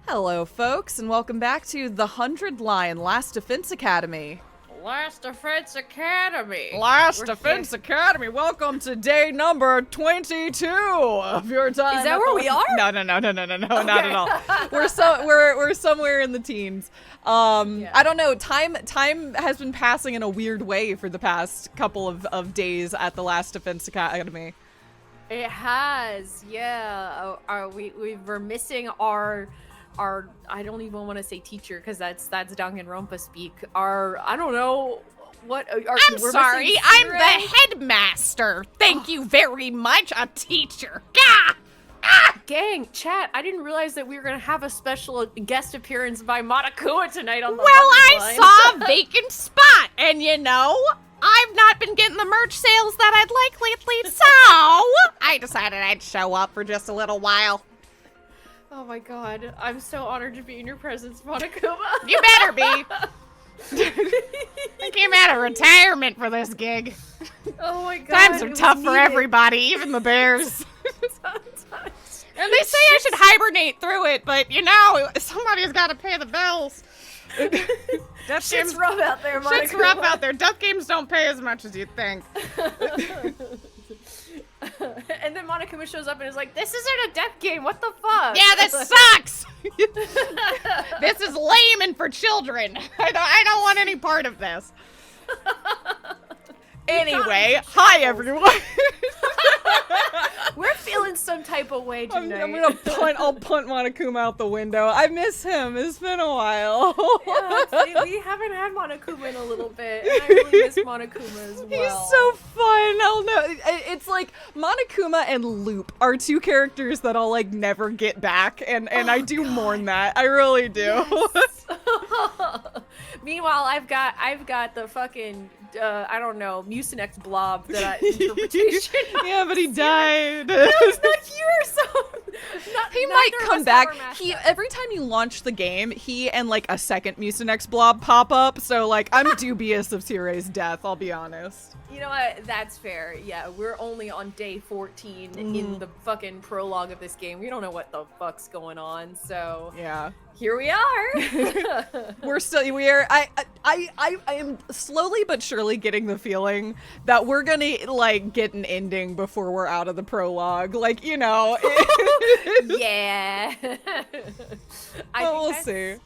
Hello, folks, and welcome back to the 100 Line Last Defense Academy. Last Defense Academy. Academy. Welcome to day number 22 of your time. Is that where we are? No, not at all. We're somewhere in the teens. I don't know. Time has been passing in a weird way for the past couple of days at the Last Defense Academy. It has, yeah. We're missing our I don't even want to say teacher because that's Danganronpa speak. I don't know what. I'm sorry, I'm the headmaster. Thank you very much, a teacher. Gah! Gang, chat, I didn't realize that we were going to have a special guest appearance by Monokuma tonight on the I saw a vacant spot, and you know, I've not been getting the merch sales that I'd like lately, so I decided I'd show up for just a little while. Oh my god, I'm so honored to be in your presence, Monokuma. You better be. I came out of retirement for this gig. Oh my god. Times are tough for everybody, even the bears. And they say I should hibernate through it, but you know, somebody's got to pay the bills. Shit's rough out there, Monokuma. Shit's rough out there. Death games don't pay as much as you'd think. And then Monokuma shows up and is like, this isn't a death game, what the fuck? Yeah, this sucks! This is lame and for children. I don't want any part of this. Anyway, hi everyone. We're feeling some type of way tonight. I'll punt Monokuma out the window. I miss him. It's been a while. Yeah, we haven't had Monokuma in a little bit, and I really miss Monokuma as well. He's so fun. I'll know. It's like Monokuma and Loop are two characters that I'll like never get back, and I do mourn that. I really do. Yes. Meanwhile, I've got the fucking I don't know, Mucinex blob that interpretation. Yeah, but he died. No, he's not here, so he might come back. Every time you launch the game, he and like a second Mucinex blob pop up. So like I'm dubious of Tire's death, I'll be honest. You know what? That's fair. Yeah, we're only on day 14 in the fucking prologue of this game. We don't know what the fuck's going on, so yeah. Here we are. I am slowly but surely getting the feeling that we're gonna like get an ending before we're out of the prologue. Like, you know. Yeah. We'll see.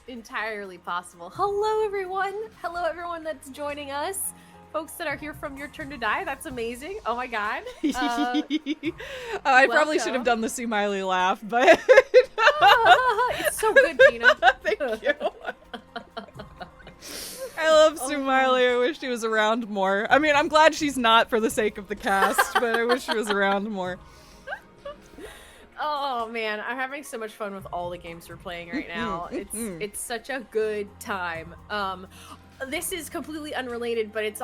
Entirely possible. Hello everyone that's joining us. Folks that are here from Your Turn to Die, that's amazing. Oh my god. I probably should have done the Sumiley laugh, but it's so good, Gina. Thank you. I love Sumiley. I wish she was around more. I mean, I'm glad she's not for the sake of the cast, but I wish she was around more. Oh man, I'm having so much fun with all the games we're playing right now. It's such a good time. This is completely unrelated, but it's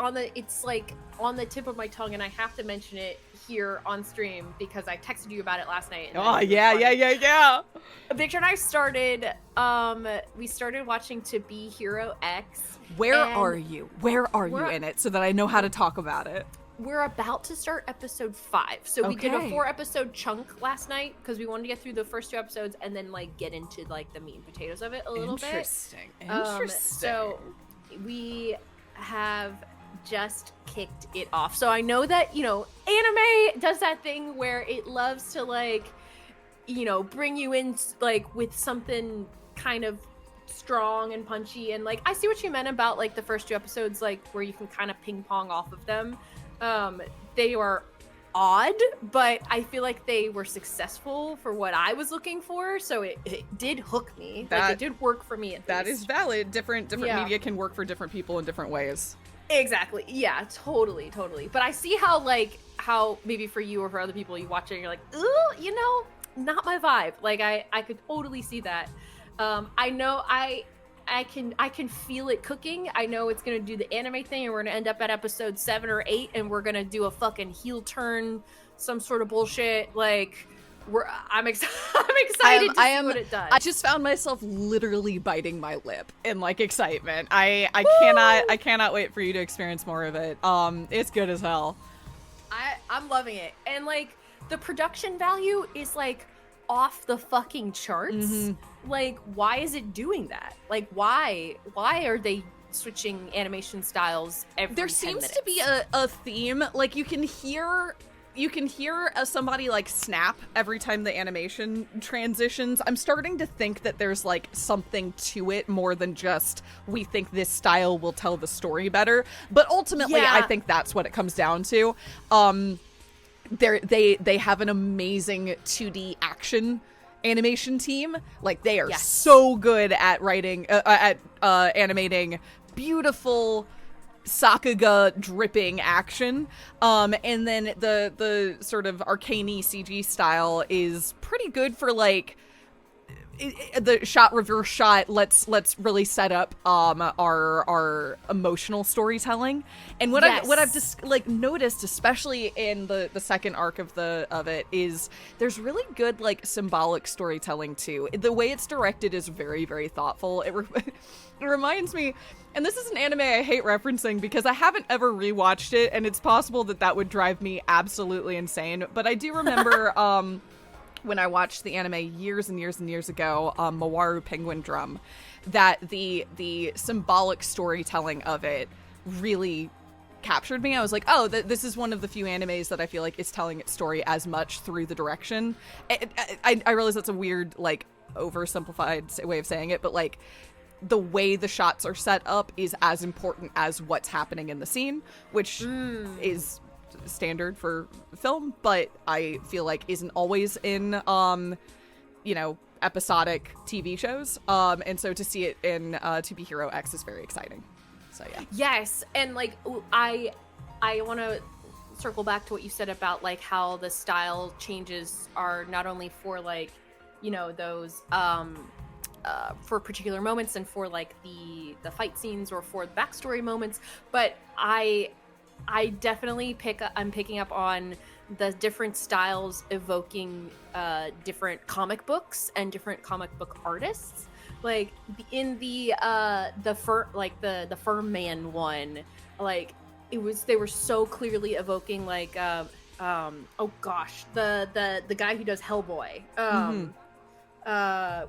like on the tip of my tongue, and I have to mention it here on stream because I texted you about it last night. Oh yeah. Victor and I started. We started watching To Be Hero X. Where are you in it so that I know how to talk about it? We're about to start episode 5. So we did a 4-episode chunk last night because we wanted to get through the first 2 episodes and then like get into like the meat and potatoes of it a little bit. Interesting. So we have just kicked it off. So I know that, you know, anime does that thing where it loves to like, you know, bring you in like with something kind of strong and punchy, and like I see what you meant about like the first 2 episodes, like where you can kind of ping pong off of them. They are odd, but I feel like they were successful for what I was looking for, so it did hook me. Like it did work for me at least. That is valid. Different media can work for different people in different ways. Exactly. Yeah, totally. But I see how maybe for you or for other people you watch it and you're like, ooh, you know, not my vibe. Like I could totally see that. I know I can feel it cooking. I know it's gonna do the anime thing, and we're gonna end up at episode 7 or 8, and we're gonna do a fucking heel turn, some sort of bullshit. Like, I'm excited to see what it does. I just found myself literally biting my lip in like excitement. I cannot wait for you to experience more of it. It's good as hell. I'm loving it, and like the production value is like off the fucking charts. Mm-hmm. Like, why is it doing that? Like, why are they switching animation styles every 10 There seems minutes? to be a theme. Like, you can hear somebody like snap every time the animation transitions. I'm starting to think that there's like something to it more than just we think this style will tell the story better. But ultimately, Yeah. I think that's what it comes down to. They have an amazing 2D action animation team. Like, they are so good at writing animating beautiful Sakuga dripping action, and then the sort of arcane-y CG style is pretty good for like the shot reverse shot. Let's really set up our emotional storytelling. And what I've just like noticed, especially in the second arc of it, is there's really good like symbolic storytelling too. The way it's directed is very, very thoughtful. It reminds me. And this is an anime I hate referencing because I haven't ever rewatched it, and it's possible that would drive me absolutely insane. But I do remember when I watched the anime years and years and years ago, Mawaru Penguin Drum, that the symbolic storytelling of it really captured me. I was like, oh, this is one of the few animes that I feel like is telling its story as much through the direction. I realize that's a weird, like, oversimplified way of saying it, but like, the way the shots are set up is as important as what's happening in the scene, which is standard for film, but I feel like isn't always in, episodic TV shows. And so to see it in To Be Hero X is very exciting. So yeah. Yes, and like I want to circle back to what you said about like how the style changes are not only for like, those for particular moments and for like the fight scenes or for the backstory moments, but I definitely I'm picking up on the different styles evoking different comic books and different comic book artists. Like in the Furman one, like they were so clearly evoking like oh gosh, the guy who does Hellboy.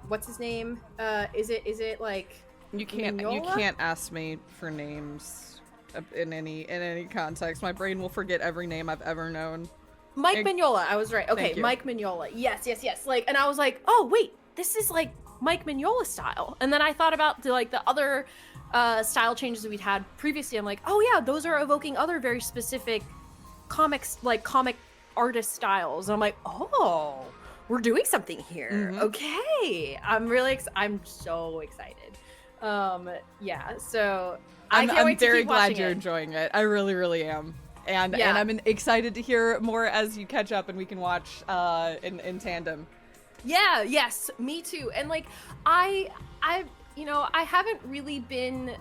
What's his name? Is it like you can't ask me for names in any context. My brain will forget every name I've ever known. Mike Mignola. I was right. Okay, Mike Mignola. Yes. Like, and I was like, oh wait, this is like Mike Mignola style. And then I thought about the other style changes that we'd had previously. I'm like, oh yeah, those are evoking other very specific comic artist styles. And I'm like, oh, we're doing something here. Okay. I'm so excited. Yeah, so I'm very glad you're enjoying it. I really, really am. And I'm excited to hear more as you catch up and we can watch in tandem. Yeah, yes, me too. And like I haven't really been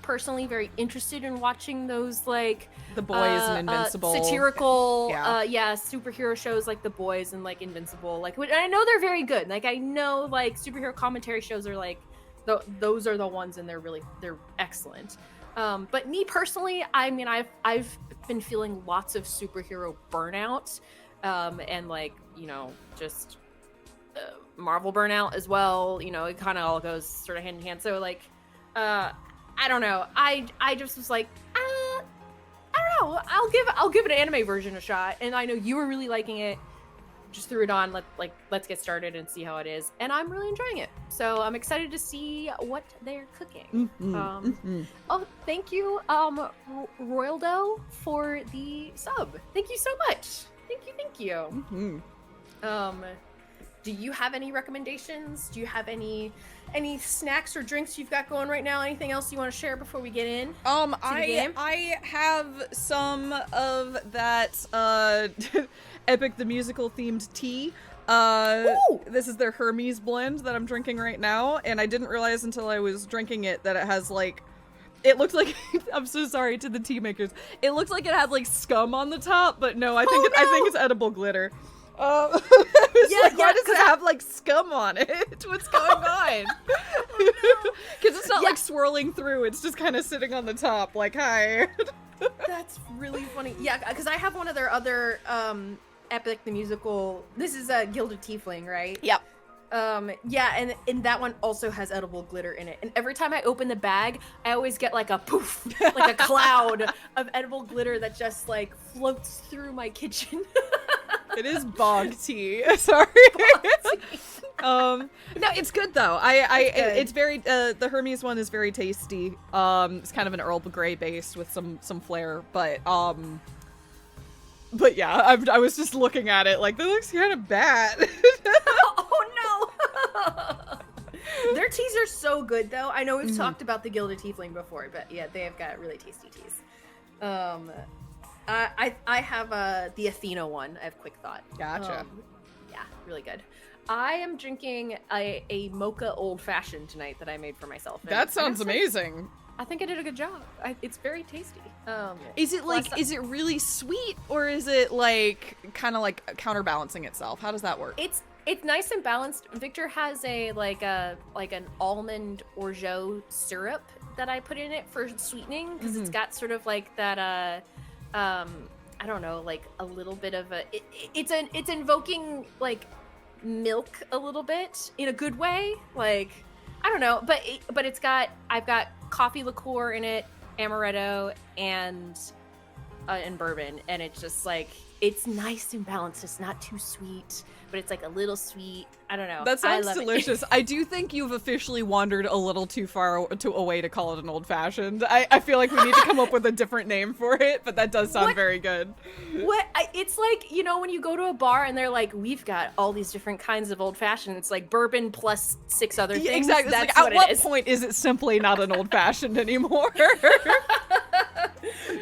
personally very interested in watching those like The Boys and Invincible satirical superhero shows like The Boys and like Invincible, like, and I know they're very good. Like, I know like superhero commentary shows are like those are the ones, and they're excellent. But me personally, I mean, I've been feeling lots of superhero burnout, and like, just Marvel burnout as well. It kind of all goes sort of hand in hand. So like, I don't know. I just was like, I don't know. I'll give an anime version a shot. And I know you were really liking it. Just threw it on. Let's get started and see how it is. And I'm really enjoying it. So I'm excited to see what they're cooking. Oh, thank you, Royaldo, for the sub. Thank you so much. Thank you. Do you have any recommendations? Do you have any snacks or drinks you've got going right now? Anything else you want to share before we get in? I have some of that Epic the Musical themed tea. This is their Hermes blend that I'm drinking right now, and I didn't realize until I was drinking it that it has like, it looks like I'm so sorry to the tea makers. It looks like it had like scum on the top, but no, I think it's edible glitter. Why does it have like scum on it? What's going on? Because it's not like swirling through, it's just kind of sitting on the top like, hi. That's really funny. Yeah, because I have one of their other Epic the Musical. This is a Gilded Tiefling, right? Yep. Yeah, and that one also has edible glitter in it. And every time I open the bag, I always get like a poof, like a cloud of edible glitter that just like floats through my kitchen. It is bog tea. Sorry. No, it's good though. It's very the Hermes one is very tasty. It's kind of an Earl Grey base with some flair, but yeah, I was just looking at it like that looks kind of bad. Oh no. Their teas are so good though. I know we've talked about the Gilded Tiefling before, but yeah, they have got really tasty teas. I have the Athena one. I have Quick Thought. Gotcha. Yeah, really good. I am drinking a mocha old fashioned tonight that I made for myself. That sounds amazing. I think I did a good job. It's very tasty. Is it like, is it really sweet, or is it like kind of like counterbalancing itself? How does that work? It's nice and balanced. Victor has an almond orgeat syrup that I put in it for sweetening, because it's got sort of like that I don't know, like a little bit of it's invoking like milk a little bit in a good way, like I don't know, but I've got coffee liqueur in it, amaretto, and bourbon, and it's just like it's nice and balanced. It's not too sweet, but it's like a little sweet. I don't know. That sounds delicious. I do think you've officially wandered a little too far away to call it an old fashioned. I feel like we need to come up with a different name for it, but that does sound very good. It's like, you know, when you go to a bar and they're like, we've got all these different kinds of old fashioned. It's like bourbon plus 6 other things. Exactly. That's like, at what point is it simply not an old fashioned anymore?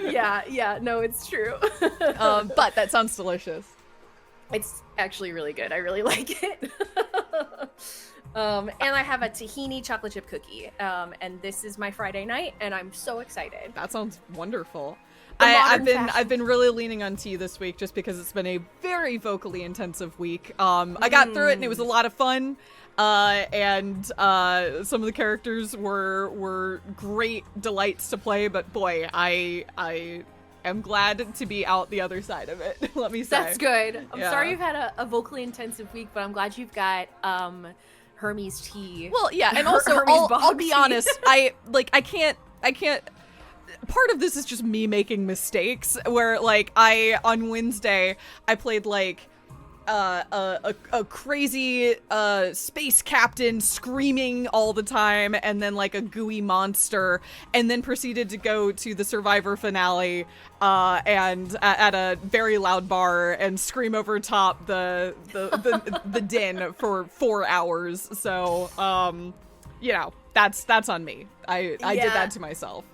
Yeah, no, it's true. But that sounds delicious. It's actually really good. I really like it. And I have a tahini chocolate chip cookie. And this is my Friday night, and I'm so excited. That sounds wonderful. I've been really leaning on tea this week just because it's been a very vocally intensive week. I got through it and it was a lot of fun. And some of the characters were great delights to play, but boy, I am glad to be out the other side of it. Let me say. That's good. I'm sorry you've had a vocally intensive week, but I'm glad you've got Hermes tea. Well, yeah, and also I'll be honest, I can't. Part of this is just me making mistakes where like on Wednesday I played like a crazy space captain screaming all the time, and then like a gooey monster, and then proceeded to go to the Survivor finale and at a very loud bar and scream over top the den for 4 hours. So you know, that's on me. I did that to myself.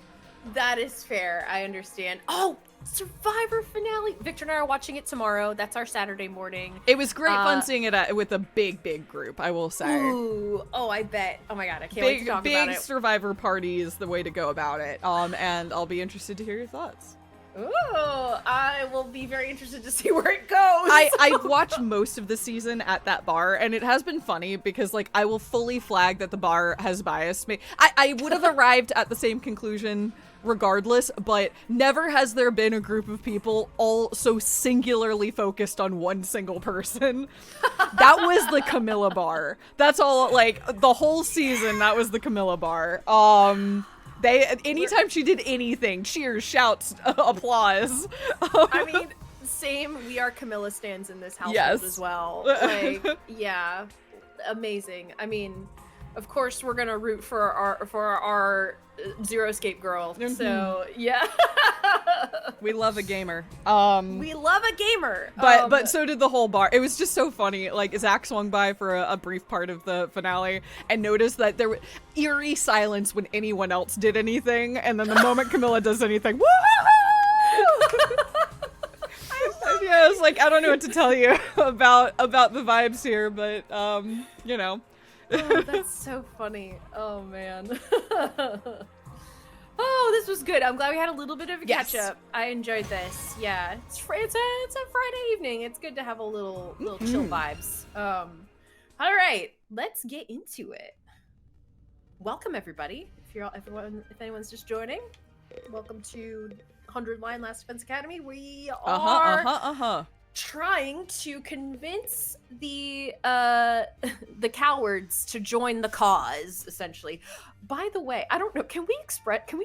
That is fair. I understand. Oh, Survivor finale. Victor and I are watching it tomorrow. That's our Saturday morning. It was great fun seeing it with a big group, I will say. Ooh, I bet. Oh my god, I can't wait to talk about it. Big Survivor party is the way to go about it. And I'll be interested to hear your thoughts. Ooh, I will be very interested to see where it goes. I watched most of the season at that bar, and it has been funny because like I will fully flag that the bar has biased me. I would have arrived at the same conclusion regardless, but never has there been a group of people all so singularly focused on one single person. That was the Camilla bar. That's all, like the whole season, that was the Camilla bar. Anytime she did anything, cheers, shouts, applause. I mean, same. We are Camilla stans in this household as well. Like, yeah, amazing. I mean, of course, we're gonna root for our Zero Escape girl. So yeah, we love a gamer. We love a gamer. But so did the whole bar. It was just so funny. Like Zach swung by for a brief part of the finale and noticed that there was eerie silence when anyone else did anything, and then the moment Camilla does anything, woo! Yeah, it's like I don't know what to tell you about the vibes here, but you know. Oh, that's so funny. Oh man. Oh, this was good. I'm glad we had a little bit of a catch up. I enjoyed this. Yeah, it's a Friday evening. It's good to have a little chill vibes. All right, let's get into it. Welcome everybody. If anyone's just joining, welcome to 100 Line Last Defense Academy. We are trying to convince the cowards to join the cause, essentially. By the way, I don't know, can we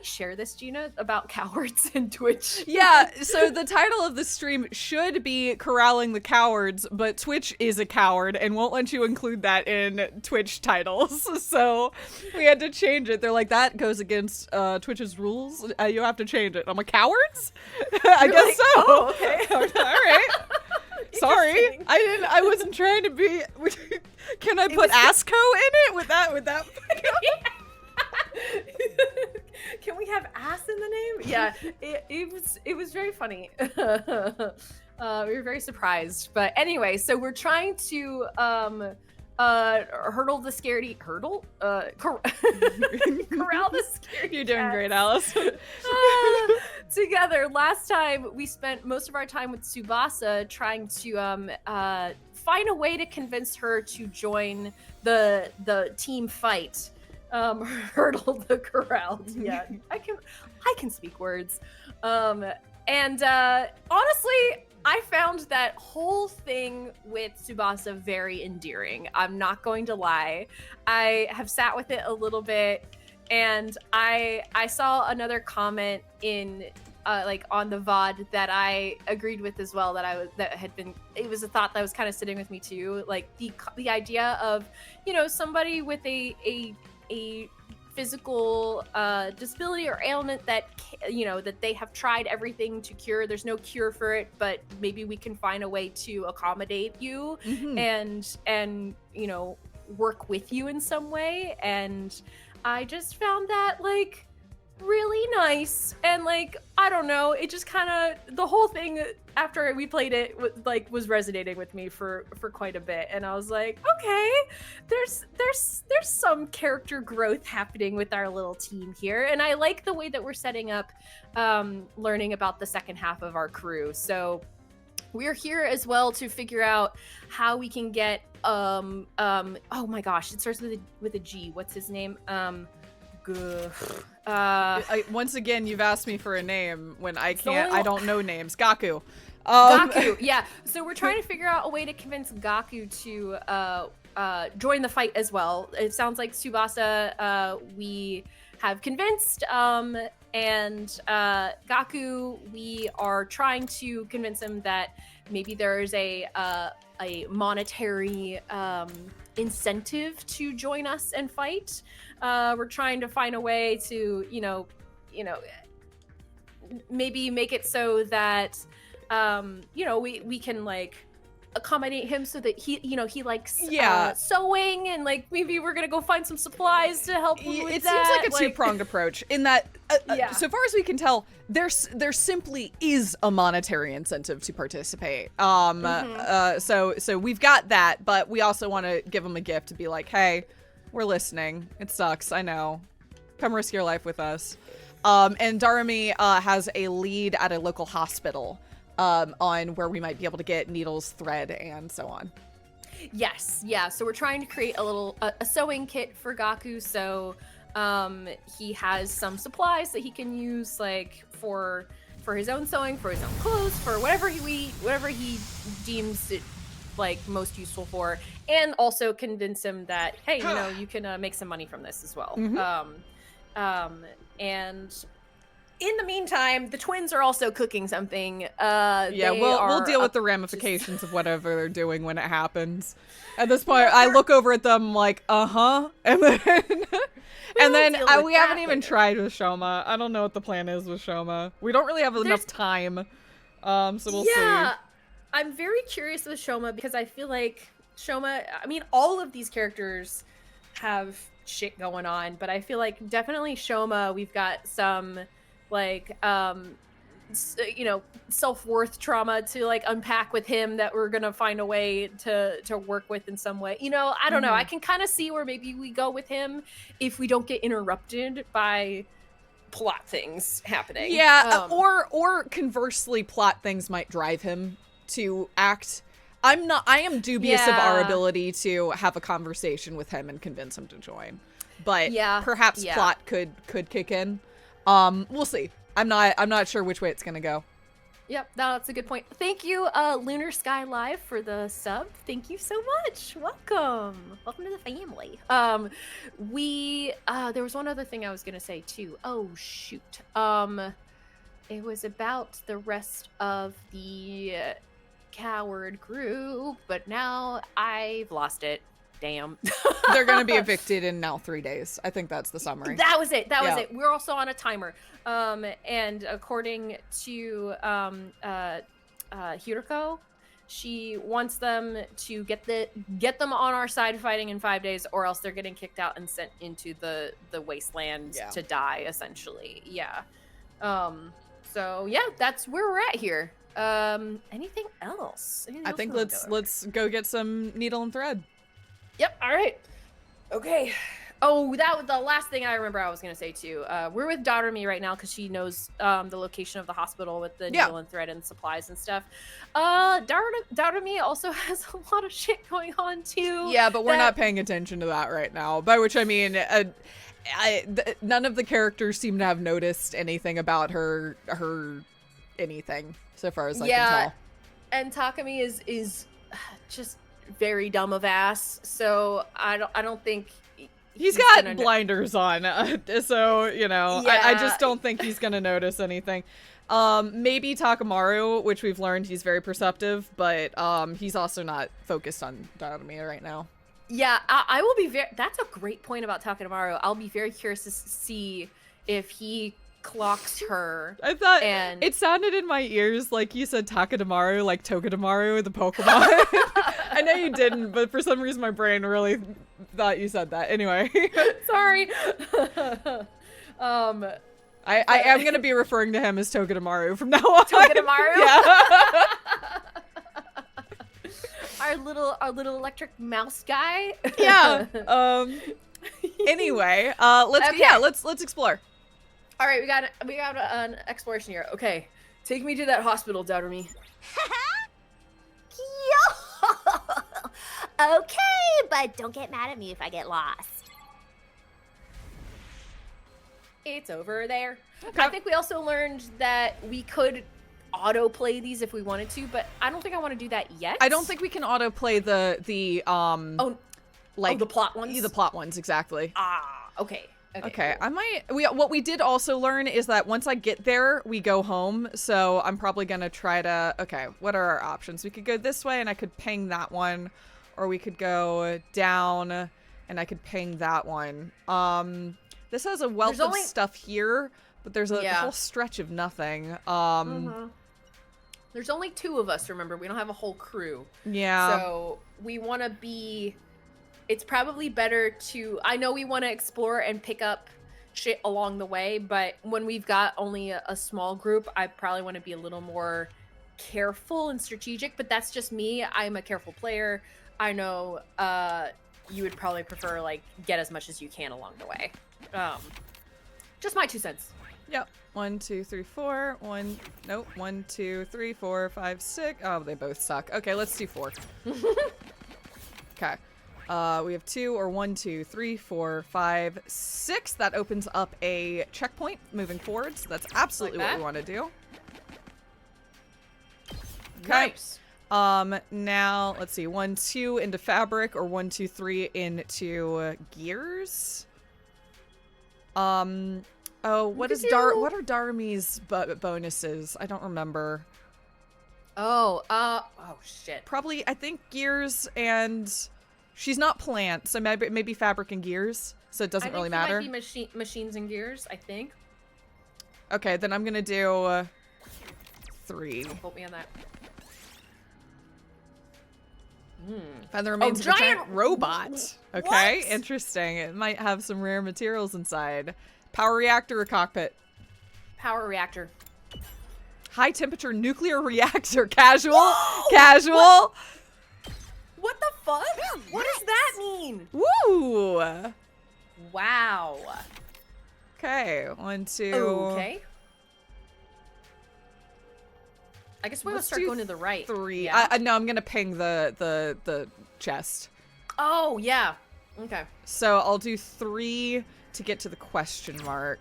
share this, Gina, about cowards and Twitch? Yeah, so the title of the stream should be Corralling the Cowards, but Twitch is a coward and won't let you include that in Twitch titles. So we had to change it. They're like, that goes against Twitch's rules. You have to change it. I'm like, cowards? I guess like, so. oh, okay. All right. Sorry. I wasn't trying to be. Can I put ASCO in it? Would that Can we have ass in the name? Yeah, it was very funny. We were very surprised, but anyway, so we're trying to corral the scaredy You're doing great, Allison. Together. Last time we spent most of our time with Tsubasa trying to find a way to convince her to join the team fight. Hurdle the corralled. Yeah, I can speak words. And honestly, I found that whole thing with Tsubasa very endearing. I'm not going to lie. I have sat with it a little bit, and I saw another comment in like on the VOD that I agreed with as well. It was a thought that was kind of sitting with me too. Like the idea of, somebody with a physical disability or ailment that that they have tried everything to cure. There's no cure for it, but maybe we can find a way to accommodate you and work with you in some way. And I just found that like really nice, and like I don't know, it just kind of, the whole thing after we played it was resonating with me for quite a bit, and I was like, okay, there's some character growth happening with our little team here, and I like the way that we're setting up learning about the second half of our crew. So we're here as well to figure out how we can get oh my gosh, it starts with a G. What's his name? Once again, you've asked me for a name when I can't. I don't know names. Gaku. Gaku. Yeah. So we're trying to figure out a way to convince Gaku to join the fight as well. It sounds like Tsubasa we have convinced, and Gaku, we are trying to convince him that maybe there's a monetary incentive to join us and fight. We're trying to find a way to, maybe make it so that, we can like accommodate him so that he likes sewing, and like maybe we're gonna go find some supplies to help him with that. It seems like a two-pronged approach in that, so far as we can tell, there simply is a monetary incentive to participate. So we've got that, but we also want to give him a gift to be like, hey, we're listening. It sucks, I know. Come risk your life with us. And Darumi has a lead at a local hospital on where we might be able to get needles, thread, and so on. Yes, yeah. So we're trying to create a sewing kit for Gaku, so he has some supplies that he can use, like for his own sewing, for his own clothes, for whatever he deems it like most useful for, and also convince him that, hey, you can make some money from this as well. And in the meantime, the twins are also cooking something. We'll deal with the ramifications of whatever they're doing when it happens. At this point, I look over at them like, and then we haven't even tried with Shoma. I don't know what the plan is with Shoma. We don't really have enough time, so we'll see. I'm very curious with Shoma because I feel like Shoma, I mean, all of these characters have shit going on, but I feel like definitely Shoma, we've got some like self-worth trauma to like unpack with him that we're gonna find a way to work with in some way. I don't know, I can kind of see where maybe we go with him if we don't get interrupted by plot things happening. Or conversely, plot things might drive him to act. I am dubious of our ability to have a conversation with him and convince him to join, but perhaps plot could kick in. We'll see. I'm not sure which way it's gonna go. Yep, that's a good point. Thank you, Lunar Sky Live, for the sub. Thank you so much. Welcome. Welcome to the family. There was one other thing I was gonna say too. Oh shoot. It was about the rest of the coward group, but now I've lost it. Damn. They're going to be evicted in now 3 days. I think that's the summary. That was it. That was it. We're also on a timer. And according to Hiroko, she wants them to get them on our side fighting in 5 days, or else they're getting kicked out and sent into the wasteland to die, essentially. Yeah. So yeah, that's where we're at here. Anything else? I think let's go get some needle and thread. Yep. All right. Okay. Oh, that was the last thing I remember I was going to say too. We're with Darumi right now because she knows the location of the hospital with the needle and thread and supplies and stuff. Darumi also has a lot of shit going on too. Yeah, but we're not paying attention to that right now. By which I mean, none of the characters seem to have noticed anything about her anything so far as I can tell. And Takumi is just very dumb of ass, so I don't think he's got blinders on, so you know, I just don't think he's gonna notice anything. Maybe Takamaru, which we've learned he's very perceptive, but he's also not focused on Darumi right now. Yeah, I will be that's a great point about Takamaru. I'll be very curious to see if he clocks her. I thought it sounded in my ears like you said Takadamaru, like Tokadamaru, the Pokemon. I know you didn't, but for some reason my brain really thought you said that. Anyway. Sorry. I am going to be referring to him as Tokadamaru from now on. Tokadamaru? Yeah. Our little electric mouse guy. Yeah. Anyway, let's explore. All right, we got an exploration here. Okay, take me to that hospital, Darumi. Okay, but don't get mad at me if I get lost. It's over there. Okay. I think we also learned that we could autoplay these if we wanted to, but I don't think I want to do that yet. I don't think we can autoplay the the plot ones. The plot ones, exactly. Okay. Okay, cool. What we did also learn is that once I get there, we go home. So I'm probably gonna try to. Okay, what are our options? We could go this way, and I could ping that one, or we could go down, and I could ping that one. This has a wealth of stuff here, but there's a whole stretch of nothing. There's only 2 of us. Remember, we don't have a whole crew. Yeah. So we want to be. It's probably better to, I know we want to explore and pick up shit along the way, but when we've got only a small group, I probably want to be a little more careful and strategic, but that's just me. I'm a careful player. I know you would probably prefer, like, get as much as you can along the way. Just my 2 cents. Yep. 1, 2, 3, 4. 1, 2, 3, 4, 5, 6. Oh, they both suck. Okay, let's do 4. Okay. We have 2 or 1, 2, 3, 4, 5, 6. That opens up a checkpoint moving forward. So that's absolutely what we want to do. Okay. Nice. Now let's see. 1, 2 into fabric, or 1, 2, 3 into gears. Oh, what are Darumi's bonuses? I don't remember. Oh shit. Probably, I think gears and. She's not plant, so maybe fabric and gears, so it doesn't really matter. I think it might be machines and gears, I think. Okay, then I'm gonna do 3. Don't quote me on that. Find the remains of a giant robot. Okay, interesting. It might have some rare materials inside. Power reactor or cockpit? Power reactor. High temperature nuclear reactor. Casual. Casual. What the fuck? What does that mean? Woo! Wow. Okay, 1, 2. Okay. I guess we will start going to the right. 3. Yeah. No, I'm gonna ping the chest. Oh yeah. Okay. So I'll do 3 to get to the question mark.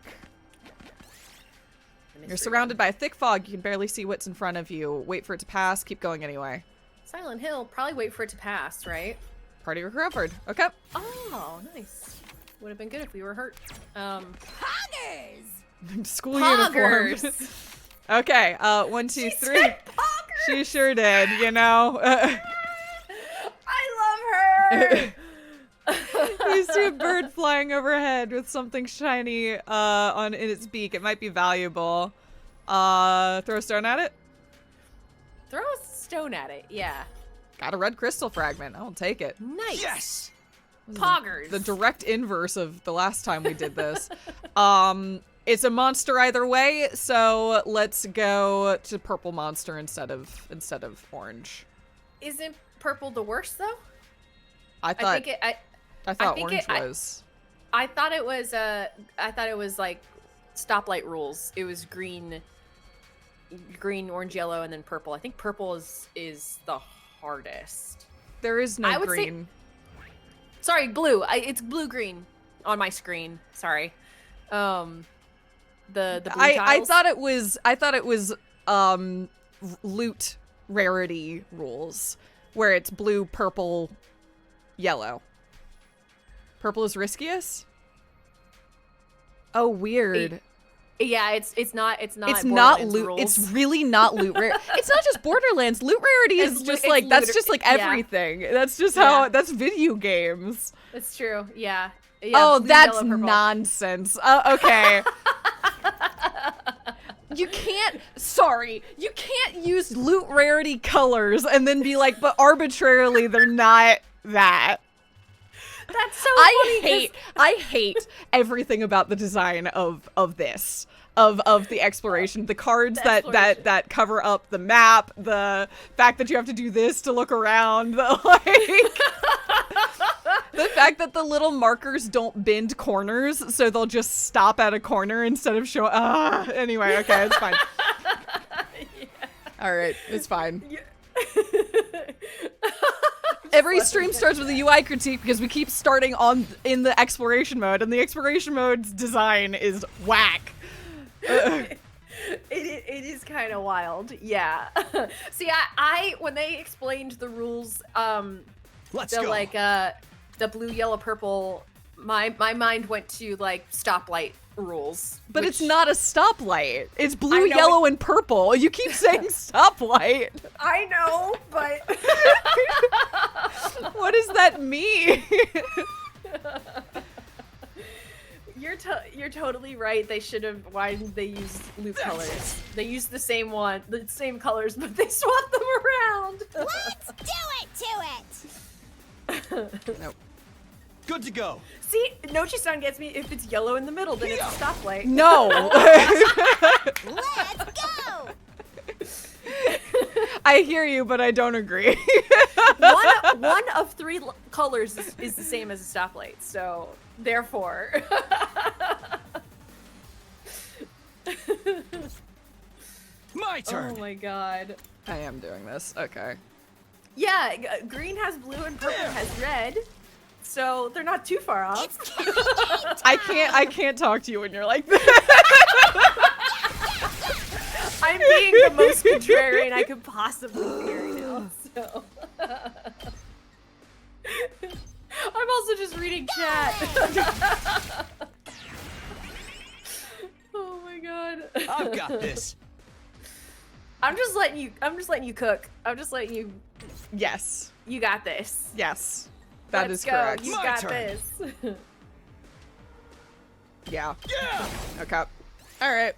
You're surrounded by a thick fog. You can barely see what's in front of you. Wait for it to pass. Keep going anyway. Silent Hill, probably wait for it to pass, right? Party recovered. Okay. Oh, nice. Would have been good if we were hurt. Poggers! School uniform. Okay, 1, 2, 3. She sure did, you know. I love her! You see a bird flying overhead with something shiny in its beak. It might be valuable. Throw a stone at it? Throw a stone at it, yeah. Got a red crystal fragment. I'll take it. Nice. Yes. Poggers. The direct inverse of the last time we did this. It's a monster either way, so let's go to purple monster instead of orange. Isn't purple the worst though? I thought orange was. I thought it was like stoplight rules. It was green, orange, yellow, and then purple. I think purple is the hardest. There is no green. Sorry, blue. It's blue-green on my screen. Sorry. The blue tiles. I thought it was loot rarity rules where it's blue, purple, yellow. Purple is riskiest? Oh, weird. Yeah, it's not loot. rules. It's really not loot rare. It's not just Borderlands. Loot rarity is just like that's just like everything. Yeah. That's just how that's video games. It's true. Yeah. Oh, blue, that's yellow, purple. nonsense. Okay. You can't use loot rarity colors and then be like, but arbitrarily they're not that. That's so funny. I hate everything about the design of this. Of the exploration, the cards that cover up the map, the fact that you have to do this to look around, the fact that the little markers don't bend corners, so they'll just stop at a corner instead of showing. Anyway, okay, it's fine. Yeah. All right, it's fine. Yeah. Every stream starts with a UI critique because we keep starting in the exploration mode, and the exploration mode's design is whack. It is kind of wild, yeah. See, I when they explained the rules, Let's go. like the blue, yellow, purple, my mind went to like stoplight rules. But it's not a stoplight. It's blue, yellow, and purple. You keep saying stoplight. I know, but what does that mean? You're totally right. They should have. Why didn't they use loop colors? They used the same colors, but they swapped them around. Let's do it to it. Nope. Good to go. See, Nochi-san gets me. If it's yellow in the middle, then it's a stoplight. No. Let's go. I hear you, but I don't agree. one of three colors is the same as a stoplight, so therefore. My turn. Oh my god. I am doing this. Okay. Yeah, green has blue and purple has red, so they're not too far off. It's killing game time. I can't talk to you when you're like this. I'm being the most contrarian I could possibly be right now, so. I'm also just reading chat. Oh my god. I've got this. I'm just letting you cook. I'm just letting you. Yes. You got this. Yes. That Let's is go. correct. You My got turn. this. Yeah. Yeah. Okay. All right.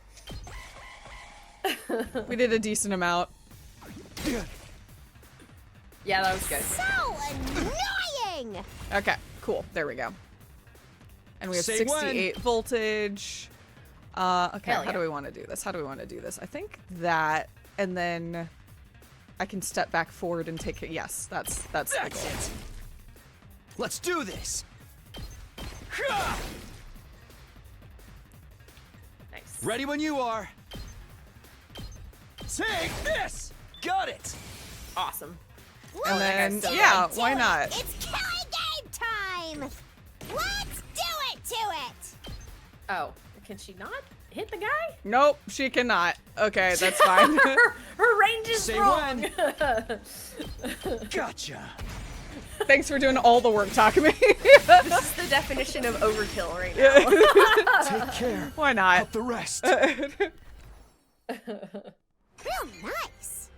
We did a decent amount. Yeah, that was good. So annoying. Okay. Cool. There we go. And we have Say 68 voltage. Okay. Hell How do yeah. we want to do this? I think that, and then I can step back forward and take it. Yes, that's the goal. That's it. Let's do this. Nice. Ready when you are. Take this. Got it. Awesome. And then, so yeah, Do why it. not? It's killing game time. Let's do it to it. Oh, Can she not hit the guy? Nope, she cannot. Okay, that's fine. Her range is Say wrong. Gotcha. Thanks for doing all the work, Takumi. This is the definition of overkill right now. Take care Why not? of the rest. Real nice.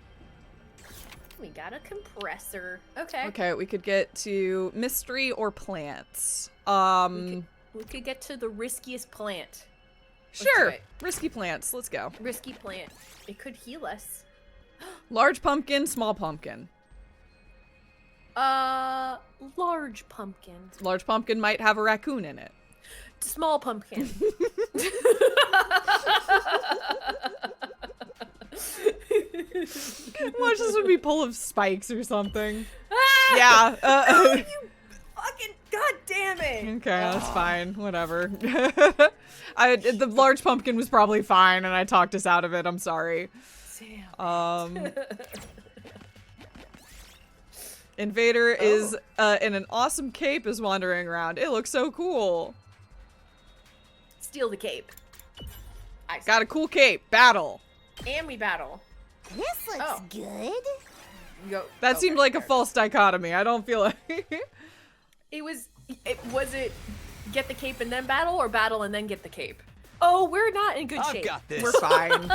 We got a compressor. Okay. Okay, we could get to mystery or plants. We could get to the riskiest plant. Sure. do it. Risky plants. Let's go. Risky plant. It could heal us. Large pumpkin, small pumpkin. Large pumpkin. Large pumpkin might have a raccoon in it. Small pumpkin. Watch, this would be full of spikes or something. Yeah. You fucking god damn it. Okay, that's fine. Whatever. The large pumpkin was probably fine, and I talked us out of it. I'm sorry. Damn. Invader is in an awesome cape is wandering around. It looks so cool. Steal the cape. I Got a cool cape. Battle. And we battle. This looks good. Go. That seemed like a false dichotomy. I don't feel like Was it get the cape and then battle, or battle and then get the cape? Oh, we're not in good I've shape. got this. we're fine.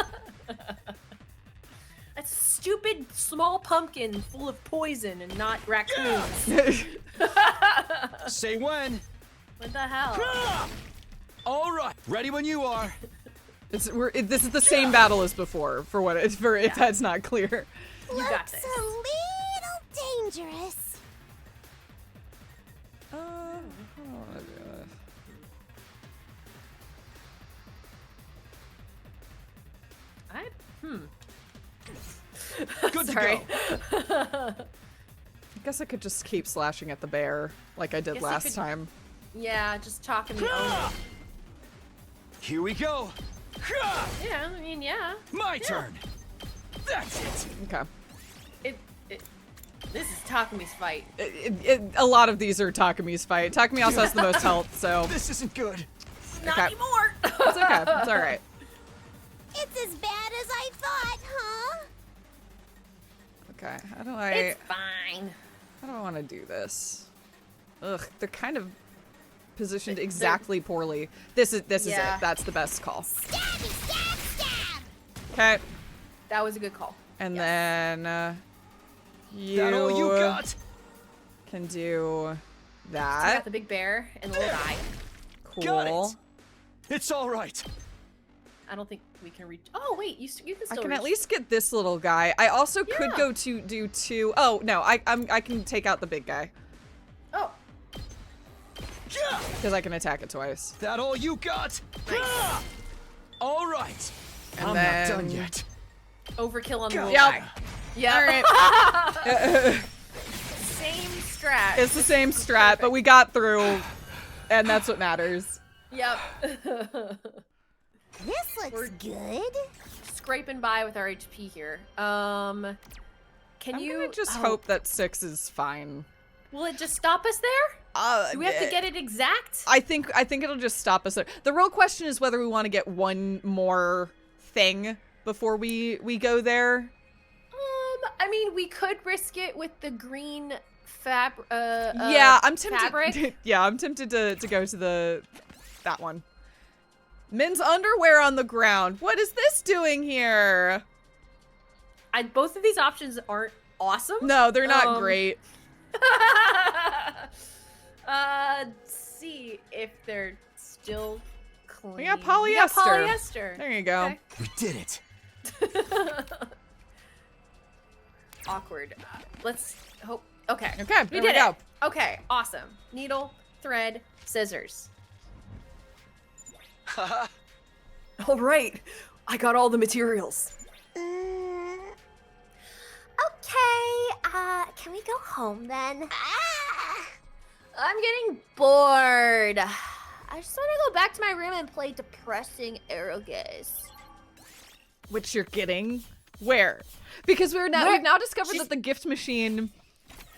That's a stupid small pumpkin full of poison and not raccoons. Say when. What the hell? All right. Ready when you are. This is the same battle as before. For what it's for, if that's not clear. You got Looks this. a little dangerous. How do I wanna do this? Good Sorry. to go. I guess I could just keep slashing at the bear like I did Guess you last could- time. Yeah, just talking me only. Here we go. Yeah, I mean, yeah. My turn. That's it. Okay. This is Takumi's fight. A lot of these are Takumi's fight. Takumi also has the most health, so This isn't good. Not Okay. anymore. it's okay. It's all right. It's as bad as I thought, huh? Okay. It's fine. How do I want to do this? Ugh, they're kind of positioned exactly poorly. This is Yeah. it. That's the best call. Stabby, stab, stab. Okay. That was a good call. And Yes. then you, That all you got? can do So we got that. the big bear and the little guy. Got Cool. it. It's all right. I don't think we can reach. Oh wait, you can I still. can reach. at least get this little guy. I also could Yeah. go to do two. Oh no, I can take out the big guy Oh, Yeah. because I can attack it twice. That all you got? Nice. All right. And I'm then- not done yet. overkill on the little Yep. guy. Yeah. All right. Same strat. It's the same strat, but we got through, and that's what matters. Yep. This looks good. Scraping by with our HP here. Can I'm you gonna just oh, hope that 6 is fine. Will it just stop us there? Do we have to get it exact? I think it'll just stop us there. The real question is whether we want to get one more thing before we go there. I mean, we could risk it with the green fabric. Yeah, I'm tempted. Fabric. Yeah, I'm tempted to go to that one. Men's underwear on the ground. What is this doing here? Both of these options aren't awesome. No, they're not great. Let's see if they're still clean. We got We polyester. got polyester. There you go. Okay. We did it. Awkward. Let's hope. Okay. Okay, We there did we go. it. Okay. Awesome. Needle, thread, scissors. Haha. All right. I got all the materials. Okay, can we go home then? I'm getting bored. I just want to go back to my room and play depressing Aerogaze. Which you're getting where? Because we've now discovered that the gift machine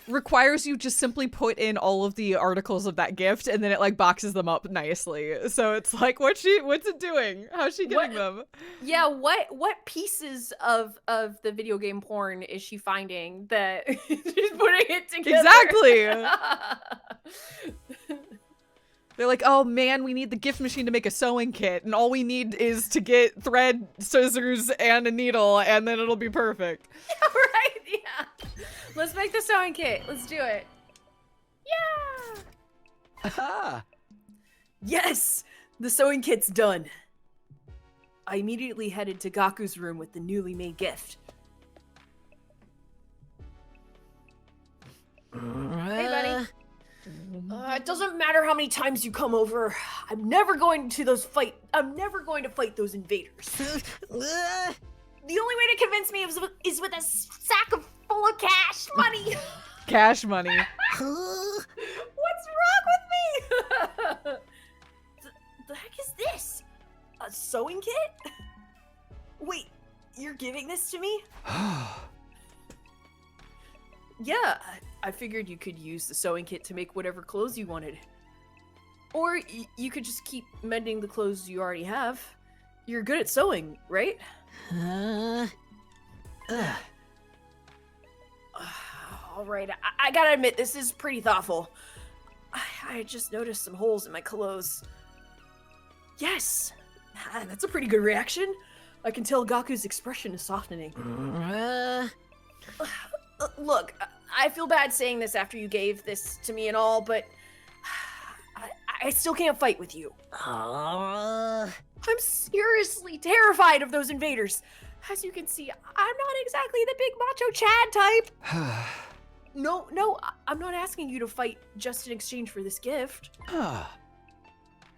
requires you just simply put in all of the articles of that gift, and then it like boxes them up nicely. So it's like, what's it doing? How's she getting them? Yeah, what pieces of the video game porn is she finding that she's putting it together? Exactly. They're like, oh man, we need the gift machine to make a sewing kit, and all we need is to get thread, scissors, and a needle, and then it'll be perfect. Yeah, right? Yeah. Let's make the sewing kit. Let's do it. Yeah. Aha! Yes! The sewing kit's done. I immediately headed to Gaku's room with the newly made gift. Hey, buddy. It doesn't matter how many times you come over. I'm never going to fight those invaders. The only way to convince me is with a sack full of cash money. Cash money. What's wrong with me? the heck is this? A sewing kit? Wait, you're giving this to me? Yeah, I figured you could use the sewing kit to make whatever clothes you wanted. Or you could just keep mending the clothes you already have. You're good at sewing, right? Alright, I gotta admit, this is pretty thoughtful. I just noticed some holes in my clothes. Yes! That's a pretty good reaction. I can tell Gaku's expression is softening. Look, I feel bad saying this after you gave this to me and all, but I still can't fight with you. I'm seriously terrified of those invaders. As you can see, I'm not exactly the big macho Chad type. No, I'm not asking you to fight just in exchange for this gift.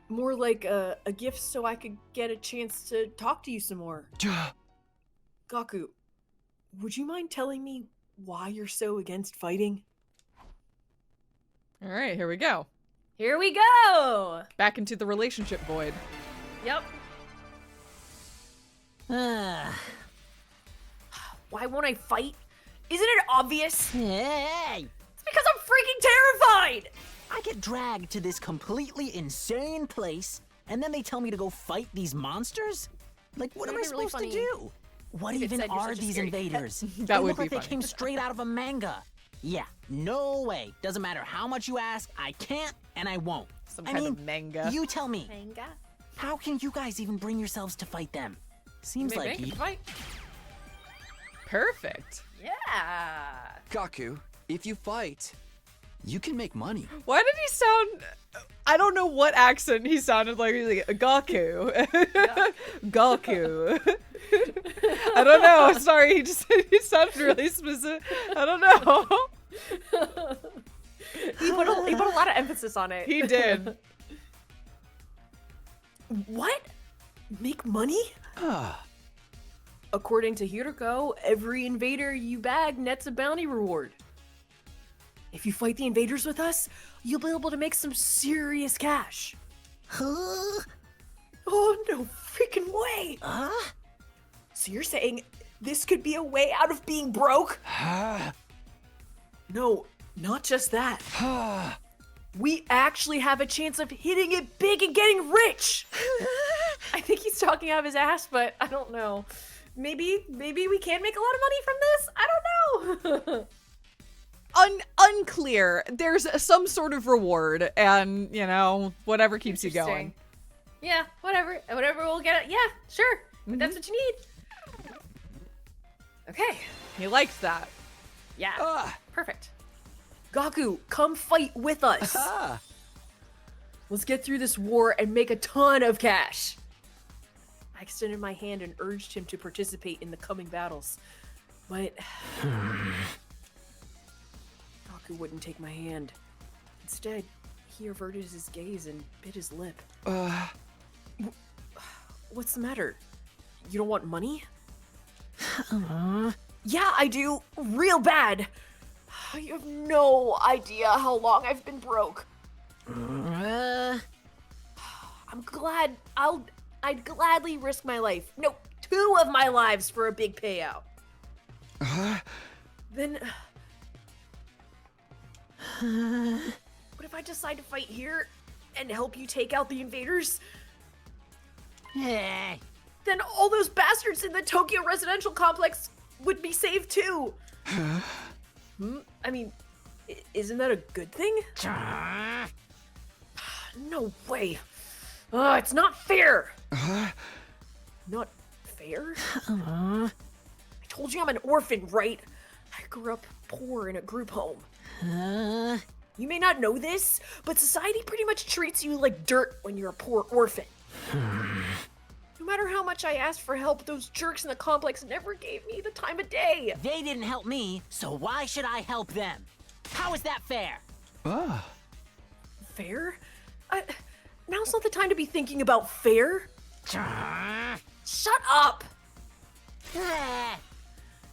More like a gift so I could get a chance to talk to you some more. Gaku, would you mind telling me why you're so against fighting? All right, here we go. Here we go. Back into the relationship void. Yep. Why won't I fight? Isn't it obvious? Hey! It's because I'm freaking terrified! I get dragged to this completely insane place, and then they tell me to go fight these monsters? Like, what am I That'd be really supposed to funny do? What if it even said you're are such a these scaredy invaders? That They would look be like they funny. came straight out of a manga. Yeah, no way. Doesn't matter how much you ask, I can't and I won't. Some I kind mean, of manga. you tell me, Manga. how can you guys even bring yourselves to fight them? Seems like you... fight. Perfect. Yeah. Gaku, if you fight, you can make money. Why did he sound? I don't know what accent he sounded like. He's like Gaku. Gaku. I don't know. Sorry, he sounded really specific. I don't know. He put a lot of emphasis on it. He did. What? Make money? Ah, According to Hiroko, every invader you bag nets a bounty reward. If you fight the invaders with us, you'll be able to make some serious cash. Huh? Oh, no freaking way! Huh? So you're saying this could be a way out of being broke? No, not just that. We actually have a chance of hitting it big and getting rich! I think he's talking out of his ass, but I don't know. Maybe we can make a lot of money from this? I don't know. Unclear. There's some sort of reward, and whatever keeps you going. Yeah, whatever we'll get it. Yeah, sure. But that's what you need. Okay. He likes that. Yeah. Perfect. Gaku, come fight with us! Let's get through this war and make a ton of cash! I extended my hand and urged him to participate in the coming battles. But Gaku wouldn't take my hand. Instead, he averted his gaze and bit his lip. What's the matter? You don't want money? Yeah, I do. Real bad. You have no idea how long I've been broke. I'm glad I'd gladly risk my life. No, 2 of my lives for a big payout. Then What if I decide to fight here and help you take out the invaders? Eh. Then all those bastards in the Tokyo residential complex would be saved too. I mean, isn't that a good thing? No way. It's not fair. Not fair? I told you I'm an orphan, right? I grew up poor in a group home. You may not know this, but society pretty much treats you like dirt when you're a poor orphan. No matter how much I asked for help, those jerks in the complex never gave me the time of day. They didn't help me, so why should I help them? How is that fair? Fair? Now's not the time to be thinking about fair. Shut up!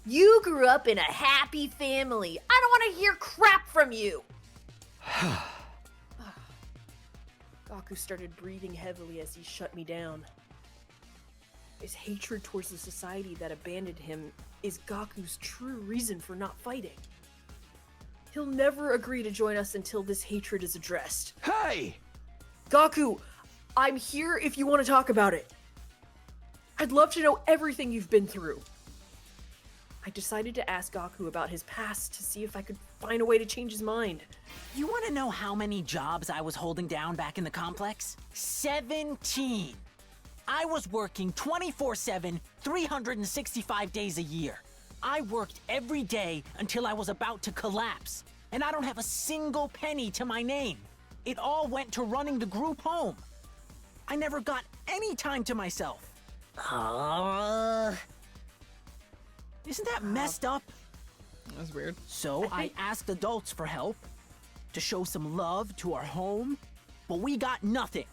You grew up in a happy family. I don't want to hear crap from you. Gaku started breathing heavily as he shut me down. His hatred towards the society that abandoned him is Gaku's true reason for not fighting. He'll never agree to join us until this hatred is addressed. Hey! Gaku, I'm here if you want to talk about it. I'd love to know everything you've been through. I decided to ask Gaku about his past to see if I could find a way to change his mind. You want to know how many jobs I was holding down back in the complex? 17! I was working 24/7, 365 days a year. I worked every day until I was about to collapse, and I don't have a single penny to my name. It all went to running the group home. I never got any time to myself. Isn't that messed up? That was weird. So I asked adults for help, to show some love to our home, but we got nothing.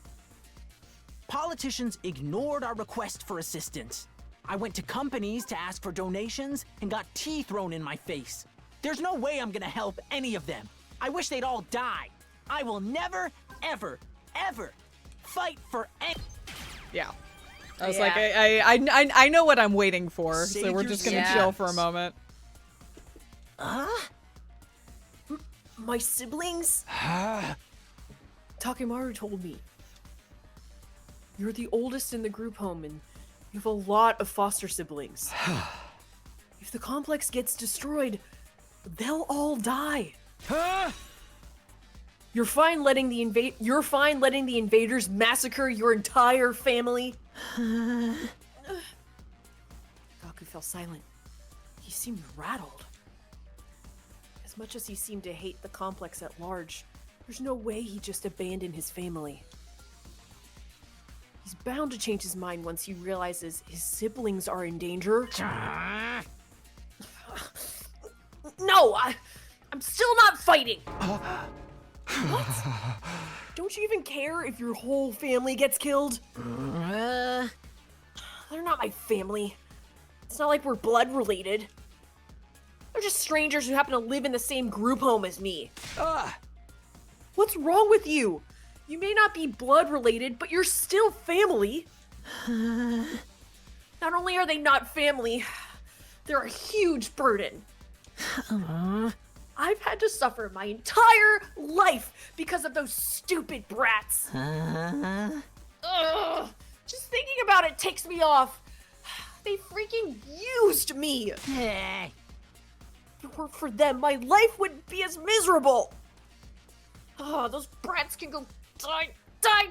Politicians ignored our request for assistance. I went to companies to ask for donations and got tea thrown in my face. There's no way I'm gonna help any of them. I wish they'd all die. I will never, ever, ever fight for any. Yeah. I was like, I know what I'm waiting for, so Save we're your just gonna Yeah. chill for a moment. My siblings? Takemaru told me. You're the oldest in the group home and you have a lot of foster siblings. If the complex gets destroyed, they'll all die. You're fine letting the invaders massacre your entire family. Gaku fell silent. He seemed rattled. As much as he seemed to hate the complex at large, there's no way he just abandoned his family. He's bound to change his mind once he realizes his siblings are in danger. No, I'm still not fighting. What? Don't you even care if your whole family gets killed? They're not my family. It's not like we're blood related. They're just strangers who happen to live in the same group home as me. What's wrong with you? You may not be blood related, but you're still family. Not only are they not family, they're a huge burden. I've had to suffer my entire life because of those stupid brats. Ugh, just thinking about it takes me off. They freaking used me. If it weren't for them, my life would be as miserable. Oh, those brats can go die. I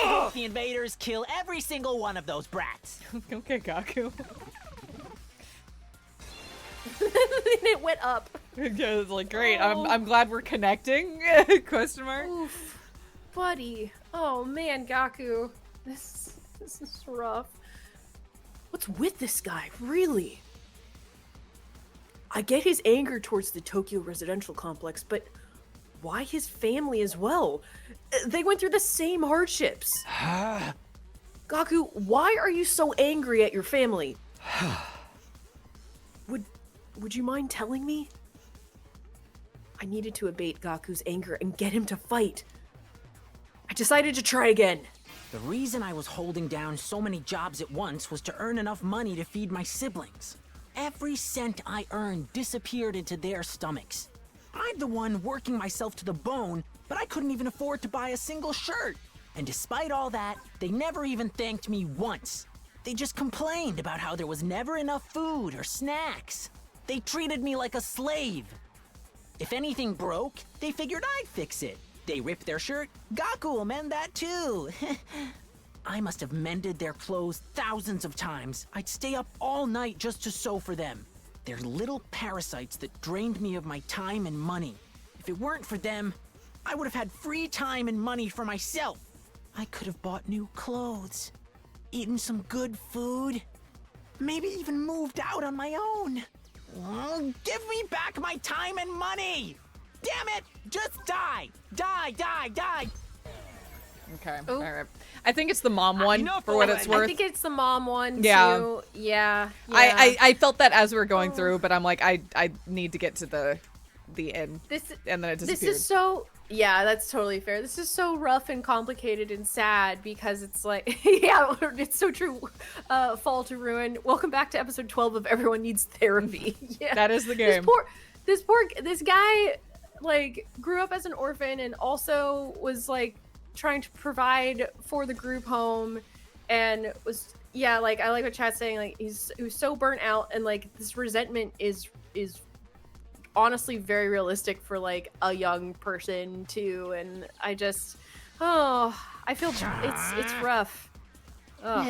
hope the invaders kill every single one of those brats. Okay, Gaku. It went up. Yeah, it's like, great. I'm glad we're connecting. Question mark. Oof, buddy. Oh man, Gaku. This is rough. What's with this guy, really? I get his anger towards the Tokyo residential complex, but why his family as well? They went through the same hardships. Gaku, why are you so angry at your family? Would you mind telling me? I needed to abate Gaku's anger and get him to fight. I decided to try again. The reason I was holding down so many jobs at once was to earn enough money to feed my siblings. Every cent I earned disappeared into their stomachs. I'm the one working myself to the bone, but I couldn't even afford to buy a single shirt. And despite all that, they never even thanked me once. They just complained about how there was never enough food or snacks. They treated me like a slave. If anything broke, they figured I'd fix it. They ripped their shirt, Gaku will mend that too. I must have mended their clothes thousands of times. I'd stay up all night just to sew for them. They're little parasites that drained me of my time and money. If it weren't for them, I would have had free time and money for myself. I could have bought new clothes, eaten some good food, maybe even moved out on my own. Oh, give me back my time and money! Damn it! Just die! Die, die, die! Okay, Ooh. all right. I think it's the mom one for what it's worth. I think it's the mom one Yeah. too. Yeah. I felt that as we were going through, but I'm like, I need to get to the end, and then it disappeared. This is so. Yeah, that's totally fair. This is so rough and complicated and sad because it's like, yeah, it's so true. Fall to Ruin. Welcome back to episode 12 of Everyone Needs Therapy. Yeah, that is the game. This guy, like, grew up as an orphan and also was like trying to provide for the group home, and was like, I like what Chat's saying. Like, he was so burnt out, and like this resentment is honestly very realistic for like a young person too, and I just I feel it's rough. Ugh.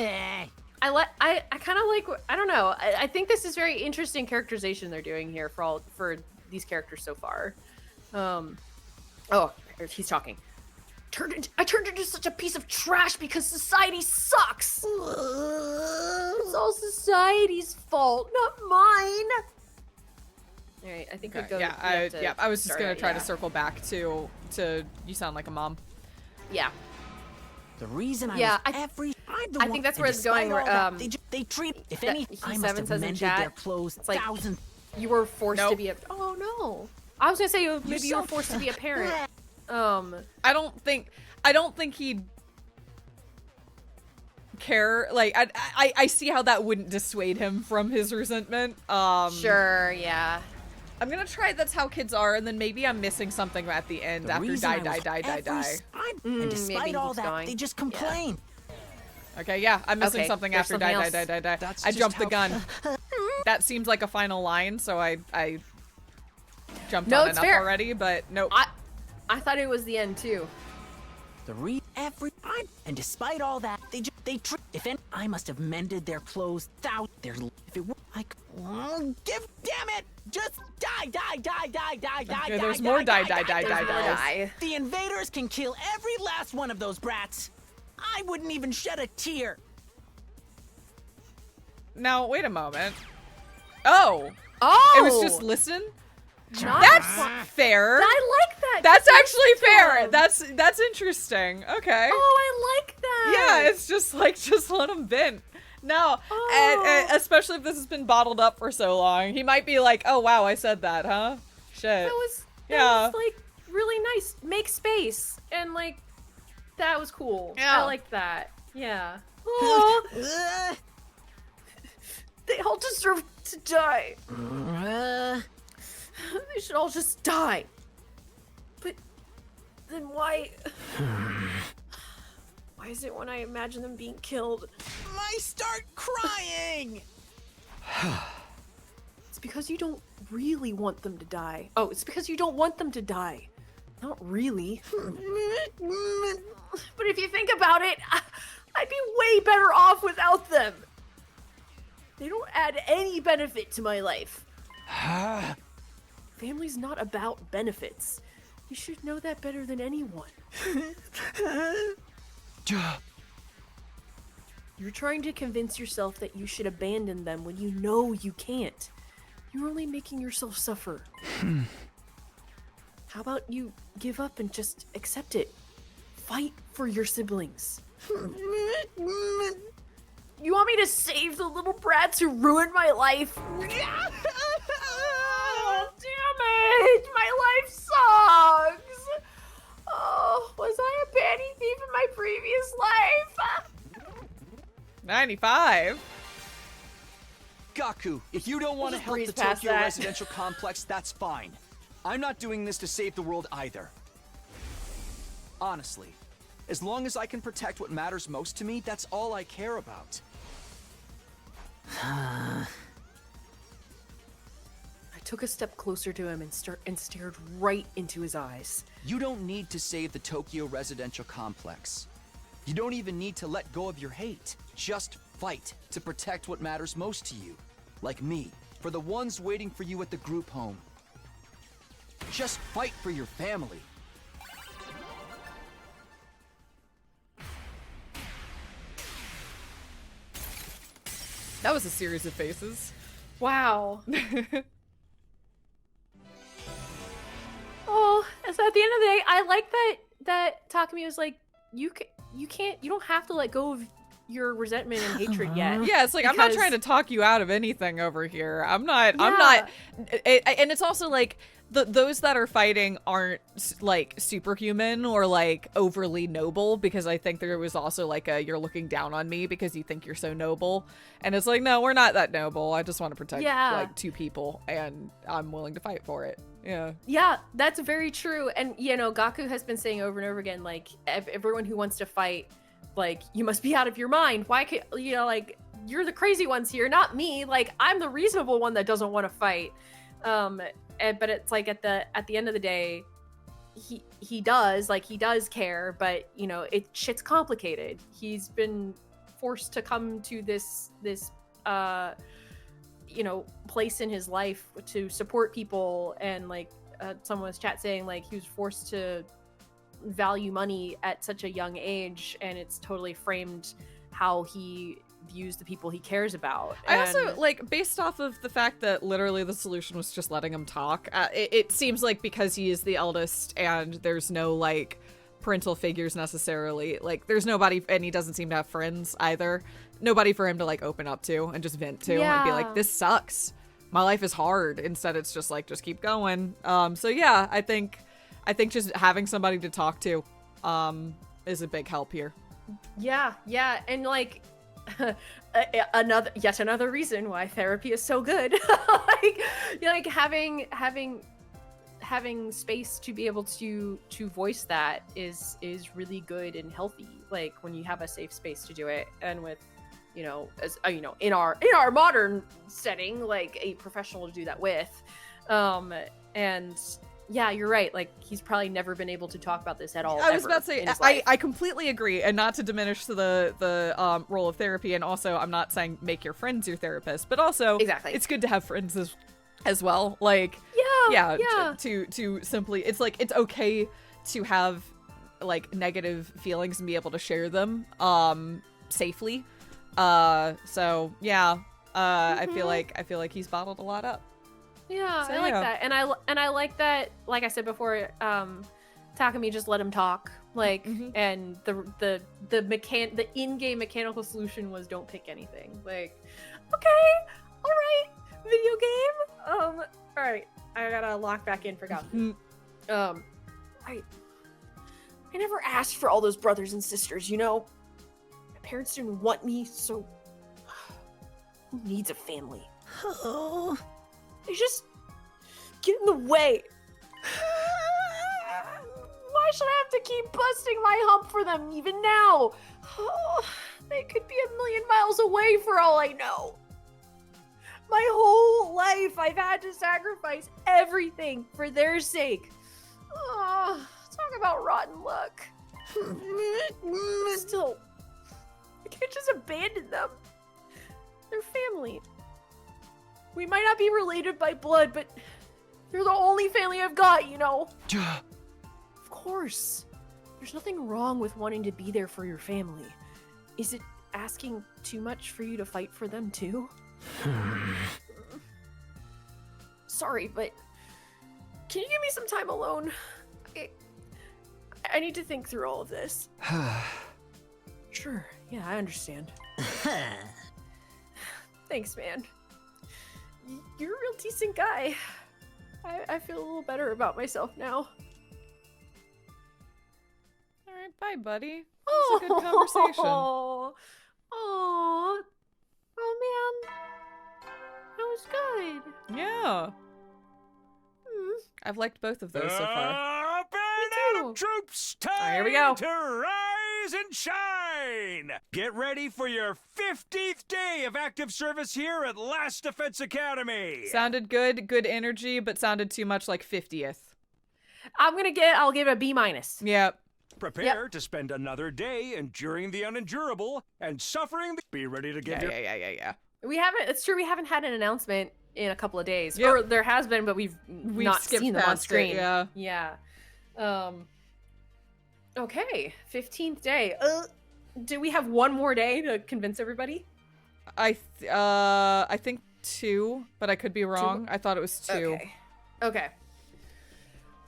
I kind of like, I don't know, I think this is very interesting characterization they're doing here for these characters so far. He's talking. I turned into such a piece of trash because society sucks. It's all society's fault, not mine. All right, I think we go. I was just gonna try to circle back to you sound like a mom. Yeah. The reason I think that's where it's going. Where they treat if that any I must have says in mended chat, their clothes it's like, thousands. you were forced Nope. to be a. Oh no! I was gonna say maybe you were forced to be a parent. I don't think he'd care. Like, I see how that wouldn't dissuade him from his resentment. Sure, yeah. I'm gonna try That's How Kids Are, and then maybe I'm missing something at the end after die. And despite maybe all he's that, going. they just complain. Okay, yeah, I'm missing Okay, something there's after something die. That's I just jumped the how- gun. That seems like a final line, so I jumped No, on it's enough fair. already, but nope. I thought it was the end too. And despite all that, they treat if any I must have mended their clothes if it were like damn it, just die. Okay, there's more die. The invaders can kill every last one of those brats. I wouldn't even shed a tear. Now, wait a moment. Oh! Oh! It was just listen? Not That's fair. I like that. That's actually fair. Wisdom. That's interesting. Okay. Oh, I like that. Yeah, it's just like, just let him vent. No, and especially if this has been bottled up for so long. He might be like, oh, wow, I said that, huh? Shit. That was like really nice. Make space. And like, that was cool. Yeah. I like that. Yeah. Oh, they all deserve to die. They should all just die. But then why? Why is it when I imagine them being killed? I start crying. It's because you don't really want them to die. Oh, it's because you don't want them to die. Not really. But if you think about it, I'd be way better off without them. They don't add any benefit to my life. Family's not about benefits. You should know that better than anyone. You're trying to convince yourself that you should abandon them when you know you can't. You're only making yourself suffer. How about you give up and just accept it? Fight for your siblings. You want me to save the little brats who ruined my life? Oh, damn it! My life sucks! Oh, was I a panty thief in my previous life? 95? Gaku, if you don't want to just help the breeze past Tokyo that. residential complex, that's fine. I'm not doing this to save the world either. Honestly, as long as I can protect what matters most to me, that's all I care about. I took a step closer to him and stared right into his eyes. You don't need to save the Tokyo residential complex. You don't even need to let go of your hate. Just fight to protect what matters most to you. Like me, for the ones waiting for you at the group home. Just fight for your family. That was a series of faces. Wow. Oh, so at the end of the day, I like that Takumi was like, you don't have to let go of your resentment and hatred yet. Yeah, it's like, I'm not trying to talk you out of anything over here. I'm not, and it's also like, those that are fighting aren't like superhuman or like overly noble, because I think there was also like you're looking down on me because you think you're so noble, and it's like, no, we're not that noble. I just want to protect like 2 people, and I'm willing to fight for it. Yeah, that's very true. And you know, Gaku has been saying over and over again, like, everyone who wants to fight, like, you must be out of your mind. Why could, you know, like, you're the crazy ones here, not me. Like, I'm the reasonable one that doesn't want to fight. But it's like at the end of the day, he does care, but you know, shit's complicated. He's been forced to come to this you know, place in his life to support people, and like someone was saying, like, he was forced to value money at such a young age, and it's totally framed how he views the people he cares about. I also, like, based off of the fact that literally the solution was just letting him talk, it seems like because he is the eldest and there's no, like, parental figures necessarily, like, there's nobody, and he doesn't seem to have friends either, nobody for him to, like, open up to and just vent to and be like, this sucks, my life is hard. Instead, it's just like, just keep going. So yeah, I think just having somebody to talk to is a big help here. Yeah, and like, yet another reason why therapy is so good. like having space to be able to voice that is really good and healthy. Like, when you have a safe space to do it, and with, you know, as you know, in our modern setting, like, a professional to do that with, and yeah, you're right. Like, he's probably never been able to talk about this at all. I was about to say, I completely agree, and not to diminish the role of therapy. And also, I'm not saying make your friends your therapist, but also, exactly, it's good to have friends as well. Like, yeah. To simply, it's like, it's okay to have like negative feelings and be able to share them safely. So yeah, I feel like he's bottled a lot up. Yeah, so, I like that, and I like that. Like I said before, Takumi just let him talk. Like, and the in-game mechanical solution was don't pick anything. Like, okay, all right, video game. All right, I gotta lock back in for Gaku. I never asked for all those brothers and sisters, you know. My parents didn't want me, so who needs a family? Oh. They just get in the way. Why should I have to keep busting my hump for them even now? Oh, they could be 1,000,000 miles away for all I know. My whole life I've had to sacrifice everything for their sake. Oh, talk about rotten luck. Still, I can't just abandon them. They're family. We might not be related by blood, but they're the only family I've got, you know? Of course. There's nothing wrong with wanting to be there for your family. Is it asking too much for you to fight for them too? Sorry, but can you give me some time alone? I need to think through all of this. Sure, yeah, I understand. Thanks, man. You're a real decent guy. I feel a little better about myself now. All right, bye, buddy. That was a good conversation. Oh, man. That was good. Yeah. I've liked both of those so far. Up and out of troops! Time here we go. to rise and shine! Get ready for your 50th day of active service here at Last Defense Academy! Sounded good, good energy, but sounded too much like 50th. I'll give it a B-. Yep. Prepare to spend another day enduring the unendurable and suffering the... Be ready to get Yeah. It's true, we haven't had an announcement in a couple of days. Yep. Or there has been, but we've not skipped seen them on past it, screen. yeah. Okay, 15th day. Do we have one more day to convince everybody? I think 2, but I could be wrong. I thought it was 2. Okay.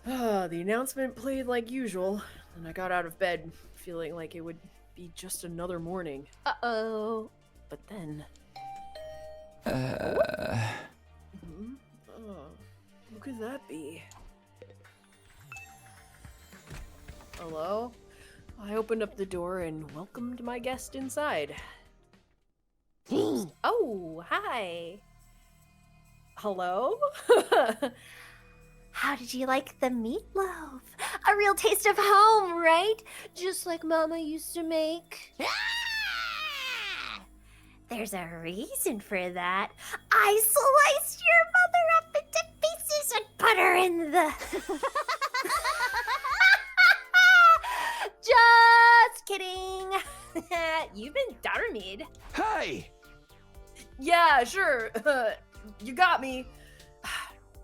The announcement played like usual, and I got out of bed feeling like it would be just another morning. Uh-oh. But then... who could that be? Hello? I opened up the door and welcomed my guest inside. Oh, hi. Hello? How did you like the meatloaf? A real taste of home, right? Just like Mama used to make. There's a reason for that. I sliced your mother up into pieces and put her in the... Just kidding. You've been Darmid. Hey! Yeah, sure. You got me.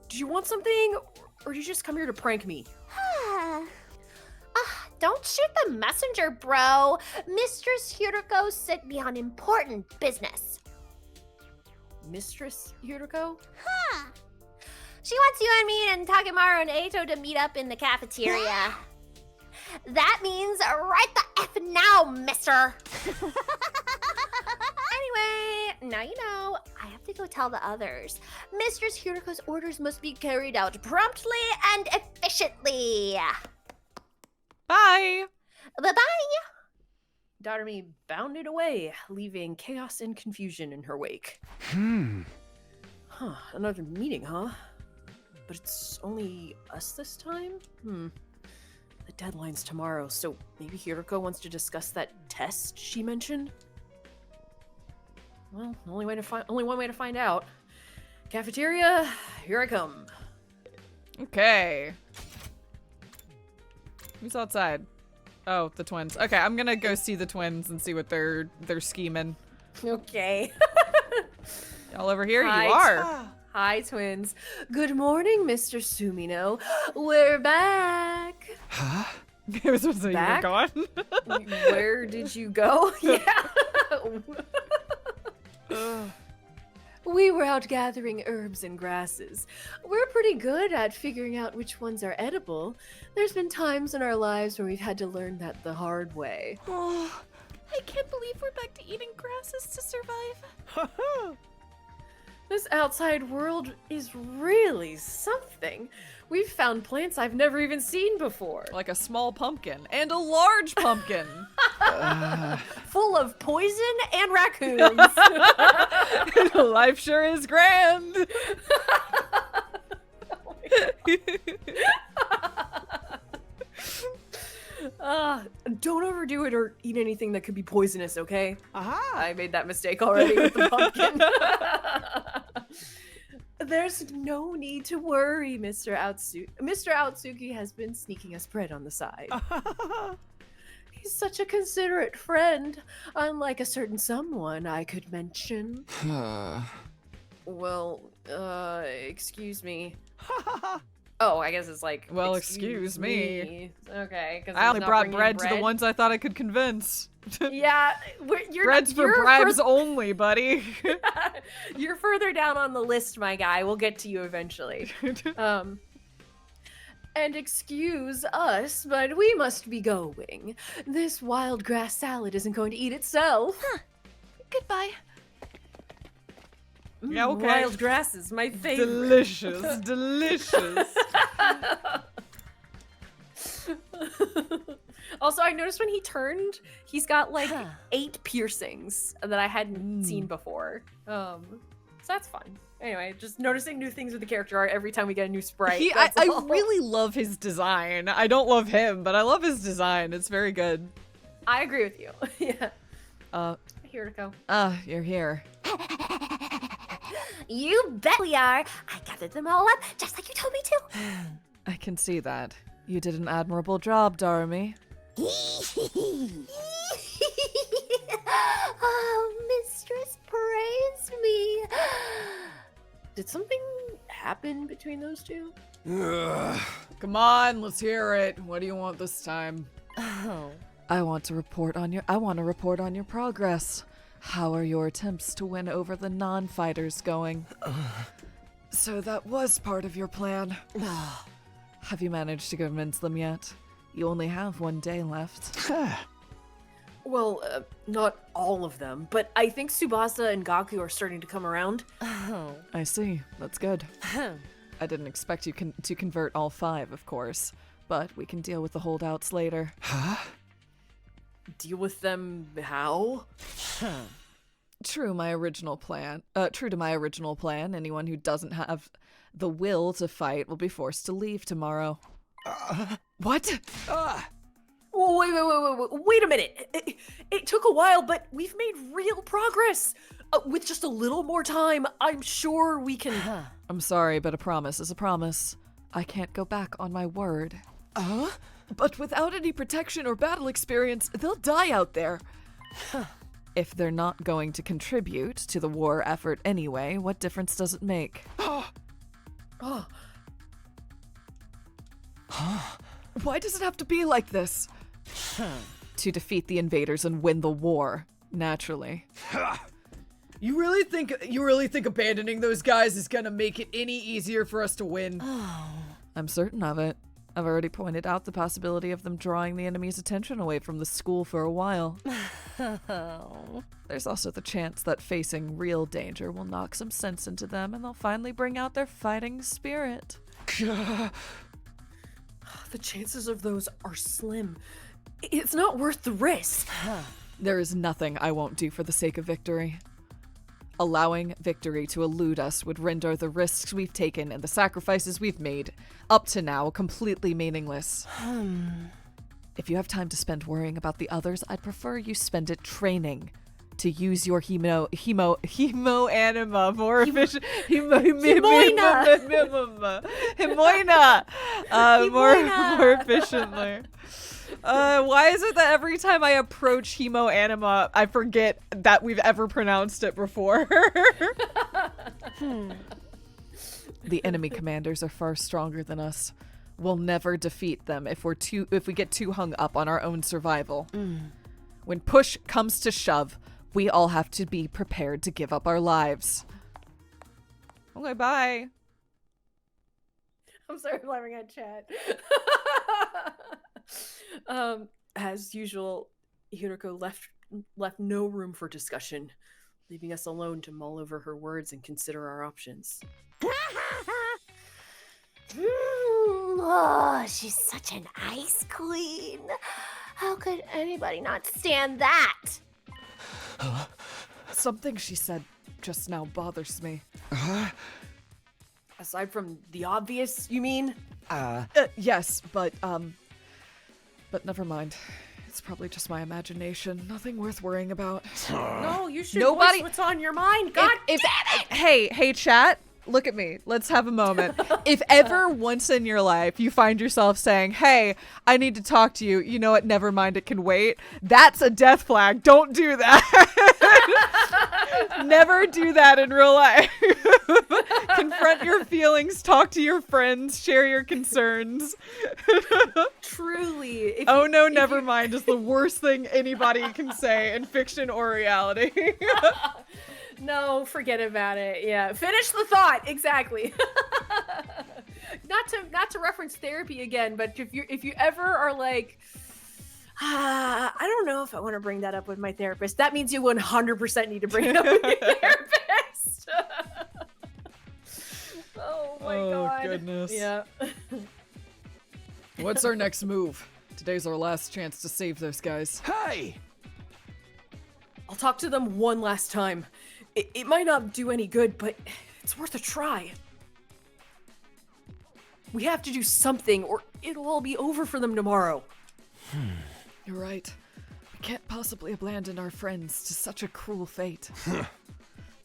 Do you want something, or did you just come here to prank me? Don't shoot the messenger, bro. Mistress Hiroko sent me on important business. Mistress Hiroko? She wants you and me and Takemaru and Eito to meet up in the cafeteria. That means right the F now, mister. Anyway, now you know, I have to go tell the others. Mistress Hiroko's orders must be carried out promptly and efficiently. Bye. Bye-bye. Darumi bounded away, leaving chaos and confusion in her wake. Huh, another meeting, huh? But it's only us this time? The deadline's tomorrow, so maybe Hiroko wants to discuss that test she mentioned? Well, only one way to find out. Cafeteria, here I come. Okay. Who's outside? Oh, the twins. Okay, I'm gonna go see the twins and see what they're scheming. Okay. Y'all over here? Hi, You are. Hi, twins. Good morning, Mr. Sumino. We're back. Huh? It was supposed to be Back? gone. Where did you go? Yeah. We were out gathering herbs and grasses. We're pretty good at figuring out which ones are edible. There's been times in our lives where we've had to learn that the hard way. Oh, I can't believe we're back to eating grasses to survive. This outside world is really something. We've found plants I've never even seen before. Like a small pumpkin and a large pumpkin. Full of poison and raccoons. Life sure is grand. Don't overdo it or eat anything that could be poisonous, okay? Aha! I made that mistake already with the pumpkin. There's no need to worry, Mr. Outsuki. Mr. Outsuki has been sneaking us bread on the side. He's such a considerate friend, unlike a certain someone I could mention. Well, excuse me. Oh, I guess it's like, Well, excuse me. Okay, because I only brought bread to the ones I thought I could convince. Yeah, Bread's for bribes only, buddy. You're further down on the list, my guy. We'll get to you eventually. And excuse us, but we must be going. This wild grass salad isn't going to eat itself. Goodbye. Yeah, okay. Wild grass is my favorite. Delicious, delicious. Also, I noticed when he turned, he's got like 8 piercings that I hadn't seen before. So that's fun. Anyway, just noticing new things with the character art every time we get a new sprite. I really love his design. I don't love him, but I love his design. It's very good. I agree with you. Yeah. Here to go. You're here. You bet we are. I gathered them all up, just like you told me to. I can see that. You did an admirable job, Darmy. Oh, mistress, praise me. Did something happen between those two? Come on, let's hear it. What do you want this time? Oh. I want to report on your progress. How are your attempts to win over the non-fighters going? So that was part of your plan. Have you managed to convince them yet? You only have 1 day left. Well, not all of them, but I think Tsubasa and Gaku are starting to come around. Oh. I see. That's good. I didn't expect you to convert all 5, of course, but we can deal with the holdouts later. Deal with them how? True to my original plan, anyone who doesn't have the will to fight will be forced to leave tomorrow. What? Wait a minute. It took a while, but we've made real progress. With just a little more time, I'm sure we can... I'm sorry, but a promise is a promise. I can't go back on my word. But without any protection or battle experience, they'll die out there. If they're not going to contribute to the war effort anyway, what difference does it make? Why does it have to be like this? To defeat the invaders and win the war, naturally. You really think abandoning those guys is gonna make it any easier for us to win? I'm certain of it. I've already pointed out the possibility of them drawing the enemy's attention away from the school for a while. There's also the chance that facing real danger will knock some sense into them and they'll finally bring out their fighting spirit. The chances of those are slim. It's not worth the risk. There is nothing I won't do for the sake of victory. Allowing victory to elude us would render the risks we've taken and the sacrifices we've made up to now completely meaningless. If you have time to spend worrying about the others, I'd prefer you spend it training to use your hemo anima more efficient. More efficiently. Why is it that every time I approach hemo anima, I forget that we've ever pronounced it before? The enemy commanders are far stronger than us. We'll never defeat them if we get too hung up on our own survival. When push comes to shove, we all have to be prepared to give up our lives. Okay, bye. I'm sorry, I'm laughing at chat. As usual, Hiroko left no room for discussion, leaving us alone to mull over her words and consider our options. Oh, she's such an ice queen. How could anybody not stand that? Something she said just now bothers me. Aside from the obvious, you mean? Yes, but never mind. It's probably just my imagination. Nothing worth worrying about. No, you should Nobody- voice what's on your mind. God damn it! Hey, chat. Look at me. Let's have a moment. If ever once in your life you find yourself saying, hey, I need to talk to you, you know what, never mind, it can wait. That's a death flag. Don't do that. Never do that in real life. Confront your feelings, talk to your friends, share your concerns. Truly. Never mind is the worst thing anybody can say in fiction or reality. No, forget about it. Yeah, finish the thought. Exactly. Not to reference therapy again, but if you ever are like, I don't know if I want to bring that up with my therapist, that means you 100% need to bring it up with your therapist. Oh my god. Oh goodness. Yeah. What's our next move? Today's our last chance to save those guys. Hey! I'll talk to them one last time. It might not do any good, but It's worth a try. We have to do something or it'll all be over for them tomorrow. You're right. We can't possibly abandon our friends to such a cruel fate.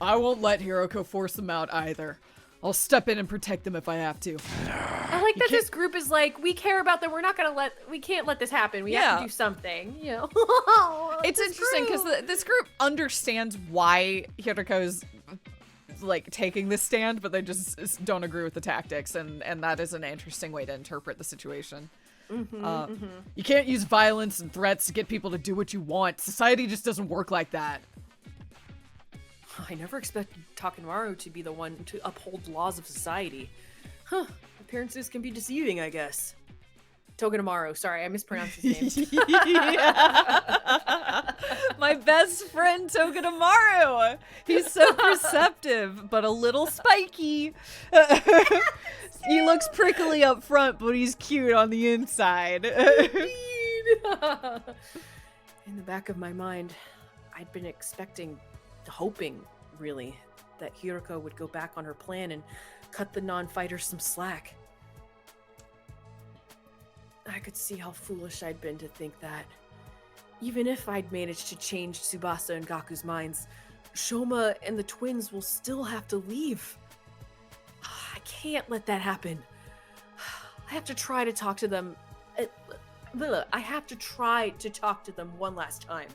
I won't let Hiroko force them out either. I'll step in and protect them if I have to. I like that this group is like, we care about them. We can't let this happen. We have to do something, you know? It's interesting because this group understands why Hiroko's like taking this stand, but they just don't agree with the tactics, and that is an interesting way to interpret the situation. You can't use violence and threats to get people to do what you want. Society just doesn't work like that. I never expected Takemaru to be the one to uphold laws of society. Huh. Appearances can be deceiving, I guess. Togedemaru. Sorry, I mispronounced his name. My best friend Togedemaru. He's so perceptive, but a little spiky. He looks prickly up front, but he's cute on the inside. In the back of my mind, I'd been hoping, really, that Hiroko would go back on her plan and cut the non-fighters some slack. I could see how foolish I'd been to think that. Even if I'd managed to change Tsubasa and Gaku's minds, Shoma and the twins will still have to leave. I can't let that happen. I have to try to talk to them. I have to try to talk to them one last time.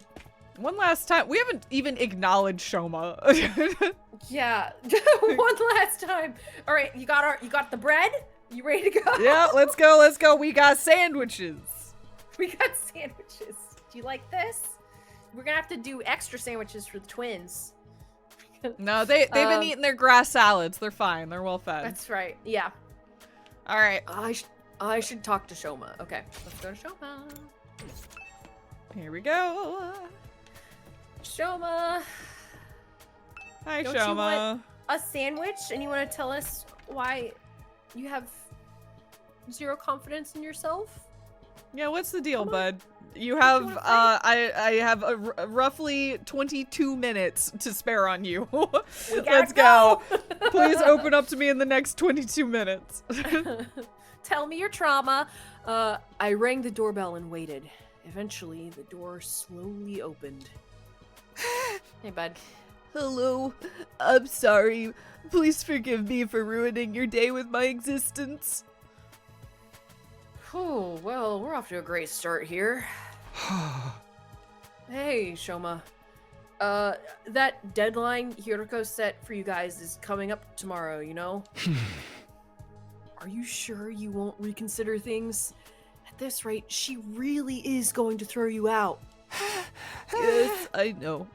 One last time. We haven't even acknowledged Shoma. Yeah, one last time. All right, you got the bread? You ready to go? Yeah, let's go. We got sandwiches. We got sandwiches. Do you like this? We're gonna have to do extra sandwiches for the twins. No, they've been eating their grass salads. They're fine. They're well fed. That's right. Yeah. All right. I should talk to Shoma. Okay, let's go to Shoma. Here we go. Shoma. Hi, Don't Shoma. you want a sandwich? And you want to tell us why you have zero confidence in yourself? Yeah, what's the deal, bud? You have I have roughly 22 minutes to spare on you. Let's go. Please open up to me in the next 22 minutes. Tell me your trauma. I rang the doorbell and waited. Eventually, the door slowly opened. Hey, bud. Hello. I'm sorry. Please forgive me for ruining your day with my existence. Oh, well, we're off to a great start here. Hey, Shoma. That deadline Hiroko set for you guys is coming up tomorrow, you know? Are you sure you won't reconsider things? At this rate, she really is going to throw you out. Yes, I know.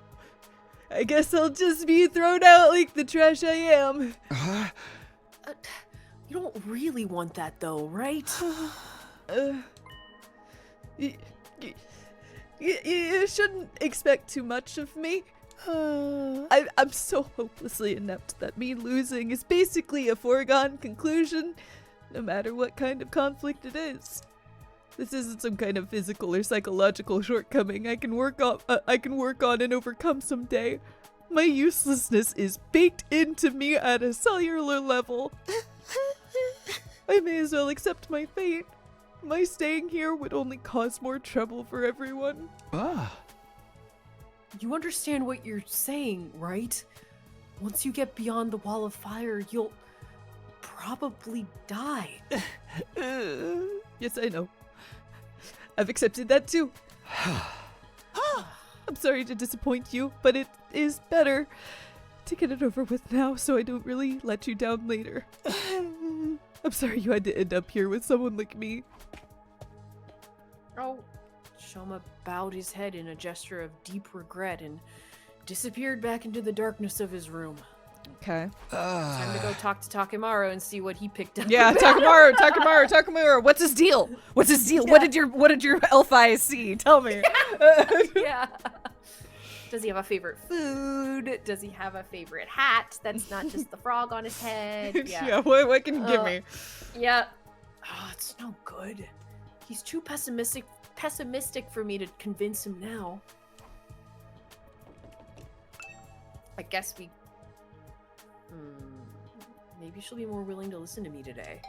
I guess I'll just be thrown out like the trash I am. You don't really want that, though, right? You shouldn't expect too much of me. I'm so hopelessly inept that me losing is basically a foregone conclusion, no matter what kind of conflict it is. This isn't some kind of physical or psychological shortcoming I can work on and overcome someday. My uselessness is baked into me at a cellular level. I may as well accept my fate. My staying here would only cause more trouble for everyone. You understand what you're saying, right? Once you get beyond the wall of fire, you'll probably die. Yes, I know. I've accepted that too. I'm sorry to disappoint you, but it is better to get it over with now so I don't really let you down later. I'm sorry you had to end up here with someone like me. Oh, Shoma bowed his head in a gesture of deep regret and disappeared back into the darkness of his room. Okay. Time to go talk to Takemaru and see what he picked up. Yeah, Takemaru. What's his deal? Yeah. What did your elf eyes see? Tell me. Yeah. Does he have a favorite food? Does he have a favorite hat that's not just the frog on his head? Yeah, what can you give me? Yeah. Oh, it's no good. He's too pessimistic for me to convince him now. I guess we... maybe she'll be more willing to listen to me today.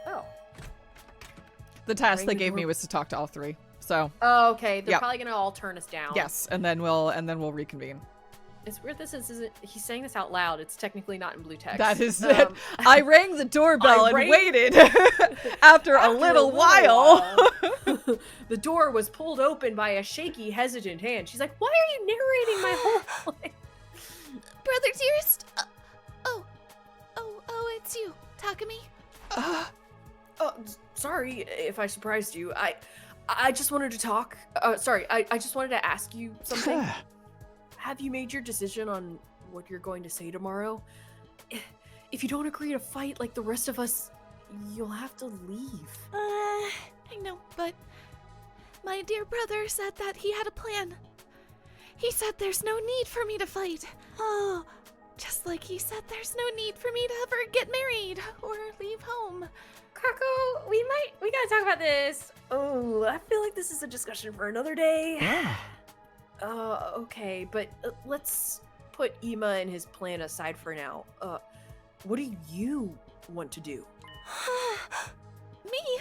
Oh. The task Ring they the gave me door- was to talk to all three. So Oh, okay. They're Yep. probably gonna all turn us down. yes, and then we'll reconvene. It's weird this isn't he's saying this out loud. It's technically not in blue text. That is Um, I rang the doorbell I and rang- waited after a little while. The door was pulled open by a shaky, hesitant hand. She's like, "Why are you narrating my whole life?" Brother dearest. It's you, Takumi. Sorry if I surprised you. I just wanted to talk. Sorry, I just wanted to ask you something. Have you made your decision on what you're going to say tomorrow? If you don't agree to fight like the rest of us, you'll have to leave. I know, but my dear brother said that he had a plan. He said there's no need for me to fight. Oh, just like he said there's no need for me to ever get married or leave home. Kako, we gotta talk about this. Oh, I feel like this is a discussion for another day. Yeah. Okay, but let's put Ima and his plan aside for now. What do you want to do? Me?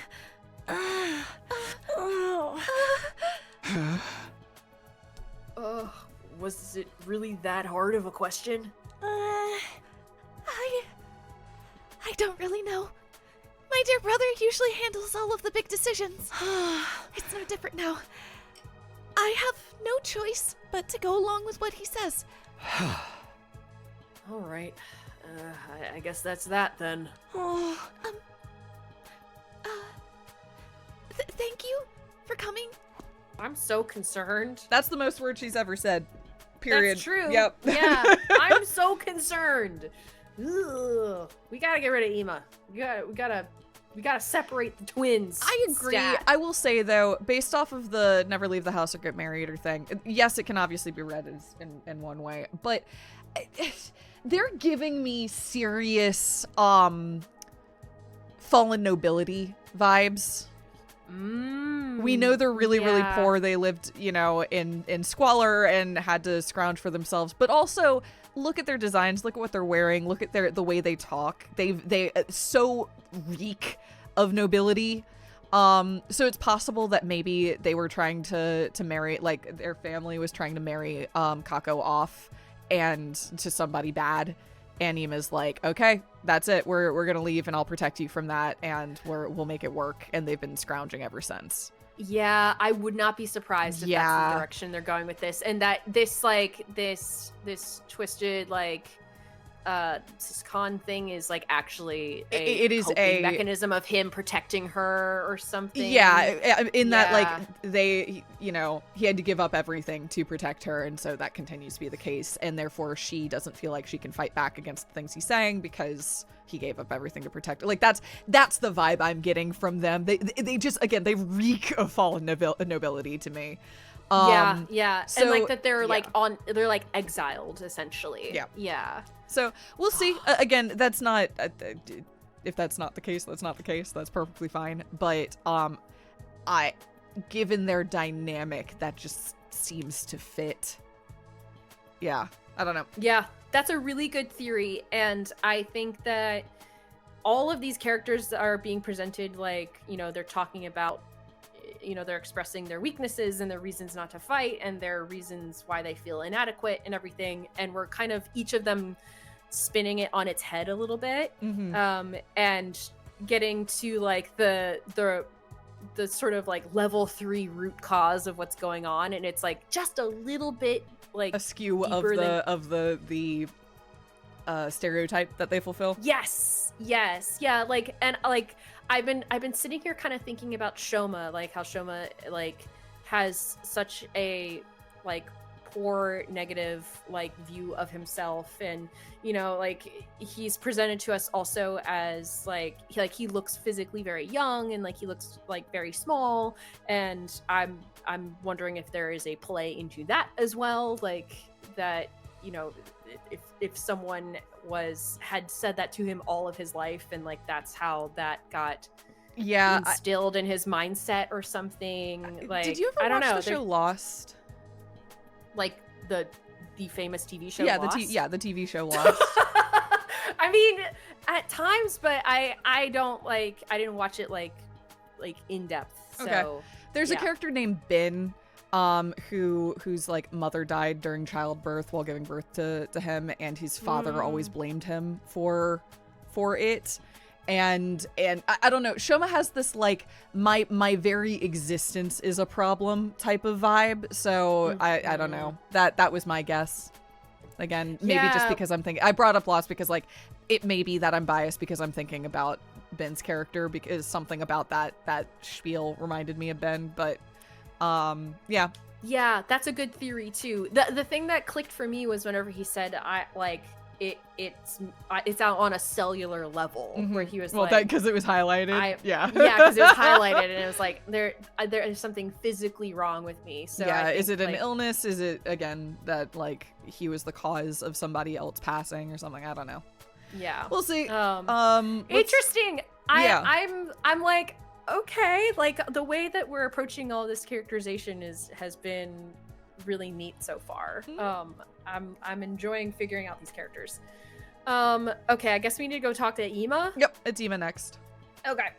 Was it really that hard of a question? I don't really know. My dear brother usually handles all of the big decisions. It's no different now. I have no choice but to go along with what he says. All right. I guess that's that then. Thank you for coming. I'm so concerned. That's the most words she's ever said. Period. That's true. Yep. Yeah, I'm so concerned. Ugh. We gotta get rid of Ima. We gotta separate the twins. I agree. Stat. I will say though, based off of the never leave the house or get married or thing, yes, it can obviously be read as in one way, but they're giving me serious fallen nobility vibes. We know they're really yeah. poor. They lived, in squalor and had to scrounge for themselves. But also, look at their designs. Look at what they're wearing. Look at the way they talk. They so reek of nobility. So it's possible that maybe they were trying to marry, like their family was trying to marry Kako off and to somebody bad. And Ima's like, okay, that's it. We're gonna leave, and I'll protect you from that, and we'll make it work. And they've been scrounging ever since. Yeah, I would not be surprised if that's the direction they're going with this, and that this twisted Siscon thing is actually it is coping a mechanism of him protecting her or something. Yeah, that Yeah. he had to give up everything to protect her, and so that continues to be the case, and therefore she doesn't feel like she can fight back against the things he's saying because he gave up everything to protect her. Like that's the vibe I'm getting from them. They just, again, they reek of fallen nobility to me. Yeah, so, and like that they're yeah. they're like exiled essentially. Yeah. So we'll see. Again, that's not. If that's not the case, that's not the case. That's perfectly fine. But given their dynamic, that just seems to fit. Yeah, I don't know. Yeah, that's a really good theory, and I think that all of these characters are being presented they're talking about, they're expressing their weaknesses and their reasons not to fight and their reasons why they feel inadequate and everything, and we're kind of each of them spinning it on its head a little bit, and getting to the sort of level 3 root cause of what's going on, and it's just a little bit askew of the stereotype that they fulfill. Yes, yeah, I've been sitting here kind of thinking about Shoma, how Shoma has such a poor negative view of himself, and he's presented to us also as he looks physically very young, and he looks very small, and I'm wondering if there is a play into that as well, that if someone had said that to him all of his life, and that's how that got instilled in his mindset or something. Did you ever watch the show Lost? The famous TV show Yeah, Lost? the TV show Lost. I I mean, at times, but I didn't watch it like in depth. So Okay. There's a character named Bin, whose like mother died during childbirth while giving birth to him, and his father always blamed him for it. And I don't know, Shoma has this like my very existence is a problem type of vibe. So I don't know. That was my guess. Again, maybe just because I'm thinking, I brought up Lost because like it may be that I'm biased because I'm thinking about Ben's character, because something about that spiel reminded me of Ben. But yeah. Yeah, that's a good theory too. The thing that clicked for me was whenever he said it's out on a cellular level, where he was because it was highlighted. Yeah, because it was highlighted, and it was like there is something physically wrong with me. So yeah, I think, is it an illness? Is it again that like he was the cause of somebody else passing or something? I don't know. Yeah, we'll see. Interesting. Yeah. I'm like, okay, like the way that we're approaching all this characterization has been really neat so far. I'm enjoying figuring out these characters. Okay, I guess we need to go talk to Ema. Yep, it's Ema next. Okay.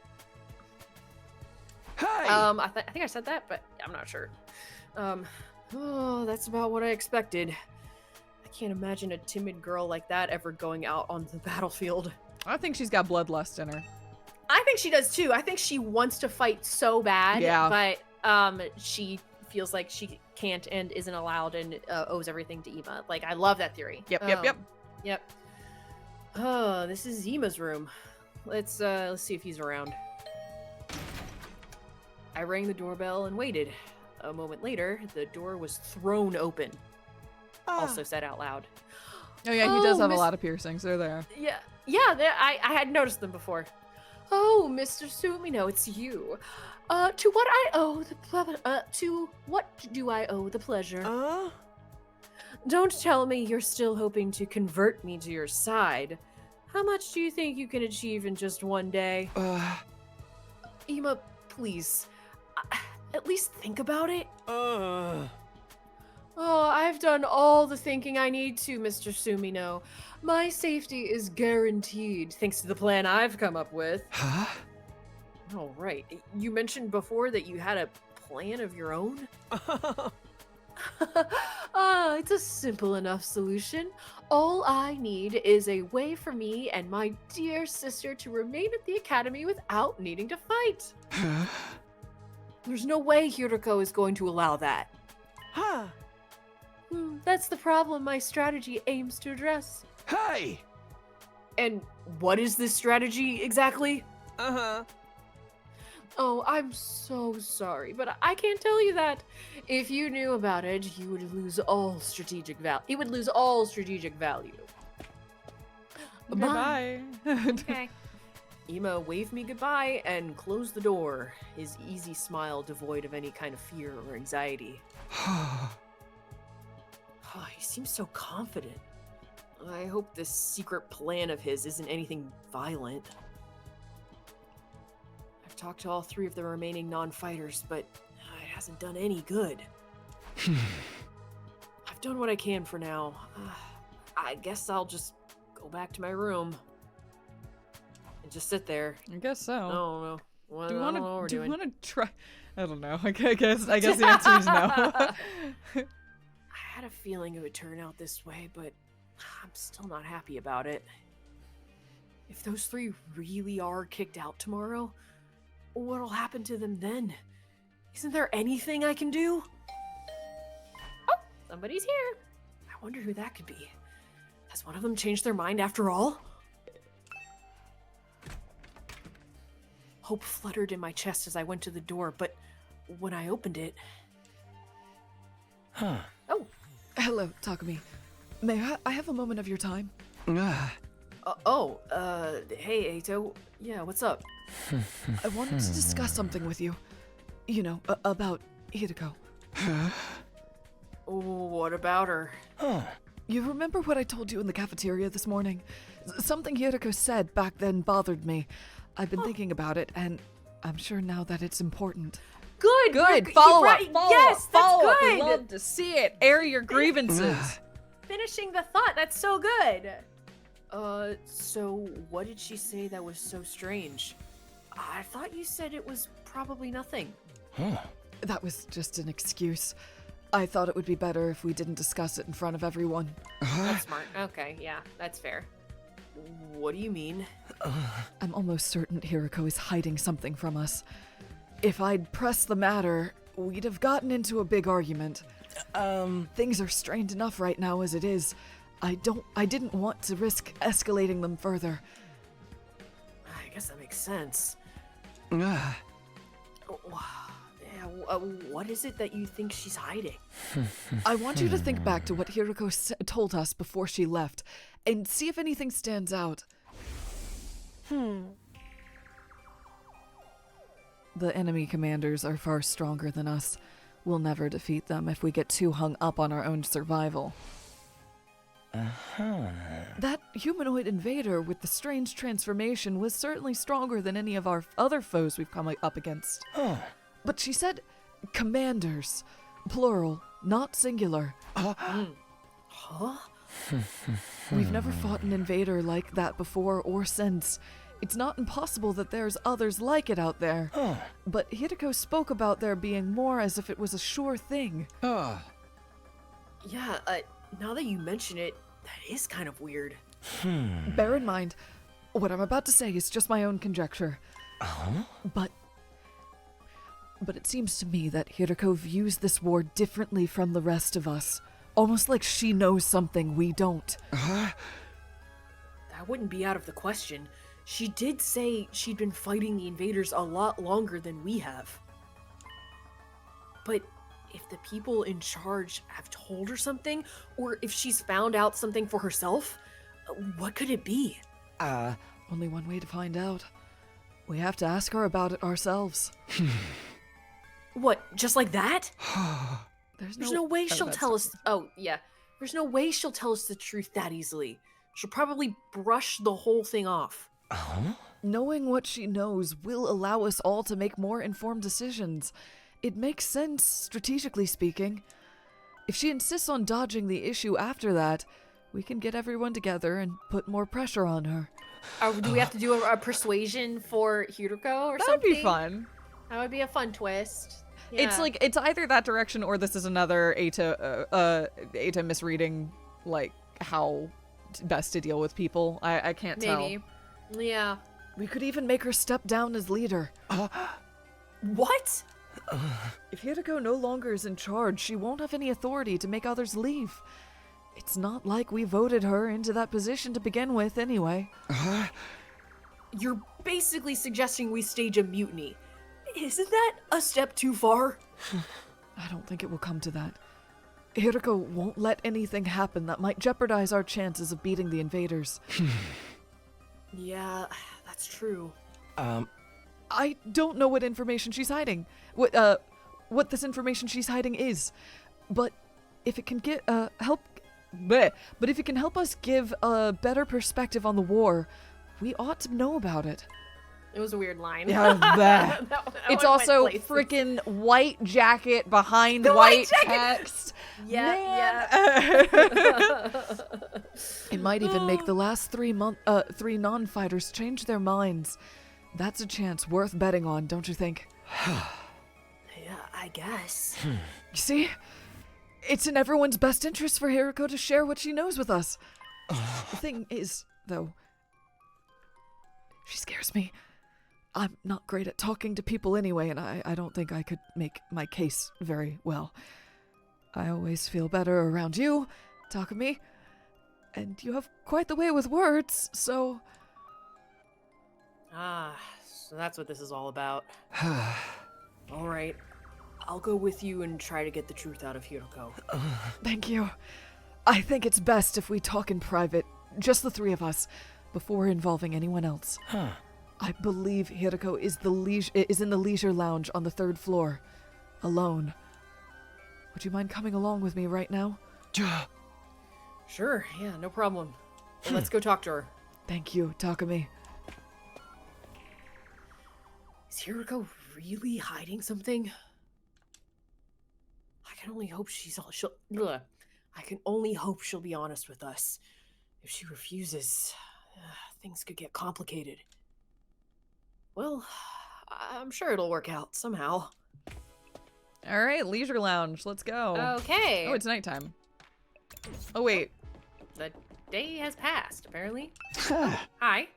Hi. I think I said that, but I'm not sure. Oh, that's about what I expected. I can't imagine a timid girl like that ever going out on the battlefield. I think she's got bloodlust in her. I think she does too. I think she wants to fight so bad, but she feels like she can't and isn't allowed and owes everything to Ema. Like, I love that theory. Yep. Oh, this is Ema's room. Let's see if he's around. I rang the doorbell and waited. A moment later, the door was thrown open. Also said out loud. Oh yeah, he does have a lot of piercings. They're there. Yeah, I had noticed them before. Oh, Mr. Sumino, it's you. To what I owe the to what do I owe the pleasure? Don't tell me you're still hoping to convert me to your side. How much do you think you can achieve in just one day? Ema, please. At least think about it. Oh, I've done all the thinking I need to, Mr. Sumino. My safety is guaranteed thanks to the plan I've come up with. Huh? Oh, right. You mentioned before that you had a plan of your own? It's a simple enough solution. All I need is a way for me and my dear sister to remain at the academy without needing to fight. There's no way Hiroko is going to allow that. That's the problem my strategy aims to address. Hey! And what is this strategy exactly? Oh, I'm so sorry, but I can't tell you that. If you knew about it, you would lose all strategic value. It would lose all strategic value. Bye. Okay. Ema waved me goodbye and closed the door, his easy smile devoid of any kind of fear or anxiety. He seems so confident. I hope this secret plan of his isn't anything violent. I've talked to all 3 of the remaining non-fighters, but it hasn't done any good. I've done what I can for now. I guess I'll just go back to my room and just sit there. I guess so. I don't know. Do you want to try? I don't know. I guess the answer is no. I had a feeling it would turn out this way, but I'm still not happy about it. If those 3 really are kicked out tomorrow, what'll happen to them then? Isn't there anything I can do? Oh, somebody's here. I wonder who that could be. Has one of them changed their mind after all? Hope fluttered in my chest as I went to the door, but when I opened it... Huh. Oh. Hello, Takumi. May I have a moment of your time? Hey, Eito. Yeah, what's up? I wanted to discuss something with you. You know, about Hiroko. What about her? You remember what I told you in the cafeteria this morning? Something Hiroko said back then bothered me. I've been thinking about it, and I'm sure now that it's important. Good. Follow up. Yes, that's good. We love to see it. Air your grievances. Finishing the thought. That's so good. So what did she say that was so strange? I thought you said it was probably nothing. That was just an excuse. I thought it would be better if we didn't discuss it in front of everyone. That's smart. Okay, yeah, that's fair. What do you mean? I'm almost certain Hiroko is hiding something from us. If I'd pressed the matter, we'd have gotten into a big argument. Things are strained enough right now as it is. I didn't want to risk escalating them further. I guess that makes sense. What is it that you think she's hiding? I want you to think back to what Hiroko told us before she left, and see if anything stands out. The enemy commanders are far stronger than us. We'll never defeat them if we get too hung up on our own survival. That humanoid invader with the strange transformation was certainly stronger than any of our other foes we've come up against. But she said commanders, plural, not singular. Huh? We've never fought an invader like that before or since. It's not impossible that there's others like it out there. But Hiroko spoke about there being more as if it was a sure thing. Yeah, now that you mention it, that is kind of weird. Bear in mind, what I'm about to say is just my own conjecture. But it seems to me that Hiroko views this war differently from the rest of us. Almost like she knows something we don't. That wouldn't be out of the question. She did say she'd been fighting the invaders a lot longer than we have. But if the people in charge have told her something, or if she's found out something for herself, what could it be? Only one way to find out. We have to ask her about it ourselves. What, just like that? There's no way she'll tell us. Oh, yeah. There's no way she'll tell us the truth that easily. She'll probably brush the whole thing off. Knowing what she knows will allow us all to make more informed decisions. It makes sense, strategically speaking. If she insists on dodging the issue after that, we can get everyone together and put more pressure on her. Do we have to do a persuasion for Hiroko or That'd something? be fun. That would be a fun twist. It's Yeah. like, it's either that direction or this is another Eta misreading, like, how best to deal with people. I can't Maybe. tell. Yeah. We could even make her step down as leader. What? If Hiroko no longer is in charge, she won't have any authority to make others leave. It's not like we voted her into that position to begin with, anyway. You're basically suggesting we stage a mutiny. Isn't that a step too far? I don't think it will come to that. Hiroko won't let anything happen that might jeopardize our chances of beating the invaders. Yeah, that's true. I don't know what information she's hiding. What this information she's hiding is. But if it can get but if it can help us give a better perspective on the war, we ought to know about it. It was a weird line. Yeah, that. That It's one also went places. freaking white jacket behind The white white jacket! text. Yeah, It might even make the last three non-fighters change their minds. That's a chance worth betting on, don't you think? Yeah, I guess. You see? It's in everyone's best interest for Hiroko to share what she knows with us. The thing is, though, she scares me. I'm not great at talking to people anyway, and I don't think I could make my case very well. I always feel better around you, Takumi, and you have quite the way with words, so... So that's what this is all about. Alright, I'll go with you and try to get the truth out of Hiroko. Thank you. I think it's best if we talk in private, just the three of us, before involving anyone else. I believe Hiroko is in the leisure lounge on the 3rd floor, alone. Would you mind coming along with me right now? Sure, yeah, no problem. Well, let's go talk to her. Thank you, Takumi. Is Hiroko really hiding something? I can only hope she'll be honest with us. If she refuses, things could get complicated. Well, I'm sure it'll work out somehow. All right, leisure lounge. Let's go. Okay. Oh, it's nighttime. Oh, wait. The day has passed, apparently. Hi.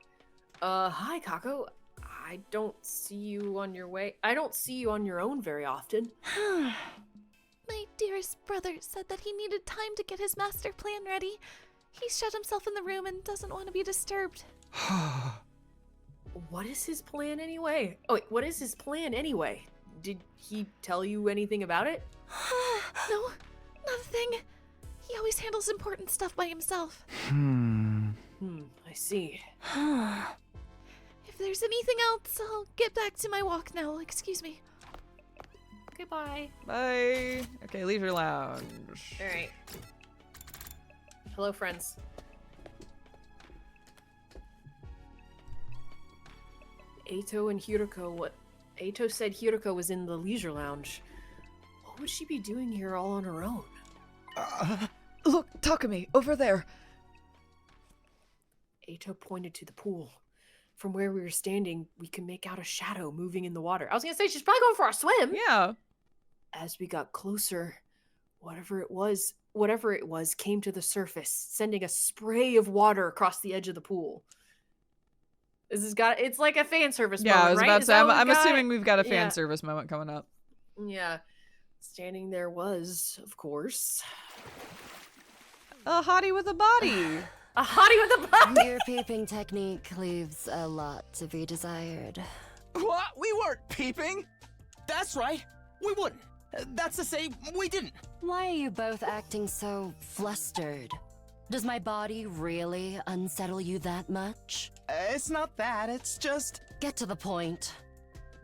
Hi, Kako. I don't see you on your way. I don't see you on your own very often. My dearest brother said that he needed time to get his master plan ready. He shut himself in the room and doesn't want to be disturbed. What is his plan anyway? Oh, wait, what is his plan anyway? Did he tell you anything about it? No, nothing. He always handles important stuff by himself. I see. If there's anything else, I'll get back to my walk now. Excuse me. Goodbye. Bye. Okay, leisure lounge. All right. Hello, friends. Eito and Hiroko, Eito said Hiroko was in the leisure lounge. What would she be doing here all on her own? Look, Takumi, over there. Eito pointed to the pool. From where we were standing, we could make out a shadow moving in the water. I was gonna say, she's probably going for a swim. Yeah. As we got closer, whatever it was came to the surface, sending a spray of water across the edge of the pool. It's like a fan service moment, I was right? about to say, I'm got? assuming we've got a fan Yeah. service moment coming up. Yeah. Standing there was, of course, A hottie with a body. a hottie with a body. Your peeping technique leaves a lot to be desired. What? We weren't peeping. That's right. We wouldn't. That's to say, we didn't. Why are you both acting so flustered? Does my body really unsettle you that much? It's not that. It's just... Get to the point.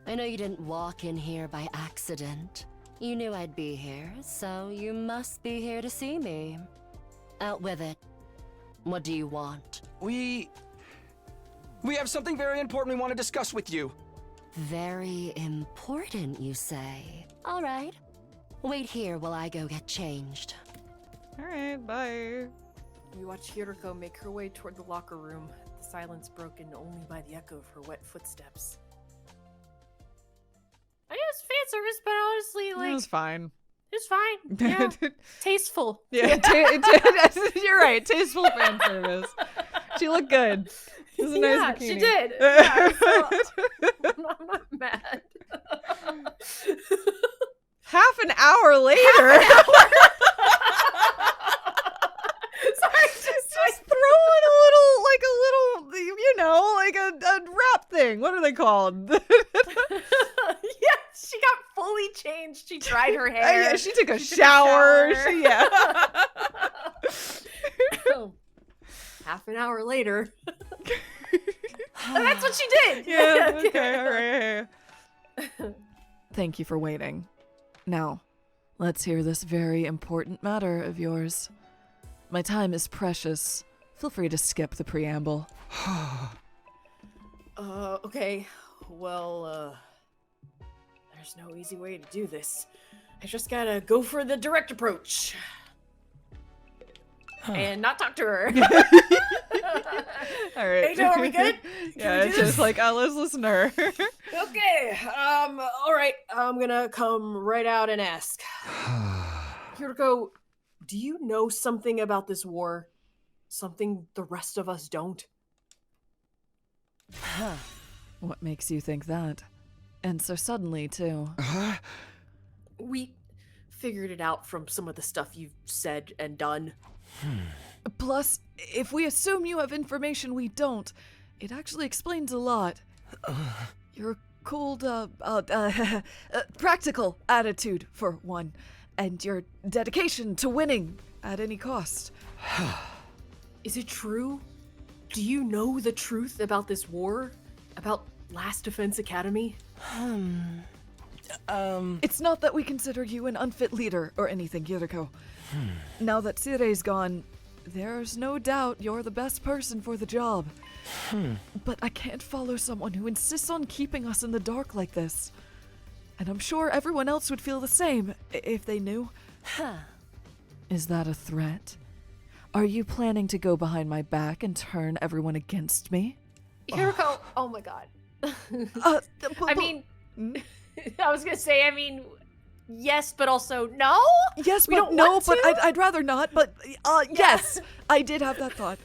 I know you didn't walk in here by accident. You knew I'd be here, so you must be here to see me. Out with it. What do you want? We have something very important we want to discuss with you. Very important, you say? All right. Wait here while I go get changed. All right, bye. We watched Hiroko make her way toward the locker room, the silence broken only by the echo of her wet footsteps. I guess fan service, but honestly, It like, was fine. it's fine. Yeah. Tasteful. Yeah, you're right. Tasteful fan service. She looked good. It was a nice Yeah, bikini. she did. Yeah, I'm not mad. Half an hour later. Sorry, Just throw in a little, you know, like a rap thing. What are they called? yeah, she got fully changed. She dried her hair. Yeah, she took a took shower. shower. Yeah. Half an hour later. And that's what she did. Yeah, okay, all right. Thank you for waiting. Now, let's hear this very important matter of yours. My time is precious. Feel free to skip the preamble. Okay. Well, there's no easy way to do this. I just gotta go for the direct approach. And not talk to her. All right. Hey, are we good? Yeah, we do it's this? just like, let's listen to her. Okay. All right. I'm gonna come right out and ask. Hiroko, do you know something about this war? Something the rest of us don't? What makes you think that? And so suddenly, too. We figured it out from some of the stuff you've said and done. Plus, if we assume you have information we don't, it actually explains a lot. Your cold, practical attitude, for one, and your dedication to winning at any cost. Is it true? Do you know the truth about this war? About Last Defense Academy? It's not that we consider you an unfit leader or anything, Yuriko. Now that Sire's gone, there's no doubt you're the best person for the job. But I can't follow someone who insists on keeping us in the dark like this. And I'm sure everyone else would feel the same if they knew. Is that a threat? Are you planning to go behind my back and turn everyone against me? Hiroko, oh my god. I mean, Hmm? I was gonna say, I mean, yes, but also no? Yes, We but don't no, want but to? I'd rather not, but yes, I did have that thought.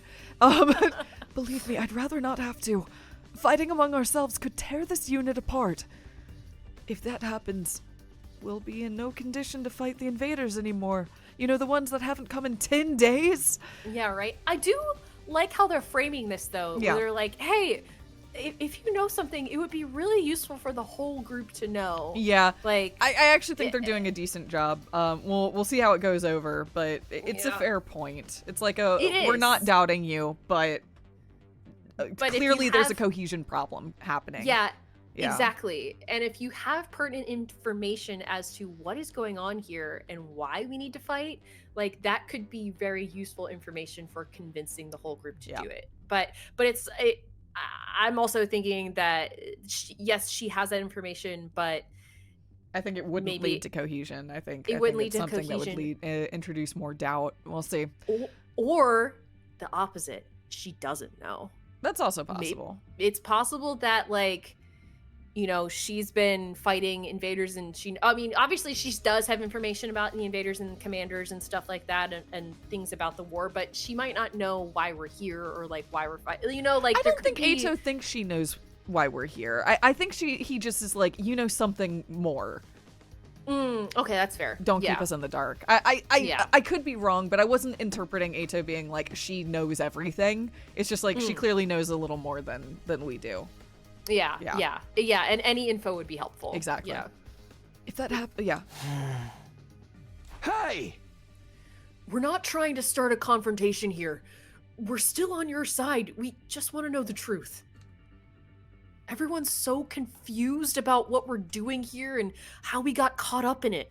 Believe me, I'd rather not have to. Fighting among ourselves could tear this unit apart. If that happens, we'll be in no condition to fight the invaders anymore. You know, the ones that haven't come in 10 days? Yeah, right. I do like how they're framing this, though. Yeah. Where they're like, hey, if you know something, it would be really useful for the whole group to know. Yeah. Like, I actually think they're doing a decent job. We'll see how it goes over, but it's a fair point. It's like It we're is. not doubting you, but if clearly you there's a have- cohesion problem happening. Yeah, Yeah. exactly. And if you have pertinent information as to what is going on here and why we need to fight, like that could be very useful information for convincing the whole group to do it. But I'm also thinking that yes, she has that information, but I think it wouldn't maybe lead to cohesion. I think it wouldn't think it's lead to something that would cohesion. introduce more doubt. We'll see. or the opposite. She doesn't know. That's also possible. It's possible that like, you know, she's been fighting invaders and obviously she does have information about the invaders and commanders and stuff like that and things about the war, but she might not know why we're here or like why we're fighting. You know, like I don't think Ato thinks she knows why we're here. I think he just is like, you know, something more. Okay, that's fair. Don't keep us in the dark. I could be wrong, but I wasn't interpreting Ato being like she knows everything. It's just like she clearly knows a little more than we do. Yeah, and any info would be helpful. Exactly. Yeah. If that happens, yeah. Hey! We're not trying to start a confrontation here. We're still on your side. We just want to know the truth. Everyone's so confused about what we're doing here and how we got caught up in it.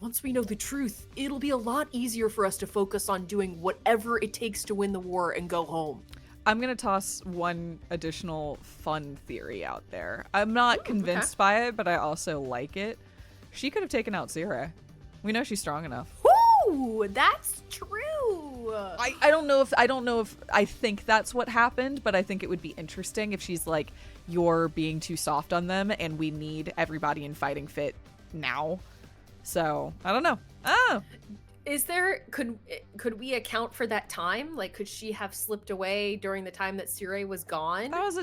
Once we know the truth, it'll be a lot easier for us to focus on doing whatever it takes to win the war and go home. I'm going to toss one additional fun theory out there. I'm not convinced by it, but I also like it. She could have taken out Zira. We know she's strong enough. Ooh, that's true. I don't know if I think that's what happened, but I think it would be interesting if she's like, you're being too soft on them and we need everybody in fighting fit now. So, I don't know. Oh. Is there could we account for that time? Like, could she have slipped away during the time that Sire was gone? That was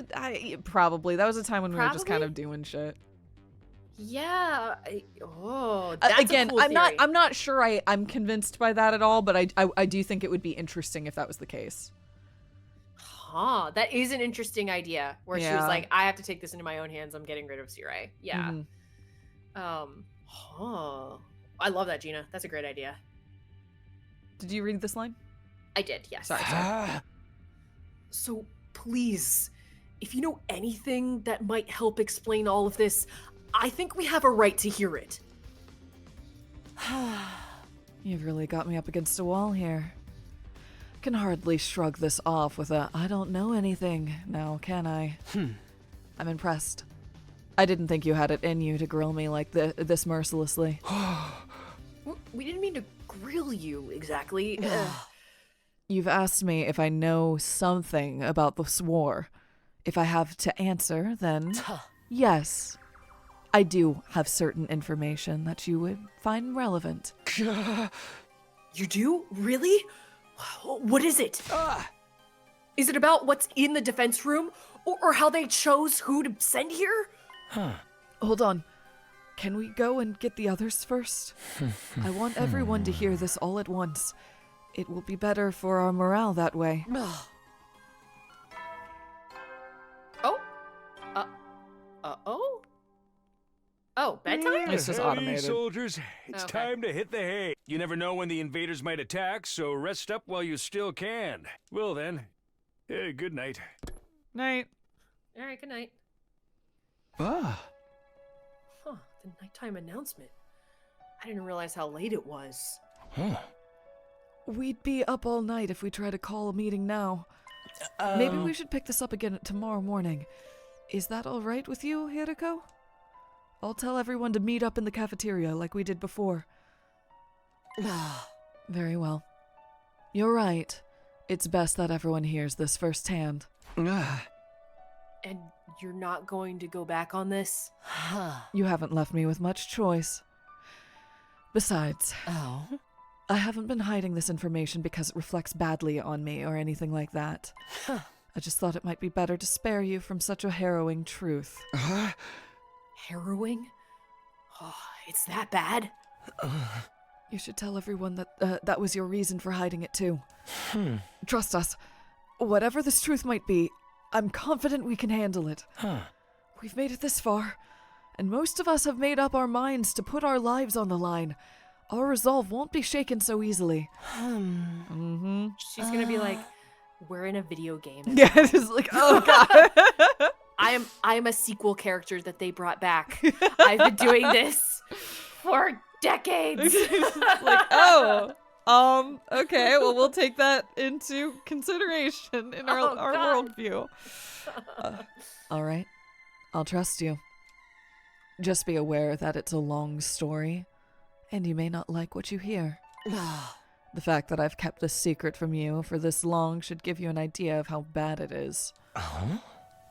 probably. That was a time when we were just kind of doing shit. Yeah. That's again, a cool theory. I'm not sure I'm convinced by that at all, but I do think it would be interesting if that was the case. Huh. That is an interesting idea. Where she was like, I have to take this into my own hands. I'm getting rid of Sire. Yeah. Mm-hmm. I love that, Gina. That's a great idea. Did you read this line? I did, yes. Sorry. So please, if you know anything that might help explain all of this, I think we have a right to hear it. You've really got me up against a wall here. Can hardly shrug this off with a I don't know anything now, can I? I'm impressed. I didn't think you had it in you to grill me like this mercilessly. We didn't mean to grill you, exactly. You've asked me if I know something about this war. If I have to answer, then yes. I do have certain information that you would find relevant. You do? Really? What is it? Is it about what's in the defense room? Or how they chose who to send here? Hold on. Can we go and get the others first? I want everyone to hear this all at once. It will be better for our morale that way. Oh, bedtime? It's just Hey, automated. soldiers, it's time to hit the hay. You never know when the invaders might attack, so rest up while you still can. Well then, good night. Night. All right, good night. Huh, the nighttime announcement. I didn't realize how late it was. We'd be up all night if we try to call a meeting now. Maybe we should pick this up again tomorrow morning. Is that all right with you, Hiroko? I'll tell everyone to meet up in the cafeteria like we did before. Very well. You're right. It's best that everyone hears this firsthand. And you're not going to go back on this? You haven't left me with much choice. Besides, I haven't been hiding this information because it reflects badly on me or anything like that. I just thought it might be better to spare you from such a harrowing truth. Harrowing? Oh, it's that bad? You should tell everyone that that was your reason for hiding it too. Trust us. Whatever this truth might be, I'm confident we can handle it. We've made it this far, and most of us have made up our minds to put our lives on the line. Our resolve won't be shaken so easily. She's gonna be like, we're in a video game. Yeah, it's like, oh god. I am a sequel character that they brought back. I've been doing this for decades. Like, okay, well, we'll take that into consideration in our worldview. All right, I'll trust you. Just be aware that it's a long story, and you may not like what you hear. The fact that I've kept this secret from you for this long should give you an idea of how bad it is.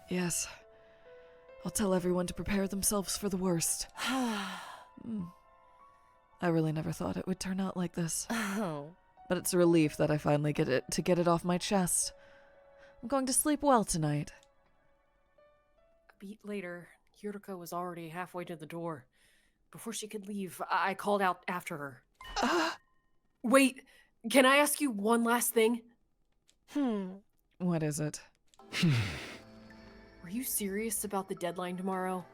Yes. I'll tell everyone to prepare themselves for the worst. I really never thought it would turn out like this. But it's a relief that I finally get it off my chest. I'm going to sleep well tonight. A beat later, Yuriko was already halfway to the door. Before she could leave, I called out after her. Wait, can I ask you one last thing? What is it? Were you serious about the deadline tomorrow?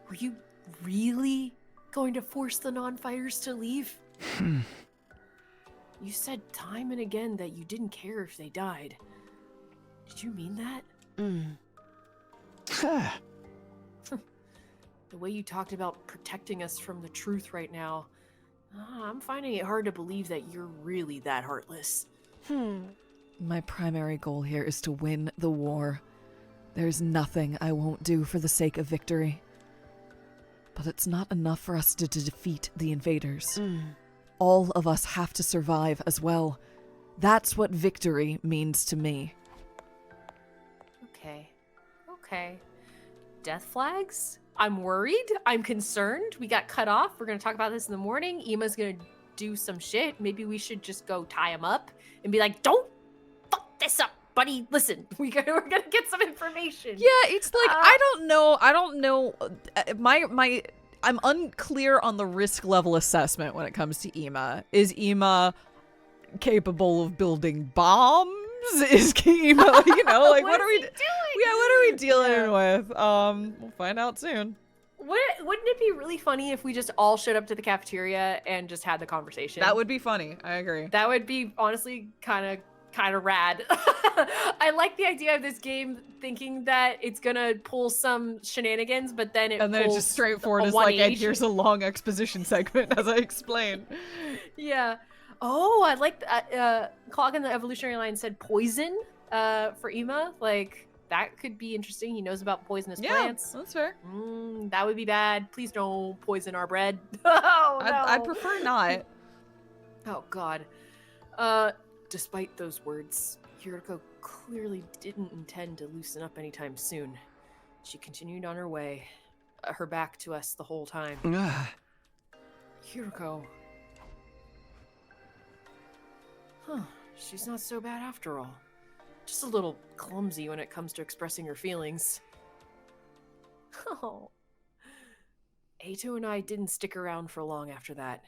Were you really going to force the non-fighters to leave? You said time and again that you didn't care if they died. Did you mean that? The way you talked about protecting us from the truth right now, I'm finding it hard to believe that you're really that heartless. My primary goal here is to win the war. There's nothing I won't do for the sake of victory. But it's not enough for us to defeat the invaders. All of us have to survive as well. That's what victory means to me. Okay. Death flags? I'm worried. I'm concerned. We got cut off. We're going to talk about this in the morning. Ima's going to do some shit. Maybe we should just go tie him up and be like, don't fuck this up, buddy. Listen, we're going to get some information. Yeah, it's like, I don't know. I'm unclear on the risk level assessment when it comes to Ima. Is Ima capable of building bombs? Is Ima, like, what are we doing? Yeah, what are we dealing with? We'll find out soon. Wouldn't it be really funny if we just all showed up to the cafeteria and just had the conversation? That would be funny. I agree. That would be honestly kind of rad. I like the idea of this game thinking that it's gonna pull some shenanigans, but then it just straightforward is like, and here's a long exposition segment as I explain. Yeah. Oh, I like Clog in the evolutionary line said poison for Ima. Like, that could be interesting. He knows about poisonous plants. That's fair. That would be bad. Please don't poison our bread. Oh, no. I prefer not. Oh, God. Despite those words, Yuriko clearly didn't intend to loosen up anytime soon. She continued on her way, her back to us the whole time. Yuriko. Huh, she's not so bad after all. Just a little clumsy when it comes to expressing her feelings. Oh. Ato and I didn't stick around for long after that.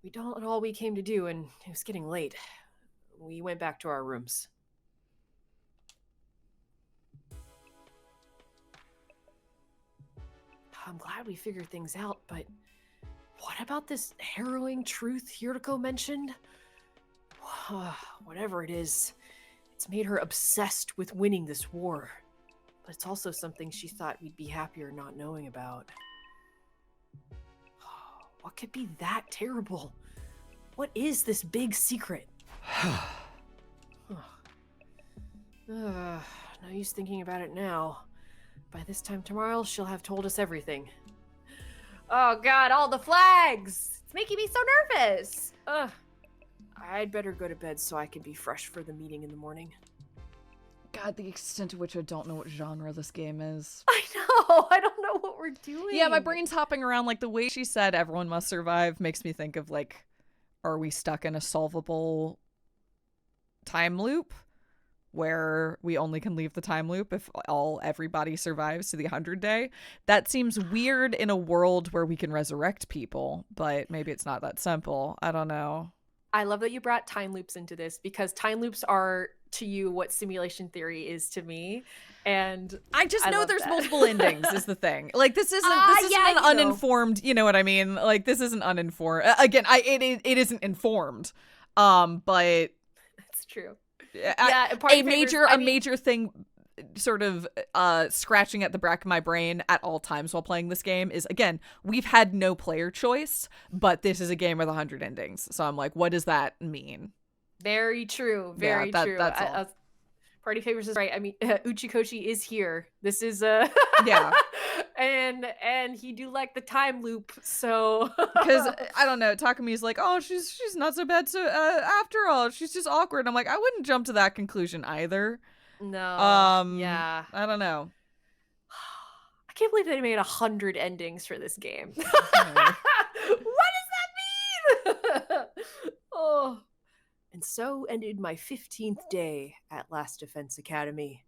We done all we came to do, and it was getting late. We went back to our rooms. I'm glad we figured things out, but what about this harrowing truth Yuriko mentioned? Whatever it is, it's made her obsessed with winning this war. But it's also something she thought we'd be happier not knowing about. What could be that terrible? What is this big secret? No use thinking about it now. By this time tomorrow, she'll have told us everything. Oh God, all the flags! It's making me so nervous! I'd better go to bed so I can be fresh for the meeting in the morning. God, the extent to which I don't know what genre this game is. I know. I don't know what we're doing. Yeah, my brain's hopping around. Like, the way she said everyone must survive makes me think of, like, are we stuck in a solvable time loop where we only can leave the time loop if everybody survives to the 100 day? That seems weird in a world where we can resurrect people, but maybe it's not that simple. I don't know. I love that you brought time loops into this, because time loops are to you what simulation theory is to me. And I just know there's multiple endings is the thing. Like, this isn't yeah, an uninformed, you know what I mean? Like, this isn't uninformed. Again, it isn't informed. But that's true. Yeah, a major thing sort of scratching at the back of my brain at all times while playing this game is, again, we've had no player choice, but this is a game with 100 endings. So I'm like, what does that mean? Very true. Very true. That's all. Party Favors is right. I mean, Uchikoshi is here. This is yeah. And he do like the time loop, so because I don't know, Takami's like, oh, she's not so bad, so after all she's just awkward. I'm like, I wouldn't jump to that conclusion either. No. Yeah, I don't know. I can't believe they made 100 endings for this game. What does that mean? Oh. And so ended my 15th day at Last Defense Academy.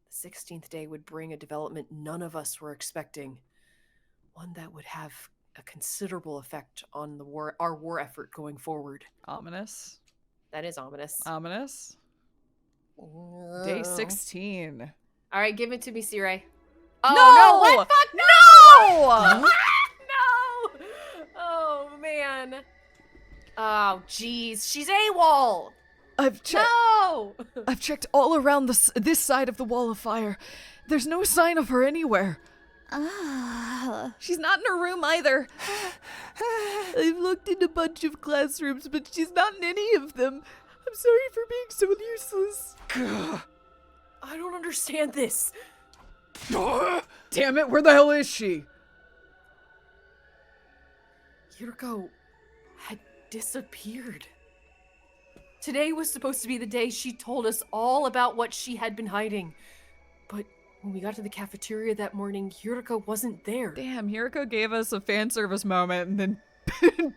The 16th day would bring a development none of us were expecting. One that would have a considerable effect on our war effort going forward. Ominous. That is ominous. Ominous. Day 16. All right, give it to me, Sirai. Oh, no! What? Fuck, no! No! Oh, man. Oh, jeez. She's AWOL! I've checked all around this side of the wall of fire. There's no sign of her anywhere. She's not in her room either. I've looked in a bunch of classrooms, but she's not in any of them. I'm sorry for being so useless. I don't understand this. Damn it, where the hell is she? Yuriko had disappeared. Today was supposed to be the day she told us all about what she had been hiding. But when we got to the cafeteria that morning, Yuriko wasn't there. Damn, Yuriko gave us a fan service moment and then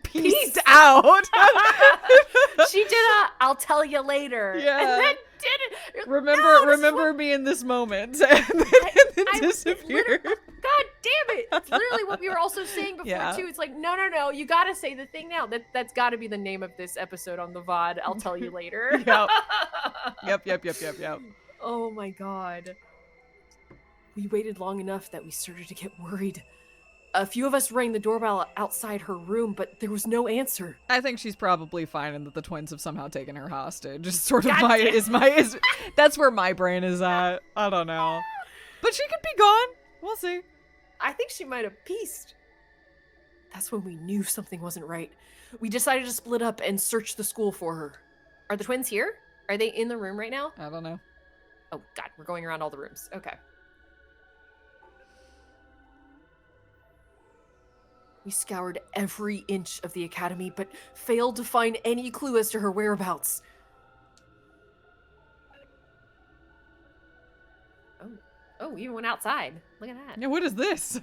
peaced out. She did I'll tell you later. Yeah. And then didn't. Remember me in this moment. And then disappeared. God damn it. It's literally what we were also saying before, too. It's like, no. You got to say the thing now. That's got to be the name of this episode on the VOD. I'll tell you later. Yep. Oh, my God. We waited long enough that we started to get worried. A few of us rang the doorbell outside her room, but there was no answer. I think she's probably fine and that the twins have somehow taken her hostage. Just sort of that's where my brain is at. I don't know. But she could be gone. We'll see. I think she might have pieced. That's when we knew something wasn't right. We decided to split up and search the school for her. Are the twins here? Are they in the room right now? I don't know. Oh, God. We're going around all the rooms. Okay. We scoured every inch of the academy, but failed to find any clue as to her whereabouts. Oh, we even went outside. Look at that. Yeah, what is this?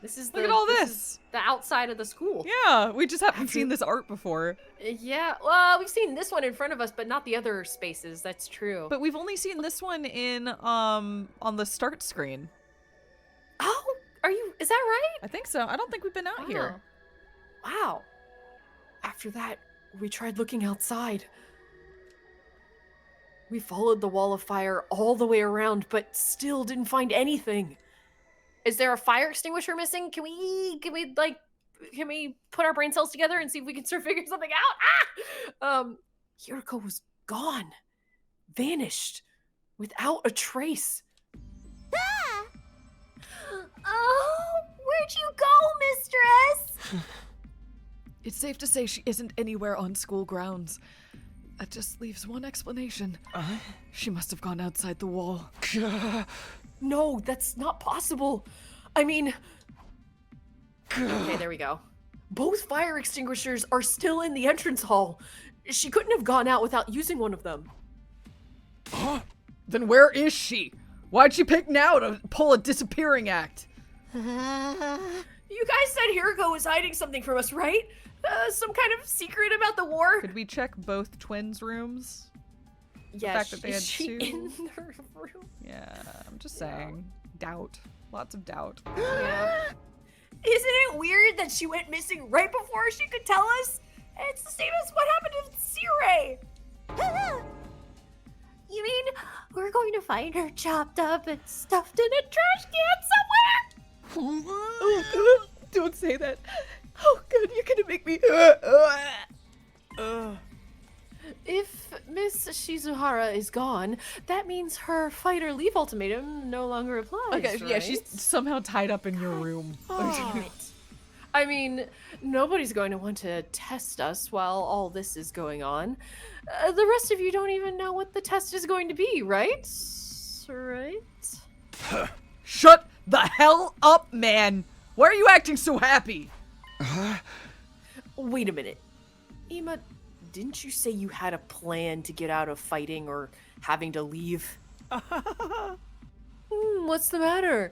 This is Look at all this. The outside of the school. Yeah, we just haven't seen this art before. Yeah, well, we've seen this one in front of us, but not the other spaces. That's true. But we've only seen this one in on the start screen. Oh, is that right? I think so. I don't think we've been out here. Wow. After that, we tried looking outside. We followed the wall of fire all the way around, but still didn't find anything. Is there a fire extinguisher missing? Can we put our brain cells together and see if we can start figuring something out? Yuriko was gone. Vanished. Without a trace. Ah! Oh, where'd you go, mistress? It's safe to say she isn't anywhere on school grounds. That just leaves one explanation. She must have gone outside the wall. No, that's not possible. I mean... Okay, there we go. Both fire extinguishers are still in the entrance hall. She couldn't have gone out without using one of them. Then where is she? Why'd she pick now to pull a disappearing act? You guys said Hiroko was hiding something from us, right? Some kind of secret about the war? Could we check both twins' rooms? Yeah, fact that they is had she two? in their room? Yeah, I'm just saying. Doubt. Lots of doubt. Yeah. Isn't it weird that she went missing right before she could tell us? It's the same as what happened with Sirei. You mean we're going to find her chopped up and stuffed in a trash can somewhere? Oh, God. Don't say that. Oh, God, you're gonna make me... If Miss Shizuhara is gone, that means her fight or leave ultimatum no longer applies. Okay, right? yeah, she's somehow tied up in your room. I mean, nobody's going to want to test us while all this is going on. The rest of you don't even know what the test is going to be, right? Right? Shut the hell up, man! Why are you acting so happy? Wait a minute. Ima, didn't you say you had a plan to get out of fighting or having to leave? What's the matter?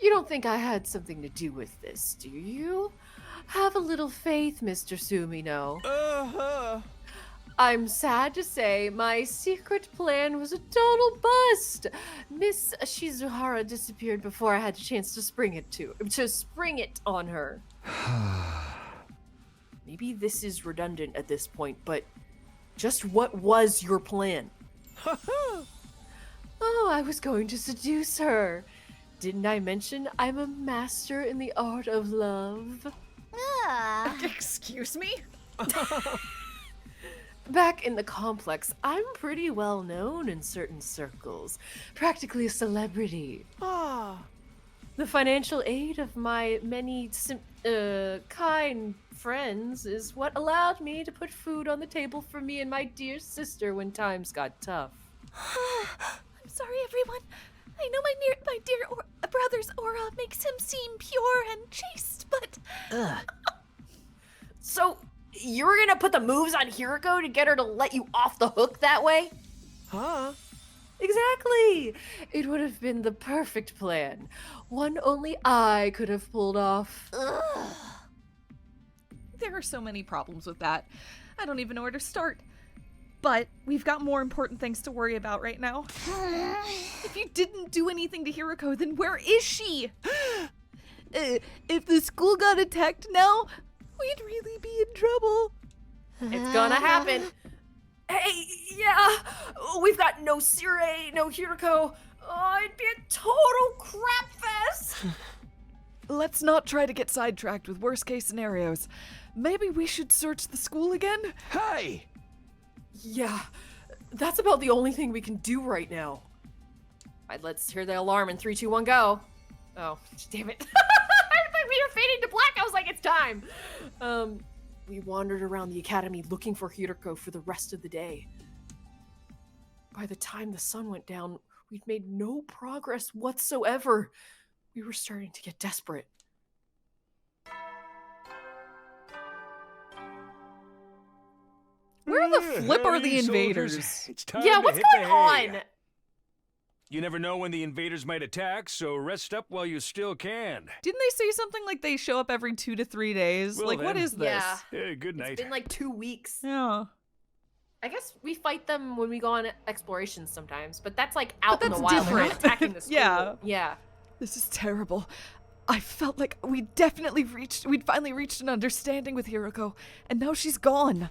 You don't think I had something to do with this, do you? Have a little faith, Mr. Sumino. I'm sad to say my secret plan was a total bust. Miss Shizuhara disappeared before I had a chance to spring it on her. Maybe this is redundant at this point, but just what was your plan? Oh, I was going to seduce her. Didn't I mention I'm a master in the art of love? Excuse me? Back in the complex, I'm pretty well known in certain circles. Practically a celebrity. The financial aid of my many kind friends is what allowed me to put food on the table for me and my dear sister when times got tough. I'm sorry, everyone. I know my dear brother's aura makes him seem pure and chaste, but... So, you were gonna put the moves on Hiroko to get her to let you off the hook that way? Huh? Exactly! It would have been the perfect plan. One only I could have pulled off. There are so many problems with that. I don't even know where to start. But we've got more important things to worry about right now. If you didn't do anything to Hiroko, then where is she? If the school got attacked now, we'd really be in trouble. It's gonna happen. Hey, yeah, we've got no Sirei, no Hiroko. Oh, it'd be a total crap fest. Let's not try to get sidetracked with worst case scenarios. Maybe we should search the school again? Hey! Yeah, that's about the only thing we can do right now. Alright, let's hear the alarm in 3, 2, 1, go. Oh, damn it. I thought we were fading to black. I was like, it's time. We wandered around the academy looking for Hiroko for the rest of the day. By the time the sun went down, we'd made no progress whatsoever. We were starting to get desperate. Where the flip are the invaders? It's time Yeah, to what's hit going the hay. on? You never know when the invaders might attack, so rest up while you still can. Didn't they say something like they show up every 2 to 3 days? Well, Like, what then. is this? Yeah. Hey, good night. It's been like 2 weeks. Yeah. I guess we fight them when we go on explorations sometimes, but that's like out in the that's wild. They're not different. attacking the school. Yeah. Yeah. This is terrible. I felt like we'd finally reached an understanding with Hiroko, and now she's gone.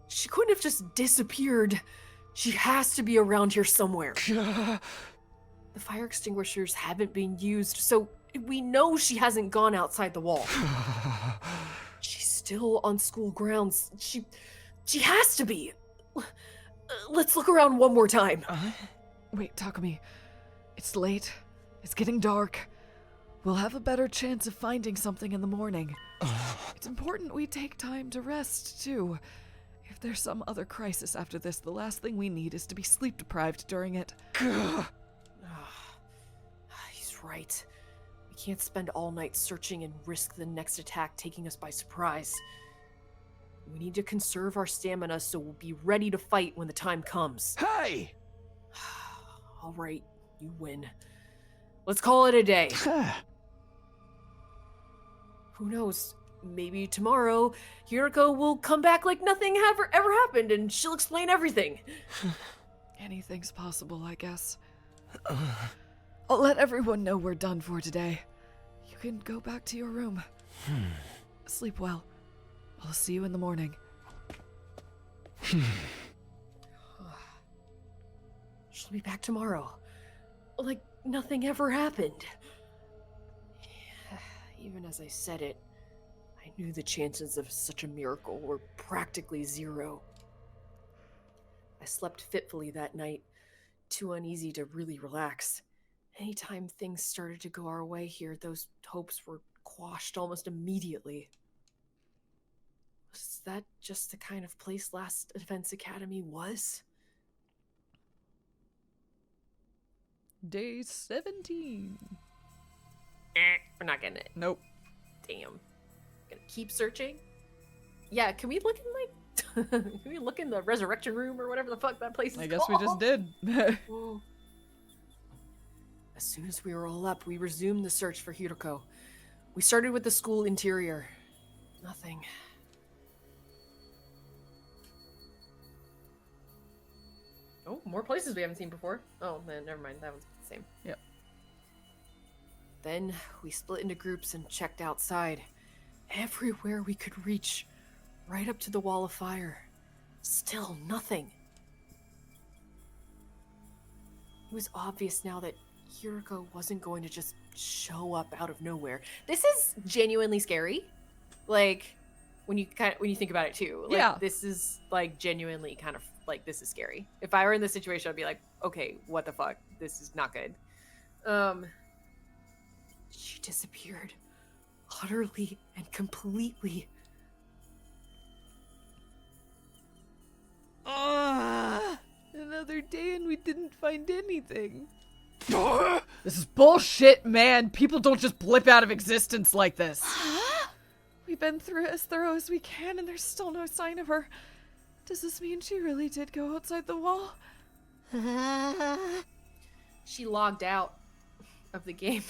She couldn't have just disappeared. She has to be around here somewhere. The fire extinguishers haven't been used, so we know she hasn't gone outside the wall. She's still on school grounds. She has to be. Let's look around one more time. Wait, Takumi. It's late. It's getting dark. We'll have a better chance of finding something in the morning. It's important we take time to rest, too. If there's some other crisis after this, the last thing we need is to be sleep-deprived during it. He's right. We can't spend all night searching and risk the next attack taking us by surprise. We need to conserve our stamina so we'll be ready to fight when the time comes. Hey! All right, you win. Let's call it a day. Who knows? Maybe tomorrow, Hiroko will come back like nothing ever happened and she'll explain everything. Anything's possible, I guess. I'll let everyone know we're done for today. You can go back to your room. Sleep well. I'll see you in the morning. She'll be back tomorrow. Like nothing ever happened. Even as I said it, I knew the chances of such a miracle were practically zero. I slept fitfully that night, too uneasy to really relax. Anytime things started to go our way here, those hopes were quashed almost immediately. Was that just the kind of place Last Defense Academy was? Day 17. We're not getting it. Nope. Damn. Gonna keep searching? Yeah, can we look in can we look in the resurrection room or whatever the fuck that place is I guess called? we just did. As soon as we were all up, we resumed the search for Hiroko. We started with the school interior. Nothing. Oh, more places we haven't seen before. Oh, man, never mind. That one's the same. Yep. Then we split into groups and checked outside. Everywhere we could reach, right up to the wall of fire. Still nothing. It was obvious now that Hiroko wasn't going to just show up out of nowhere. This is genuinely scary. Like, when you think about it too. Like, yeah. This is like genuinely kind of like, this is scary. If I were in this situation, I'd be like, okay, what the fuck? This is not good. She disappeared. Utterly and completely. Another day and we didn't find anything. This is bullshit, man. People don't just blip out of existence like this. We've been through as thorough as we can and there's still no sign of her. Does this mean she really did go outside the wall? She logged out of the game.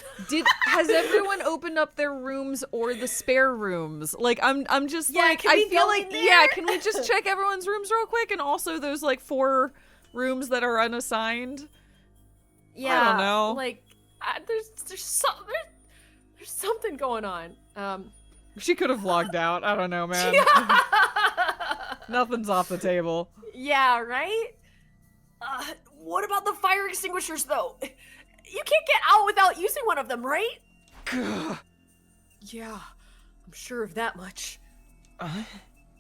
Has everyone opened up their rooms or the spare rooms? Like, I'm just like, can we I feel go like, in there? yeah, can we just check everyone's rooms real quick? And also those like 4 rooms that are unassigned? Yeah, I don't know. Like, there's something going on. She could have logged out. I don't know, man. Nothing's off the table. Yeah, right? What about the fire extinguishers, though? You can't get out without using one of them, right? Yeah, I'm sure of that much.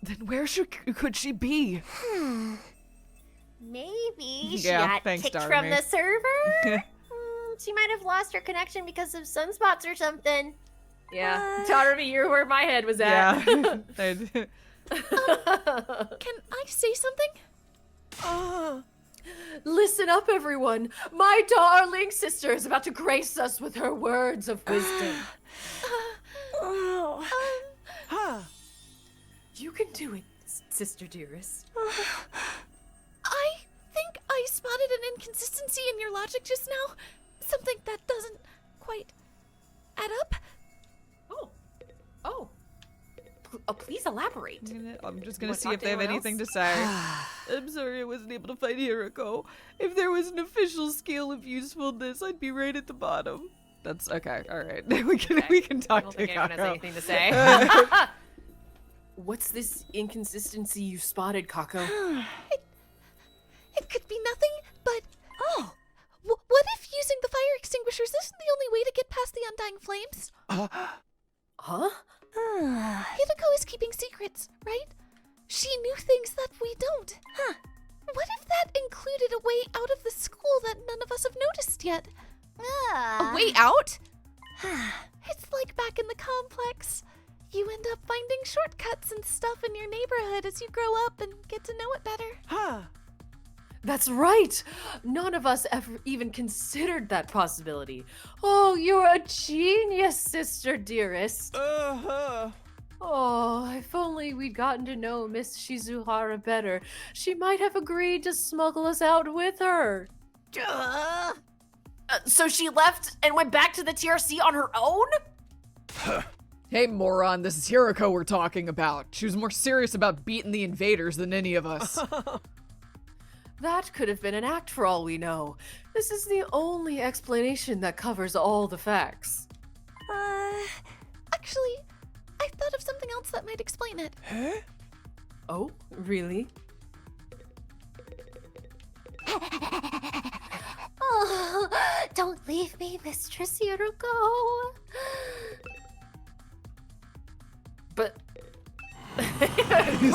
Then where could she be? Maybe she Yeah, got thanks, kicked Darmy. from the server? She might have lost her connection because of sunspots or something. Yeah, Tarby, you're where my head was at. Yeah. Can I say something? Listen up, everyone. My darling sister is about to grace us with her words of wisdom. You can do it, sister dearest. I think I spotted an inconsistency in your logic just now. Something that doesn't quite add up. Please elaborate. I'm just gonna wanna see talk if to they have anyone anything else? to say. I'm sorry I wasn't able to find Hiroko. If there was an official scale of usefulness, I'd be right at the bottom. That's okay. All right, we can I talk don't to think anyone has Kako. anything to say. What's this inconsistency you spotted, Kako? It could be nothing, but what if using the fire extinguishers isn't the only way to get past the undying flames? Huh? Hideko is keeping secrets, right? She knew things that we don't. What if that included a way out of the school that none of us have noticed yet? Ah. A way out? It's like back in the complex. You end up finding shortcuts and stuff in your neighborhood as you grow up and get to know it better. That's right! None of us ever even considered that possibility. Oh, you're a genius, sister dearest. Oh, if only we'd gotten to know Miss Shizuhara better, she might have agreed to smuggle us out with her. So she left and went back to the TRC on her own? Hey, moron, this is Hiroko we're talking about. She was more serious about beating the invaders than any of us. That could have been an act for all we know. This is the only explanation that covers all the facts. Actually, I thought of something else that might explain it. Huh? Oh, really? Oh, don't leave me, Mistress Hiroko. But...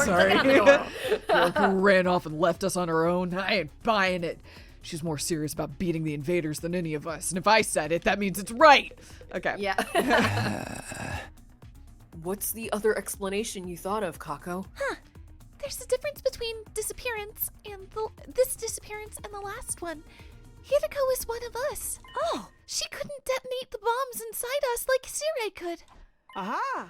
Sorry. Hiroko ran off and left us on her own. I ain't buying it. She's more serious about beating the invaders than any of us. And if I said it, that means it's right. Okay. Yeah. What's the other explanation you thought of, Kako? There's a difference between disappearance and this disappearance and the last one. Hiroko is one of us. Oh. She couldn't detonate the bombs inside us like Sirei could. Aha!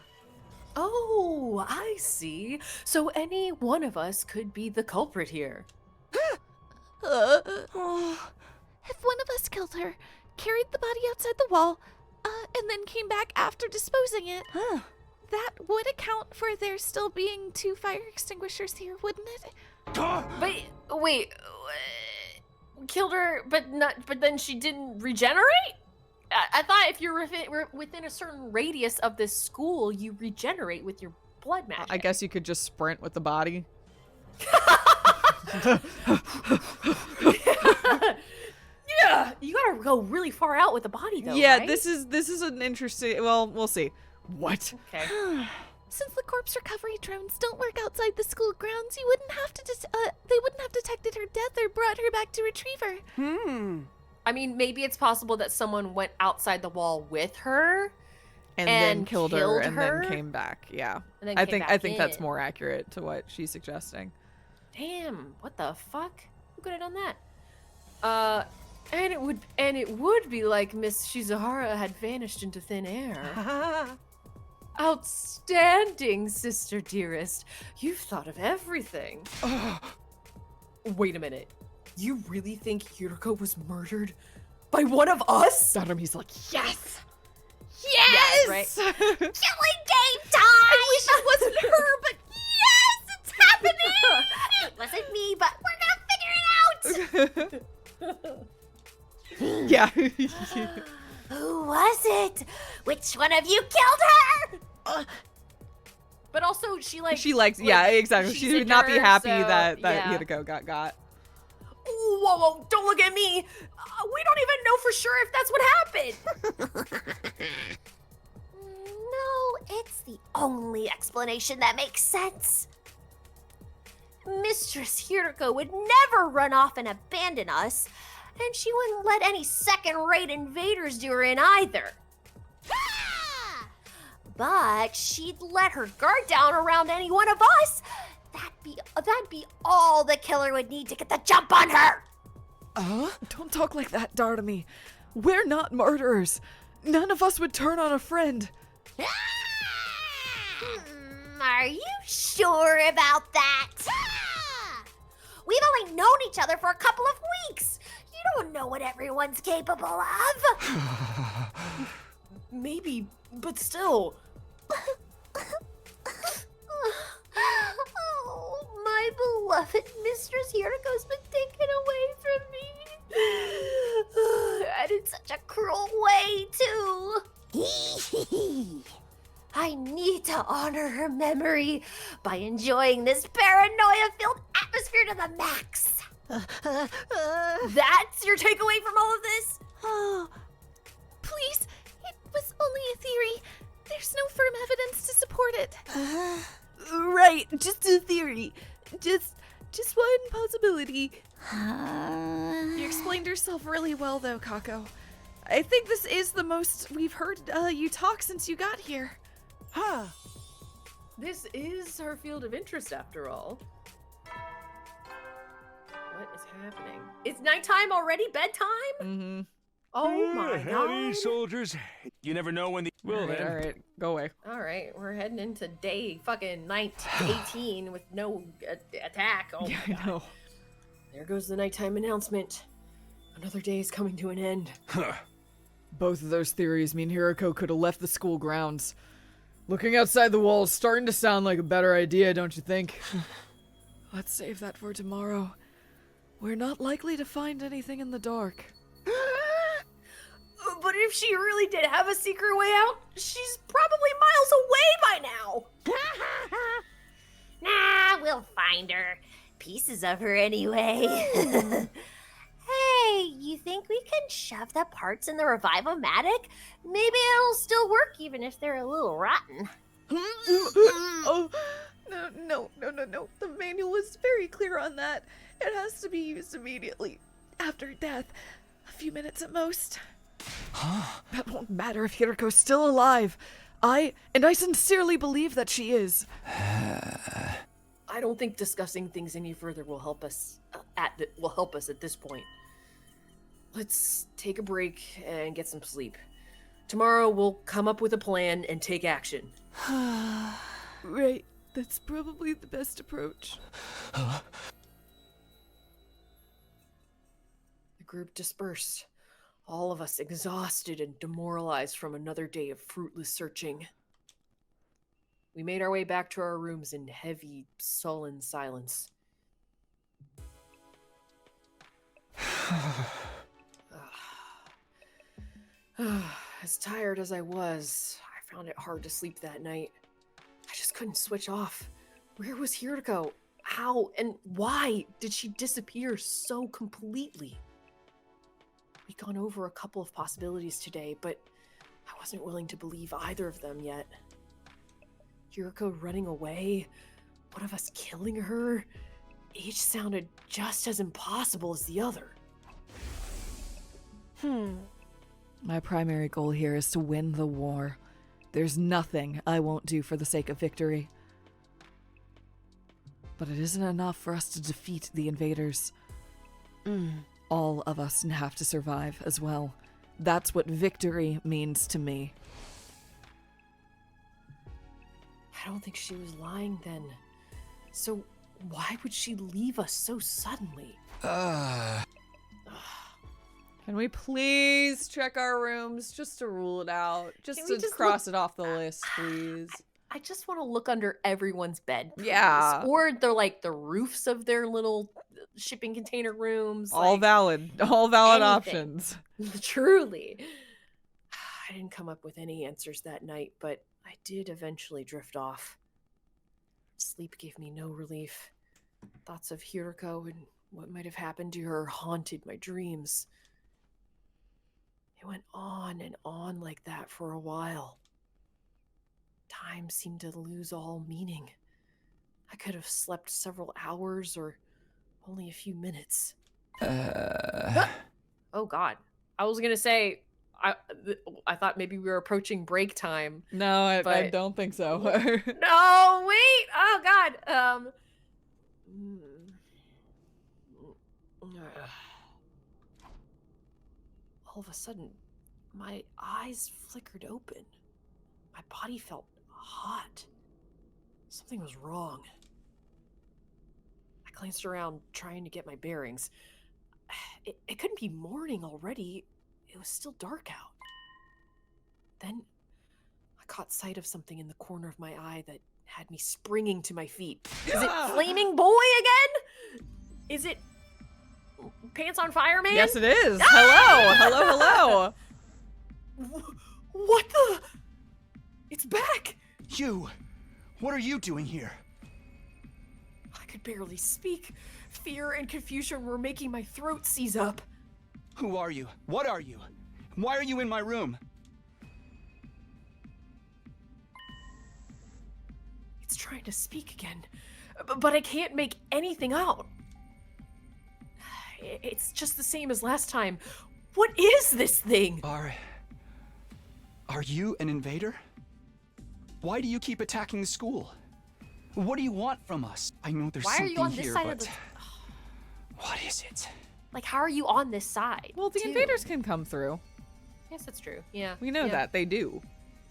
Oh, I see. So any one of us could be the culprit here. If one of us killed her, carried the body outside the wall, and then came back after disposing it, that would account for there still being 2 fire extinguishers here, wouldn't it? But wait, killed her, but then she didn't regenerate? I thought if you're within a certain radius of this school, you regenerate with your blood magic. I guess you could just sprint with the body. Yeah, you gotta go really far out with the body, though. Yeah, right? this is an interesting. Well, we'll see. What? Okay. Since the corpse recovery drones don't work outside the school grounds, you wouldn't have to they wouldn't have detected her death or brought her back to retrieve her. I mean, maybe it's possible that someone went outside the wall with her and then killed her and her? then came back. Yeah. And then I came think back that's in. more accurate to what she's suggesting. Damn, what the fuck? Who could have done that? And it would be like Miss Shizuhara had vanished into thin air. Outstanding, sister dearest. You've thought of everything. Wait a minute. You really think Hiroko was murdered by one of us? Sarumi's like, yes! Yes! Right? Killing game time! I wish it wasn't her, but yes, it's happening! It wasn't me, but we're gonna figure it out! Yeah. Who was it? Which one of you killed her? But also, she likes, yeah, exactly. she's She a would not be nerd, happy so, that yeah. Hiroko got. Whoa, don't look at me. We don't even know for sure if that's what happened. No, it's the only explanation that makes sense. Mistress Hiroko would never run off and abandon us, and she wouldn't let any second-rate invaders do her in either. But she'd let her guard down around any one of us. That'd be all the killer would need to get the jump on her. Don't talk like that, Dartamy. We're not murderers. None of us would turn on a friend. Are you sure about that? We've only known each other for a couple of weeks. You don't know what everyone's capable of. Maybe, but still. Oh, my beloved Mistress Hiroko's been taken away from me. And in such a cruel way, too. I need to honor her memory by enjoying this paranoia-filled atmosphere to the max. That's your takeaway from all of this? Oh, please, it was only a theory. There's no firm evidence to support it. Right, just a theory. Just one possibility. You explained yourself really well, though, Kako. I think this is the most we've heard you talk since you got here. This is her field of interest, after all. What is happening? It's nighttime already? Bedtime? Mm-hmm. Oh my Howdy, god. soldiers. You never know when the... Well, then. All right, go away. All right, we're heading into day fucking 18 with no attack. Oh Yeah, my I god. know. There goes the nighttime announcement. Another day is coming to an end. Huh. Both of those theories mean Hiroko could have left the school grounds. Looking outside the walls starting to sound like a better idea, don't you think? Let's save that for tomorrow. We're not likely to find anything in the dark. But if she really did have a secret way out, she's probably miles away by now. Nah, we'll find her. Pieces of her anyway. Hey, you think we can shove the parts in the Revive-O-Matic? Maybe it'll still work even if they're a little rotten. Oh, no. The manual was very clear on that. It has to be used immediately. After death. A few minutes at most. That won't matter if Hiroko's still alive. I sincerely believe that she is. I don't think discussing things any further will help us at this point. Let's take a break and get some sleep. Tomorrow we'll come up with a plan and take action. Right. That's probably the best approach. The group dispersed, all of us exhausted and demoralized from another day of fruitless searching. We made our way back to our rooms in heavy, sullen silence. As tired as I was, I found it hard to sleep that night. I just couldn't switch off. Where was Hiroko? How and why did she disappear so completely? We'd gone over a couple of possibilities today, but I wasn't willing to believe either of them yet. Hiroko running away? One of us killing her? Each sounded just as impossible as the other. My primary goal here is to win the war. There's nothing I won't do for the sake of victory. But it isn't enough for us to defeat the invaders. All of us have to survive as well. That's what victory means to me. I don't think she was lying then. So why would she leave us so suddenly? Can we please check our rooms just to rule it out? Just to cross it off the list, please. I just want to look under everyone's bed. Please. Yeah. Or they're like the roofs of their little shipping container rooms. All like, valid. All valid anything. options. Truly. I didn't come up with any answers that night, but I did eventually drift off. Sleep gave me no relief. Thoughts of Hiroko and what might have happened to her haunted my dreams. It went on and on like that for a while. Time seemed to lose all meaning. I could have slept several hours or only a few minutes. Oh God. I was gonna say, I thought maybe we were approaching break time. No, I But- don't think so. No, wait! Oh God! All of a sudden, my eyes flickered open. My body felt hot. Something was wrong. I glanced around, trying to get my bearings. It couldn't be morning already. It was still dark out. Then I caught sight of something in the corner of my eye that had me springing to my feet. Is it Flaming Boy again? Is it Pants on Fire Man? Yes, it is. Hello. What the? It's back! You! What are you doing here? I could barely speak. Fear and confusion were making my throat seize up. Who are you? What are you? Why are you in my room? It's trying to speak again, but I can't make anything out. It's just the same as last time. What is this thing? Are you an invader? Why do you keep attacking the school? What do you want from us? I know there's Why are something you on this here, side but of the... What is it? Like, how are you on this side? Well, the too? invaders can come through. Yes, that's true. Yeah. We know that. They do.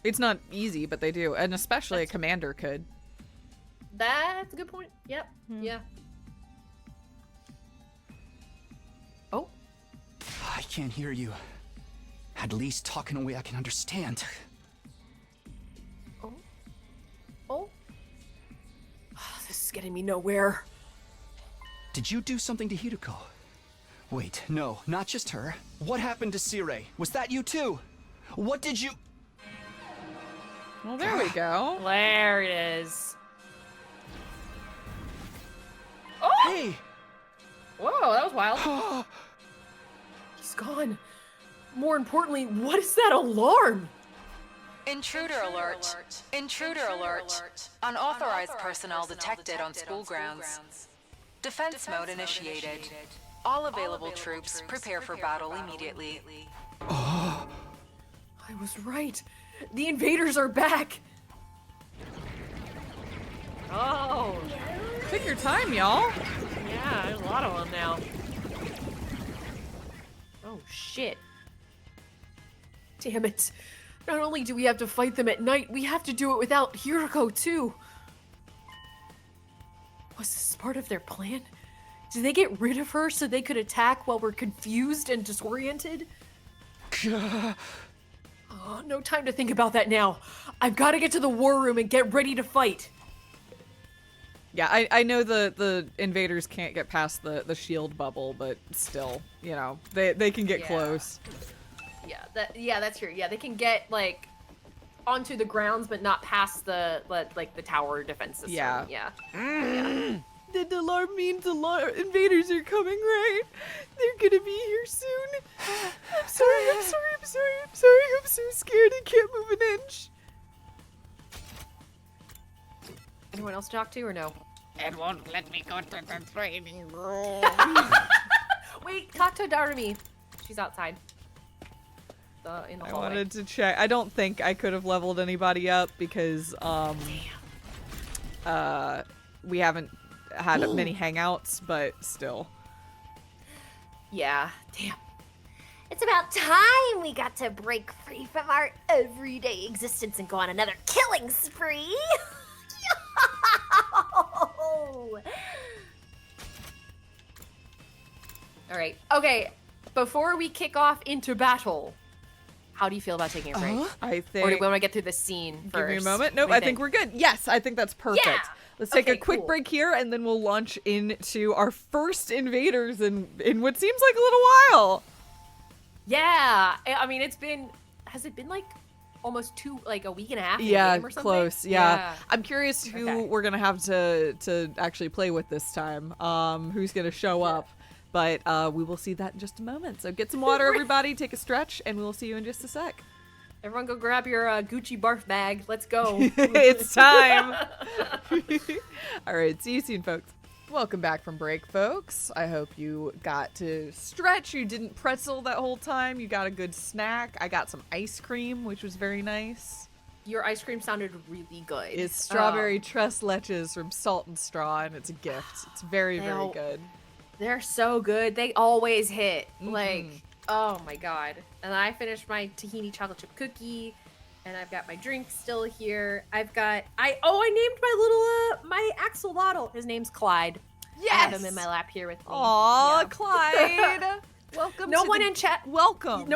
It's not easy, but they do. And especially a commander could. That's a good point. Yep. Yeah. Oh. I can't hear you. At least talk in a way I can understand. Oh. Oh, this is getting me nowhere. Did you do something to Hiruko? Wait, no, not just her. What happened to Sire? Was that you too? What did you... Well, there we go. There it is. Hey! Whoa, that was wild. He's gone. More importantly, what is that alarm? Intruder alert. Intruder alert. Unauthorized personnel detected on school grounds. Defense mode initiated. All available troops prepare for battle immediately. I was right. The invaders are back. Oh. Take your time, y'all. Yeah, there's a lot of them now. Oh, shit. Damn it. Not only do we have to fight them at night, we have to do it without Hiruko, too. Was this part of their plan? Did they get rid of her so they could attack while we're confused and disoriented? Oh, no time to think about that now. I've got to get to the war room and get ready to fight. Yeah, I know the invaders can't get past the shield bubble, but still, you know, they can get close. Yeah, that's true. Yeah, they can get, like, onto the grounds, but not past the, like, the tower defense system. Yeah. Yeah. The alarm means invaders are coming, right? They're gonna be here soon. I'm sorry, I'm so scared I can't move an inch. Anyone else to talk to or no? It won't let me go to the training room. Wait, talk to Darumi. She's outside. In the I hallway. wanted to check. I don't think I could have leveled anybody up because we haven't had many hangouts, but still. Yeah, damn. It's about time we got to break free from our everyday existence and go on another killing spree. All right. Okay. Before we kick off into battle, how do you feel about taking a break? I think. Or do we want to get through the scene first? Give me a moment. Nope, What do you I think we're good. Yes, I think that's perfect. Yeah. Let's take a Okay, quick cool. break here, and then we'll launch into our first invaders in what seems like a little while. Yeah. I mean, has it been like almost a week and a half? in Yeah, game or something? close. Yeah. I'm curious who we're gonna have to actually play with this time. Who's gonna show up? But we will see that in just a moment. So get some water, everybody. Take a stretch, and we'll see you in just a sec. Everyone go grab your Gucci barf bag. Let's go. It's time. All right. See you soon, folks. Welcome back from break, folks. I hope you got to stretch. You didn't pretzel that whole time. You got a good snack. I got some ice cream, which was very nice. Your ice cream sounded really good. It's strawberry tres leches from Salt and Straw, and it's a gift. It's very, very good. They're so good. They always hit. Like, oh my god. And I finished my tahini chocolate chip cookie, and I've got my drink still here. I named my little my axolotl. His name's Clyde. Yes. I have him in my lap here with me. Aw, Yeah. Clyde. Welcome. No to one the- in chat. Welcome.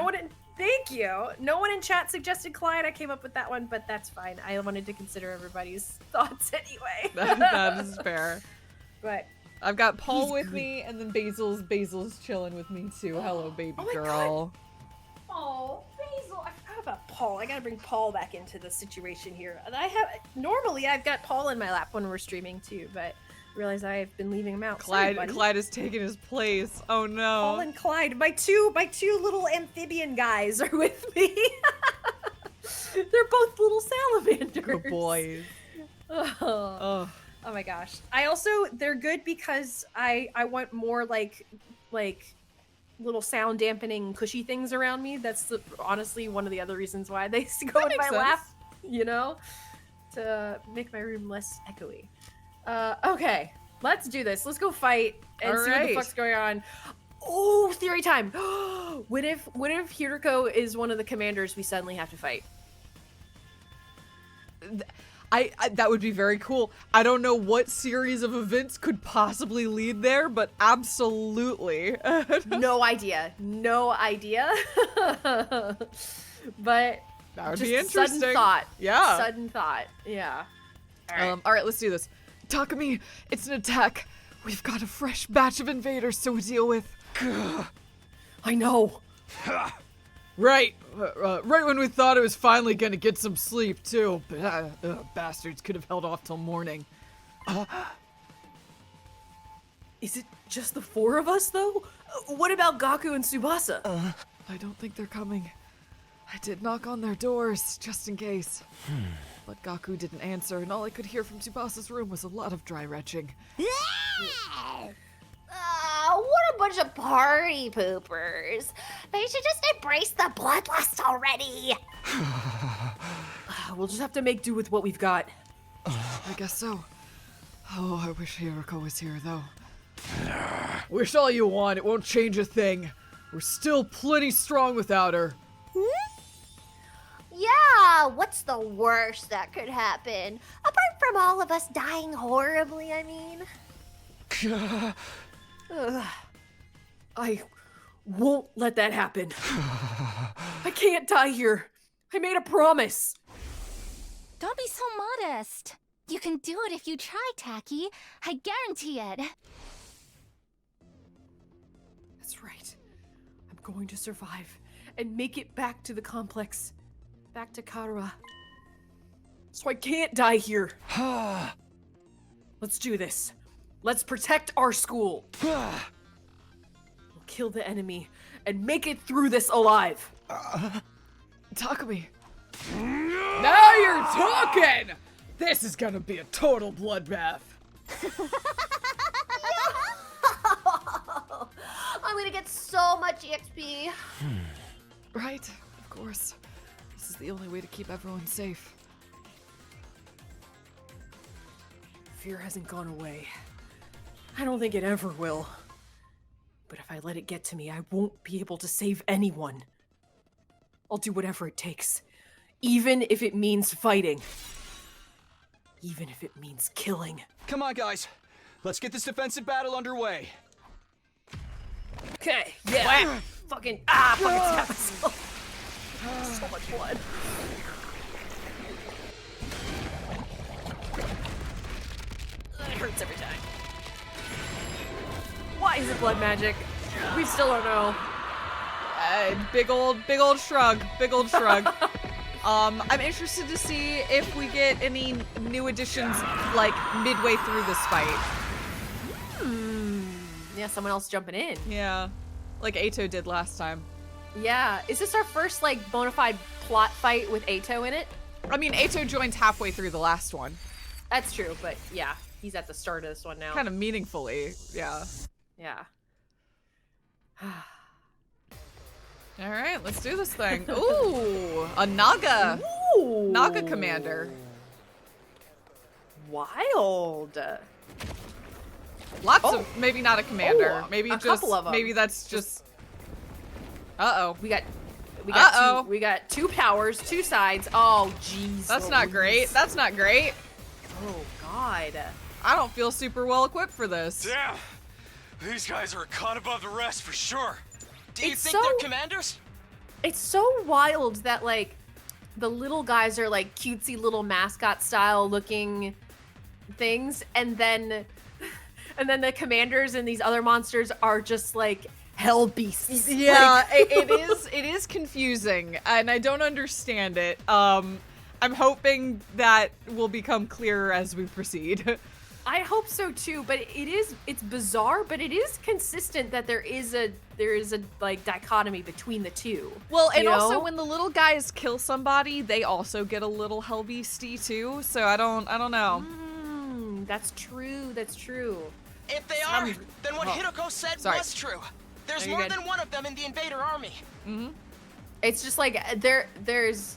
Thank you. No one in chat suggested Clyde. I came up with that one, but that's fine. I wanted to consider everybody's thoughts anyway. That is fair. But I've got Paul with me, and then Basil's chilling with me too. Hello, baby Oh my girl. oh, Basil! I forgot about Paul. I gotta bring Paul back into the situation here. And normally I've got Paul in my lap when we're streaming too, but I realize I've been leaving him out. Sorry, buddy. Clyde has taken his place. Oh no. Paul and Clyde, my two little amphibian guys are with me. They're both little salamanders. Good boys. Oh. Oh my gosh. They're good because I want more like little sound dampening cushy things around me. That's honestly one of the other reasons why they go in my lap, to make my room less echoey. Okay, let's do this. Let's go fight. and see what the fuck's going on. Oh, theory time. What if Hiroko is one of the commanders we suddenly have to fight? I that would be very cool. I don't know what series of events could possibly lead there, but absolutely. No idea. But that would just be interesting. Sudden thought. Yeah. Sudden thought. Yeah. All right, let's do this. Takumi, it's an attack. We've got a fresh batch of invaders to deal with. I know. Right. Right when we thought it was finally gonna get some sleep, too. Bastards could have held off till morning. Is it just the 4 of us, though? What about Gaku and Tsubasa? I don't think they're coming. I did knock on their doors, just in case. But Gaku didn't answer, and all I could hear from Tsubasa's room was a lot of dry retching. What a bunch of party poopers. They should just embrace the bloodlust already. We'll just have to make do with what we've got. I guess so. Oh, I wish Hiroko was here, though. Wish all you want, it won't change a thing. We're still plenty strong without her. Yeah, what's the worst that could happen? Apart from all of us dying horribly, I mean. I won't let that happen. I can't die here. I made a promise. Don't be so modest. You can do it if you try, Taki. I guarantee it. That's right. I'm going to survive and make it back to the complex. Back to Karua. So I can't die here. Let's do this. Let's protect our school. We'll kill the enemy and make it through this alive. Takumi. Now you're talking! This is gonna be a total bloodbath. I'm gonna get so much EXP. Right, of course. This is the only way to keep everyone safe. Fear hasn't gone away. I don't think it ever will. But if I let it get to me, I won't be able to save anyone. I'll do whatever it takes. Even if it means fighting. Even if it means killing. Come on, guys. Let's get this defensive battle underway. Okay, yeah. Fucking stab myself. So much blood. It hurts every time. Why is it blood magic? We still don't know. Big old shrug. Big old shrug. I'm interested to see if we get any new additions, like, midway through this fight. Yeah, someone else jumping in. Yeah. Like Ato did last time. Yeah. Is this our first, like, bona fide plot fight with Ato in it? I mean, Ato joined halfway through the last one. That's true, but yeah. He's at the start of this one now. Kind of meaningfully, yeah. Yeah. All right, let's do this thing. Ooh, a Naga. Ooh. Naga commander. Wild. Lots of, maybe not a commander. Oh, maybe a just, couple of them. maybe that's just. Uh-oh. We got Uh-oh. we got 2 powers, 2 sides. Oh, jeez. That's not great. That's not great. Oh, God. I don't feel super well equipped for this. Damn! These guys are a cut above the rest for sure. Do you It's think so- they're commanders? It's so wild that, like, the little guys are, like, cutesy little mascot style looking things, and then the commanders and these other monsters are just, like, hell beasts. Yeah, it is confusing, and I don't understand it. I'm hoping that will become clearer as we proceed. I hope so too, but it's bizarre, but it is consistent that there is a like dichotomy between the two. Well, and you also know? when the little guys kill somebody, they also get a little hellbeasty too. So I don't know. That's true. That's true. If they are, then what Hiroko said Sorry. was true. There's No, you're more good. than one of them in the invader army. It's just like there's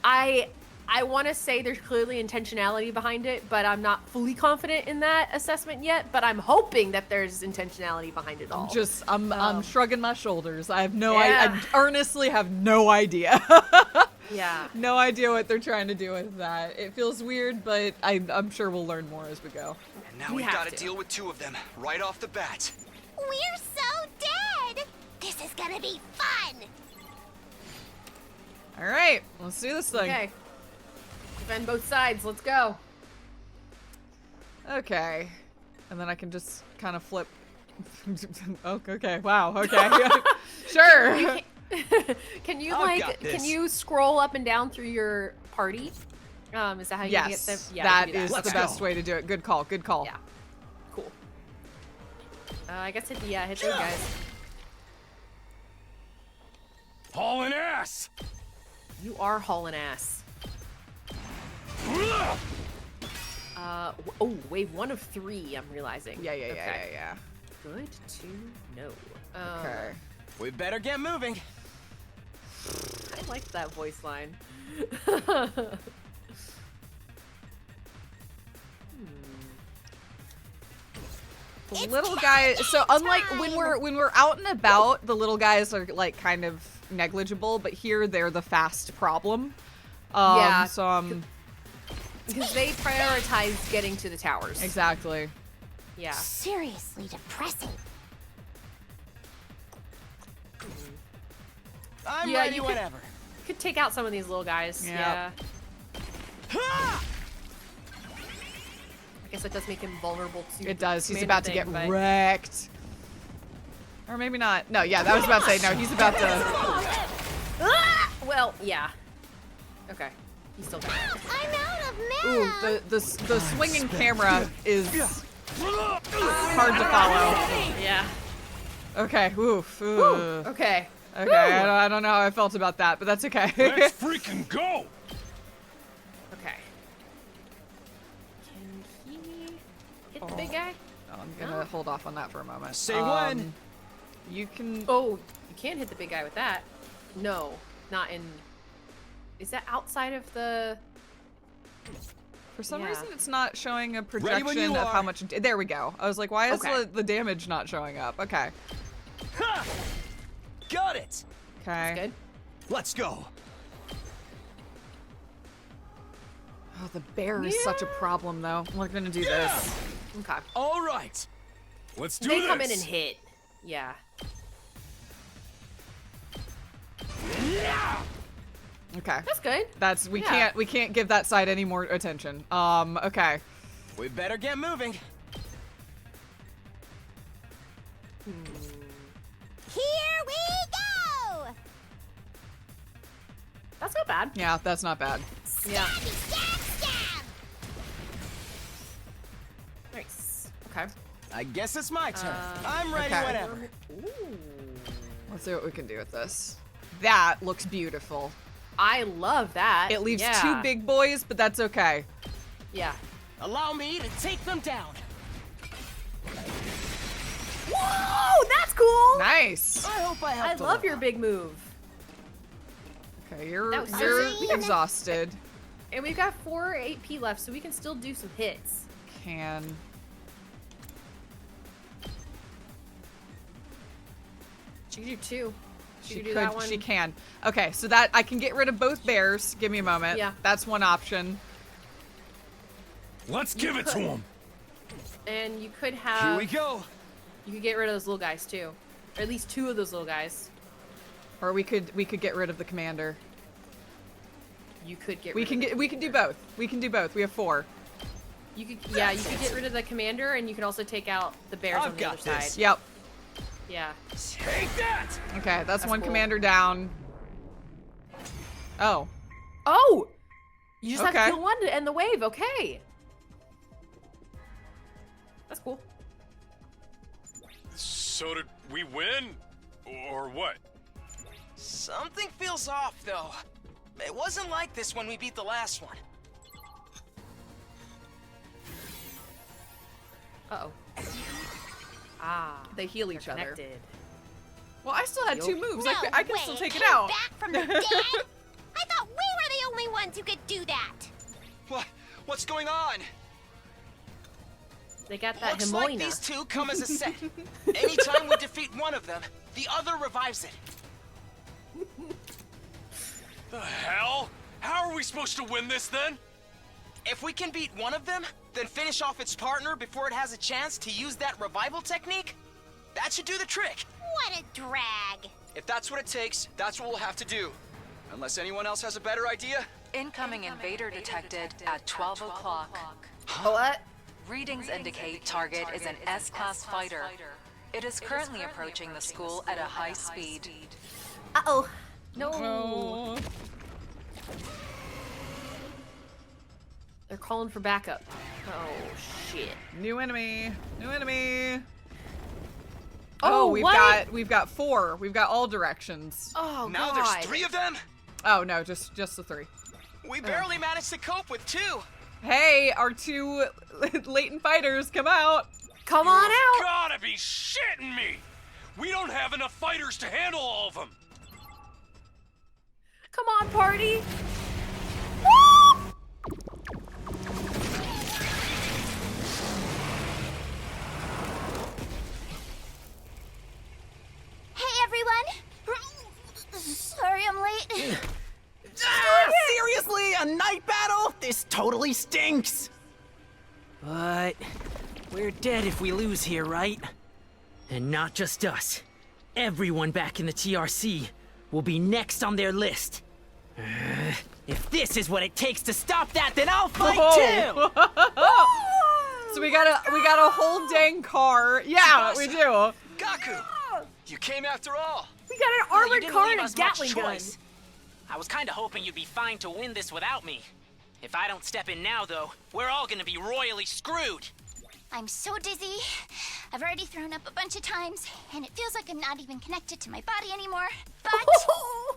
I I want to say there's clearly intentionality behind it, but I'm not fully confident in that assessment yet. But I'm hoping that there's intentionality behind it all. I'm shrugging my shoulders. I have no I earnestly have no idea. Yeah. No idea what they're trying to do with that. It feels weird, but I'm sure we'll learn more as we go. And now we've got to deal with 2 of them right off the bat. We're so dead! This is gonna be fun! All right, let's do this thing. Okay. Defend both sides. Let's go. Okay. And then I can just kind of flip. Oh, okay. Wow. Okay. Sure. Can you I've got this. can you scroll up and down through your party? Is that how you get the? Yes. Yeah, That you can do is that. the best way to do it. Good call. Good call. Yeah. Cool. I guess hit those guys. Hauling ass! You are hauling ass. Wave 1 of 3. I'm realizing. Yeah. Good to know. Okay. We better get moving. I like that voice line. The little guys. So unlike when we're out and about, the little guys are like kind of negligible, but here they're the fast problem. Yeah. So Because they prioritize getting to the towers. exactly. Yeah. Seriously depressing. I'm Yeah, ready you could- whenever. Could take out some of these little guys. Yeah. I guess that does make him vulnerable to. It does. He's commander about to thing, get but- wrecked. Or maybe not. No, yeah, that was about to say no. He's about to. Well, yeah. Okay. He's still got it. I'm out of mana! Ooh, the swinging camera is hard to follow. Yeah. Okay. Oof. Woo. Ooh. Okay. Okay. I don't know how I felt about that, but that's okay. Let's freaking go! Okay. Can he hit the big guy? I'm gonna hold off on that for a moment. Say when. You can. Oh, you can hit the big guy with that. No, not in. Is that outside of the? For some Yeah. reason, it's not showing a when projection you of how are. much. There we go. I was like, why is Okay. the damage not showing up? Okay. Ha! Got it! Okay. Good. Let's go! Oh, the bear is such a problem, though. We're gonna do this. Okay. All right! Let's do They this! come in and hit. Yeah. Okay. That's good. That's we Yeah. can't give that side any more attention. Okay. We better get moving. Here we go! That's not bad. Yeah, that's not bad. Yeah. Stab, stab! Nice. Okay. I guess it's my turn. I'm ready okay. whenever. Ooh. Let's see what we can do with this. That looks beautiful. I love that. It leaves Yeah. 2 big boys, but that's okay. Yeah. Allow me to take them down. Whoa, that's cool. Nice. I hope I I helped. love your big move. Okay, you're That was so you're sweet. exhausted. And we've got 4 AP left, so we can still do some hits. Can. She can do 2. She She can do could. that one. She can. Okay, so that I can get rid of both bears. Give me a moment. Yeah. That's one option. Let's give it to him! And you could have. Here we go! You could get rid of those little guys too, or at least 2 of those little guys. Or we could get rid of the commander. You could get. We rid can of get. We can do both. We can do both. We have 4. You could. Yeah, you could get rid of the commander, and you can also take out the bears I've on the other got this. side. Yep. Yeah. Take that! Okay, that's one cool. commander down. Oh. Oh. You just have Okay. to kill one to end the wave. Okay. That's cool. So did we win? Or what? Something feels off, though. It wasn't like this when we beat the last one. Uh oh. Ah. They heal each other. Connected. Well, I still had 2 moves. No I can still way, take it came out. back from the dead? I thought we were the only ones ones who could do that. What's going on? They got that Looks Himoina. like these two come as a set. Anytime we defeat one of them, the other revives it. The hell? How are we supposed to win this then? If we can beat one of them, then finish off its partner before it has a chance to use that revival technique, that should do the trick. What a drag. If that's what it takes, that's what we'll have to do. Unless anyone else has a better idea. Incoming invader detected at 12 o'clock. What? Readings indicate target is an S-class fighter. It is currently approaching the school at a high speed. Uh-oh. No. Oh. They're calling for backup. Oh, shit. New enemy. New enemy. Oh, we've what? got 4. We've got all directions. Oh, Now God. there's 3 of them? Oh no, just the 3. We barely managed to cope with 2. Hey, our 2 latent fighters, come out. Come on out. Gotta be shitting me! We don't have enough fighters to handle all of them! Come on, party. Hey, everyone. Sorry I'm late. Seriously? A night battle? This totally stinks! But we're dead if we lose here, right? And not just us. Everyone back in the TRC will be next on their list. If this is what it takes to stop that, then I'll fight too! So we got a whole dang car. Yeah, we do. Gaku! You came after all. We got an You armored didn't car leave and a us much Gatling gun. choice. I was kinda hoping you'd be fine to win this without me. If I don't step in now, though, we're all gonna be royally screwed. I'm so dizzy. I've already thrown up a bunch of times, and it feels like I'm not even connected to my body anymore. But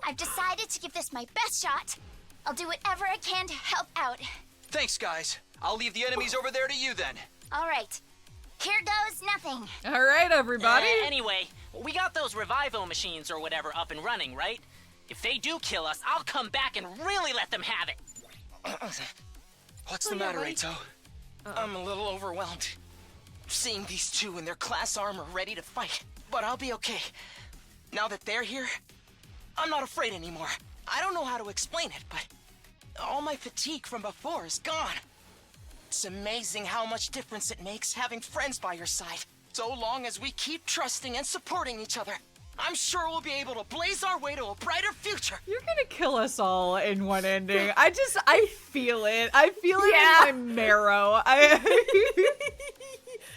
I've decided to give this my best shot. I'll do whatever I can to help out. Thanks, guys. I'll leave the enemies over there to you then. All right. Here goes nothing. All right, everybody. Anyway, we got those revival machines or whatever up and running, right? If they do kill us, I'll come back and really let them have it. What's the matter, Eito? I'm a little overwhelmed. Seeing these 2 in their class armor ready to fight. But I'll be okay. Now that they're here, I'm not afraid anymore. I don't know how to explain it, but all my fatigue from before is gone. It's amazing how much difference it makes having friends by your side. So long as we keep trusting and supporting each other, I'm sure we'll be able to blaze our way to a brighter future. You're gonna kill us all in one ending. I feel it. I feel it in my marrow.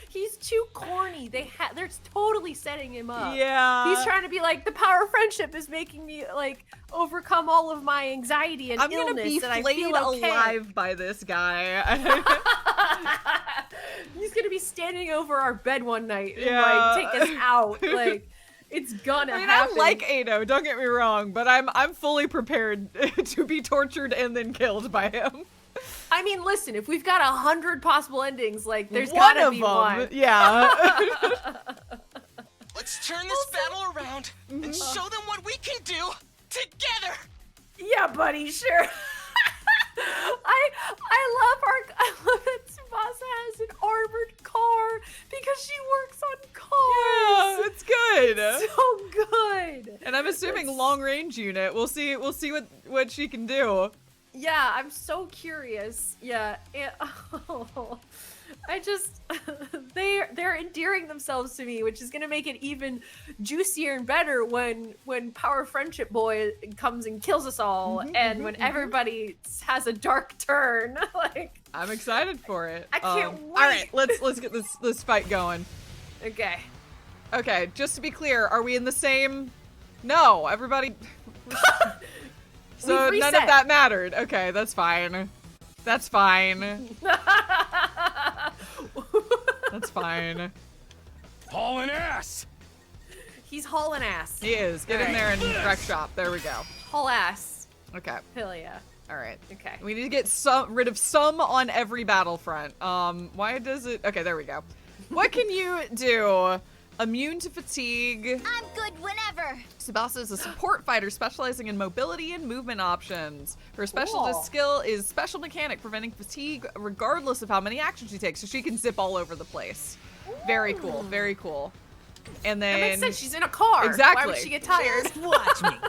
He's too corny. They're totally setting him up. Yeah. He's trying to be like, the power of friendship is making me like overcome all of my anxiety and I'm illness. gonna be and I flayed feel okay. alive by this guy. He's gonna be standing over our bed one night and Yeah. like take us out. Like it's gonna happen. I like Eito, don't get me wrong, but I'm fully prepared to be tortured and then killed by him. I mean, listen, if we've got 100 possible endings, like there's One gotta of be them, one. yeah. Let's turn this battle around and show them what we can do together. Yeah, buddy, sure. I love that Tsubasa has an armored car because she works on cars. Yeah, it's good. So good. And I'm assuming long range unit. We'll see what she can do. Yeah, I'm so curious. Yeah, I just they're endearing themselves to me, which is gonna make it even juicier and better when Power Friendship Boy comes and kills us all, and when everybody has a dark turn. Like, I'm excited for it. I can't wait. All right, let's get this fight going. Okay, just to be clear, are we in the same? No, everybody. So none reset. of that mattered. Okay, that's fine. That's fine. That's fine. Hauling ass! he's hauling ass. He is. Get in there and wreck shop. There we go. Haul ass. Okay. Hell yeah. All right. Okay. We need to get rid of some on every battlefront. Why does it? Okay, there we go. What can you do Immune to fatigue. I'm good whenever. Tsubasa is a support fighter specializing in mobility and movement options. Her specialist skill is Special Mechanic, preventing fatigue regardless of how many actions she takes, so she can zip all over the place. Very cool, very cool. And then... That makes sense, she's in a car. Exactly. Why would she get tired? Just watch me.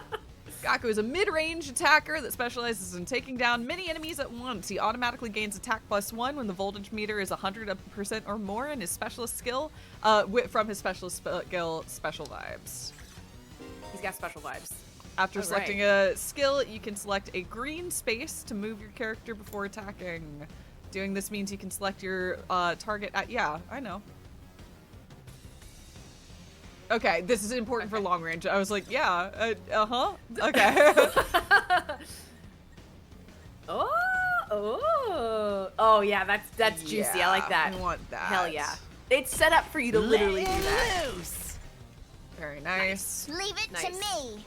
Gaku is a mid-range attacker that specializes in taking down many enemies at once. He automatically gains attack +1 when the voltage meter is 100% or more in his specialist skill, from his specialist skill, Special Vibes. He's got special vibes. After selecting a skill, you can select a green space to move your character before attacking. Doing this means you can select your target at... Yeah, I know. Okay, this is important for long range. I was like, yeah, okay. Oh yeah, that's juicy. Yeah, I like that. I want that. Hell yeah. It's set up for you to literally do that. Loose. Very nice. Leave it to me.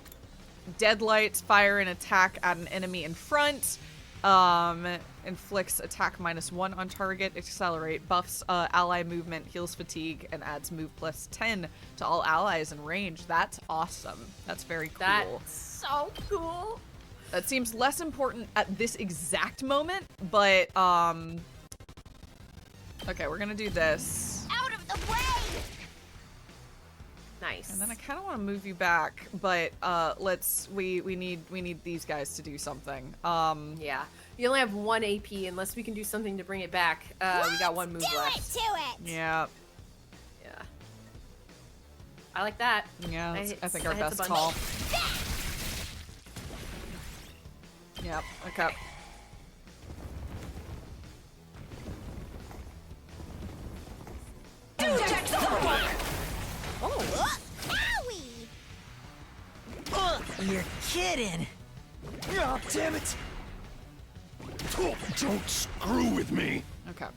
Deadlights fire an attack at an enemy in front. Inflicts attack -1 on target, accelerate, buffs ally movement, heals fatigue, and adds move +10 to all allies in range. That's awesome. That's very cool. That's so cool. That seems less important at this exact moment, but okay, we're gonna do this. Out of the way. Nice. And then I kind of want to move you back, but we need these guys to do something. Yeah. You only have 1 AP unless we can do something to bring it back. We got 1 move left. Do it. Yeah. Yeah. I like that. Yeah, I think our hit the best bunch. call. Yep, okay. Oh. Owie. You're kidding. Oh, damn it! Don't screw with me. Okay.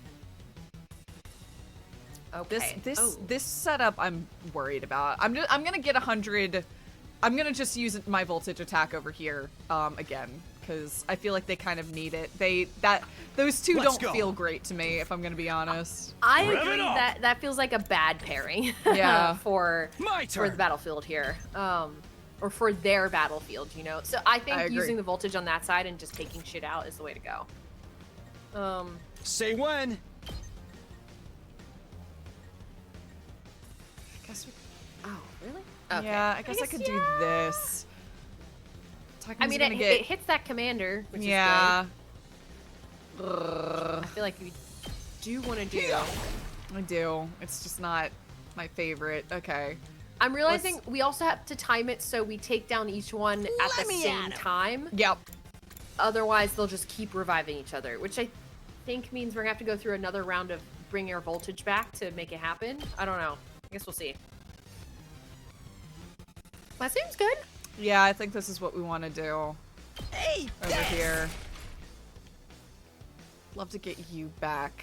Okay. This setup I'm worried about. I'm gonna get 100. I'm gonna just use my voltage attack over here again because I feel like they kind of need it. Those two Let's don't go. feel great to me, if I'm gonna be honest. I Rev agree it up. that feels like a bad pairing. Yeah. for My turn. the battlefield here. Or for their battlefield, you know. So I think I agree. using the voltage on that side and just taking shit out is the way to go. Say when. I guess we, Oh, really? Okay. yeah, I guess I could do this. I mean, it hits that commander, which yeah. is good. I feel like you do want to do that. I do. It's just not my favorite. Okay. I'm realizing we also have to time it so we take down each one at the same time. Yep. Otherwise, they'll just keep reviving each other, which I think means we're gonna have to go through another round of bringing our voltage back to make it happen. I don't know. I guess we'll see. That seems good. Yeah, I think this is what we want to do. Hey, Over here. Love to get you back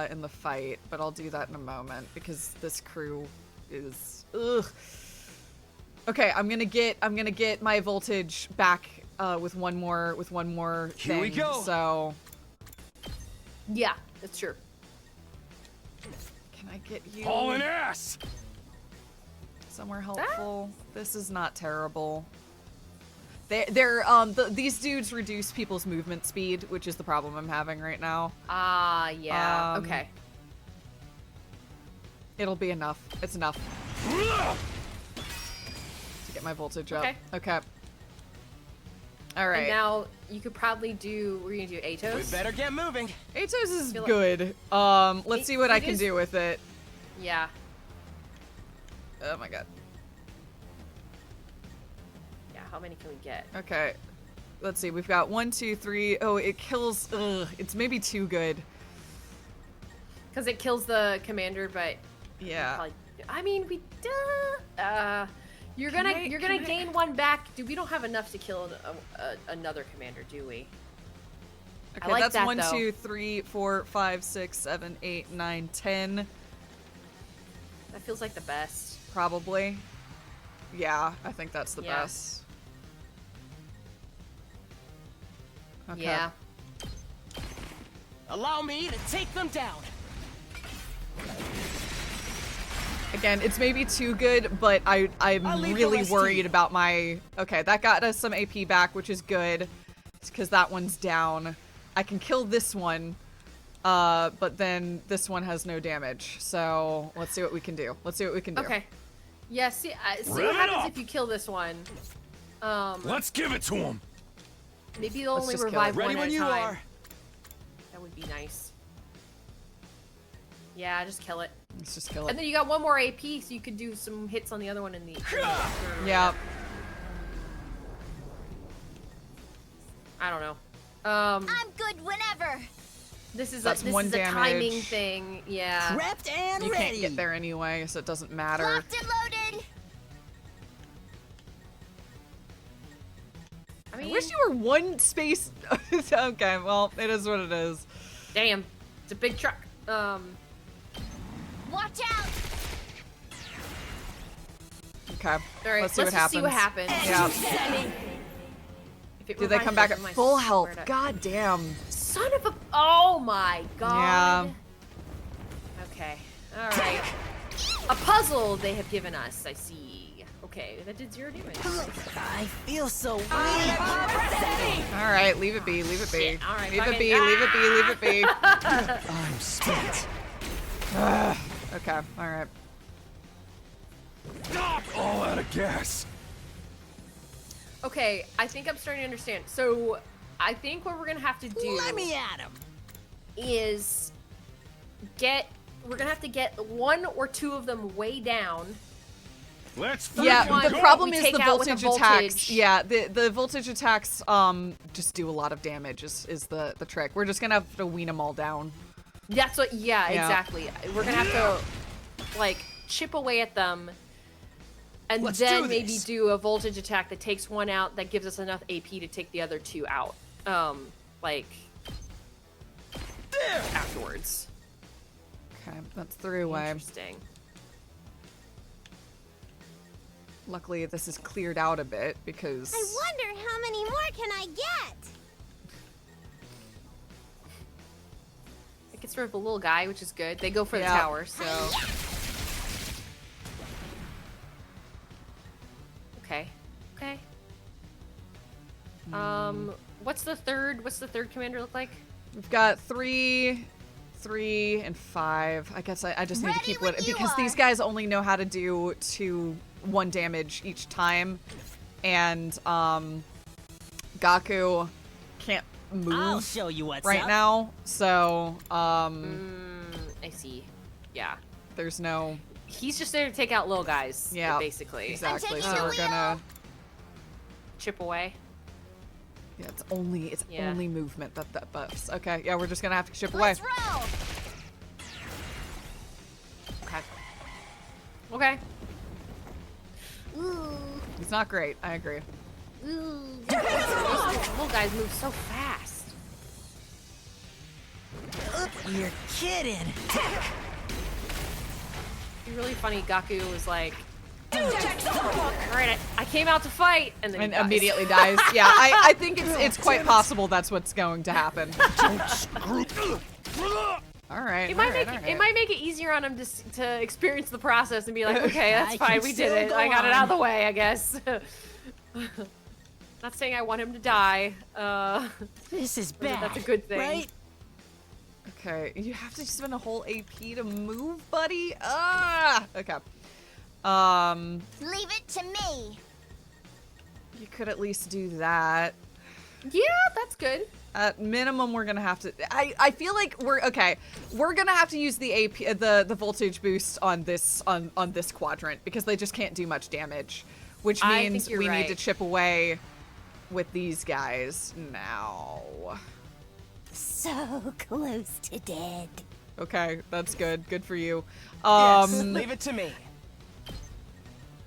in the fight, but I'll do that in a moment because this crew is ugh. Okay, I'm gonna get my voltage back with one more thing. Here we go. So Yeah, that's true. can I get you Hauling ass. somewhere helpful? This is not terrible. These dudes reduce people's movement speed, which is the problem I'm having right now. Yeah. Okay. It'll be enough. It's enough to get my voltage up. Okay. All right. And now you could probably do. We're gonna do We Atos. better get moving. Atos is feel like- good. Let's see what I can do with it. Yeah. Oh my god. Yeah. How many can we get? Okay. Let's see. We've got 1, 2, 3. Oh, it kills. Ugh. It's maybe too good. Because it kills the commander, but Yeah. probably, I mean, we you're gonna gain one back. Dude, we don't have enough to kill another commander, do we? Okay, like that's that, 1, though. 2, 3, 4, 5, 6, 7, 8, 9, 10. That feels like the best. Probably. Yeah, I think that's the Yeah. best. Okay. Yeah. Allow me to take them down. I Again, it's maybe too good, but I'm really worried about my... Okay, that got us some AP back, which is good. It's because that one's down. I can kill this one, but then this one has no damage. So let's see what we can do. Okay. Yeah, see what happens if you kill this one. Let's give it to him. Maybe they'll only revive one at a time. Ready when you are. That would be nice. Yeah, just kill it. Let's just kill it. And then you got one more AP, so you could do some hits on the other one in the... Yeah. I don't know. I'm good whenever. This is That's a one timing damage. thing. Yeah. Prepped and You ready. can't get there anyway, so it doesn't matter. Locked and loaded. I mean, I wish you were one space... Okay, well, it is what it is. damn, it's a big truck. Watch out. Okay. All right, let's see what happens. See what happens. Yeah. If it Do they come back at revives full I health? swear to- God damn. Son of a... Oh my god. Yeah. Okay. All right. A puzzle they have given us, I see. Okay, that did 0 damage. I feel so weak. All right, leave it be, leave it be. Shit, all right, leave it fucking- be, leave it be, leave it be. I'm spent. Okay, all right. All out of gas. Okay, I think I'm starting to understand. So, I think what we're gonna have to do Let me at him. is we're gonna have to get 1 or 2 of them way down. Let's Yeah, one the we problem is take the out with a voltage attacks. voltage. Yeah, the voltage attacks just do a lot of damage is the trick. We're just gonna have to wean them all down. That's what, yeah, Yeah. exactly. We're gonna have to, like, chip away at them, and Let's then do maybe this. do a voltage attack that takes 1 out, that gives us enough AP to take the other 2 out. Like, afterwards. Okay, that's 3 away. Interesting. Luckily, this is cleared out a bit because... I wonder how many more can I get? I think it's sort of a little guy, which is good. They go for Yeah. the tower, so... Okay. Okay. What's the third commander look like? We've got 3, 3, and 5. I guess I just need to Ready keep when what you because these are. guys only know how to do 1 damage each time, and Gaku can't move I'll show you what's right up. now, so I see. Yeah. there's no He's just there to take out little guys. Yeah, Basically. exactly. taking So the we're gonna wheel. Chip away. yeah, it's only Yeah. movement that buffs. Okay, yeah, we're just gonna have to chip away. Let's roll. Okay. Okay. Ooh. It's not great. I agree. Ooh. Those little guys move so fast. You're kidding. It'd be really funny. Gaku was like, "All right, I came out to fight," and then he And dies. immediately dies. Yeah, I think it's quite possible that's what's going to happen. All right. It might all right, make all it, right. it might make it easier on him to experience the process and be like, okay, that's I fine, can we still did it. go I got it out of the on. way, I guess. Not saying I want him to die. This is But bad. that's a good thing. Right? Okay, you have to spend a whole AP to move, buddy. Ah. Okay. Leave it to me. You could at least do that. Yeah, that's good. At minimum, we're gonna have to. I feel like we're okay. We're gonna have to use the AP, the voltage boost on this quadrant because they just can't do much damage, which I think means you're we right. need to chip away with these guys now. So close to dead. Okay, that's good. Good for you. Yes, leave it to me.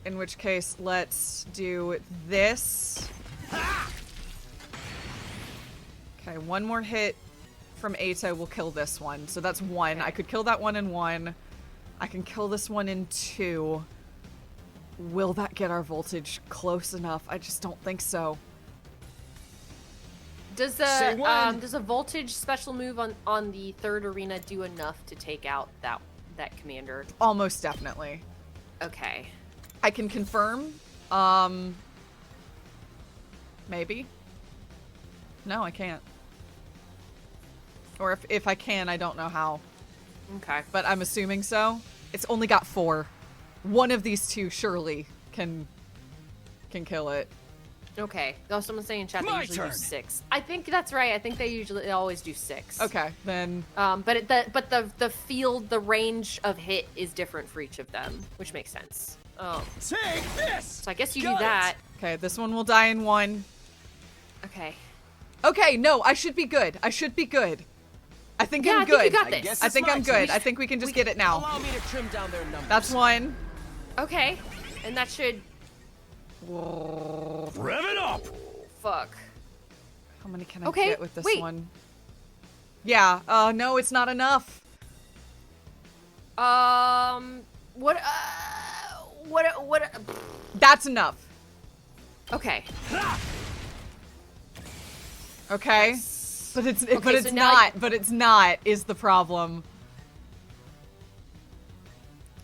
In which case, let's do this. Okay, 1 more hit from Ato will kill this one. So that's 1. Okay. I could kill that one in 1. I can kill this one in 2. Will that get our voltage close enough? I just don't think so. Does Say when. does a voltage special move on the third arena do enough to take out that commander? Almost definitely. Okay. I can confirm. Maybe. No, I can't. Or if I can, I don't know how. Okay. But I'm assuming so. It's only got 4. One of these two surely can kill it. Okay. Oh, someone's saying in chat they My usually turn. do 6. I think that's right. I think they always do 6. Okay, then. But the field, the range of hit is different for each of them, which makes sense. Oh. Take this! So I guess you Got do that. Okay, this one will die in 1. Okay. Okay, no, I should be good. I should be good. I think Yeah, I'm I good. think you got this. I think I'm good. I think we can just get it now. Allow me to trim down their numbers. That's 1. Okay. And that should... Rev it up! Fuck. How many can I Okay, get with this wait. one? Yeah. No, it's not enough. What? That's enough. Okay. Okay. But it's Okay, but it's so now not. But it's not is the problem.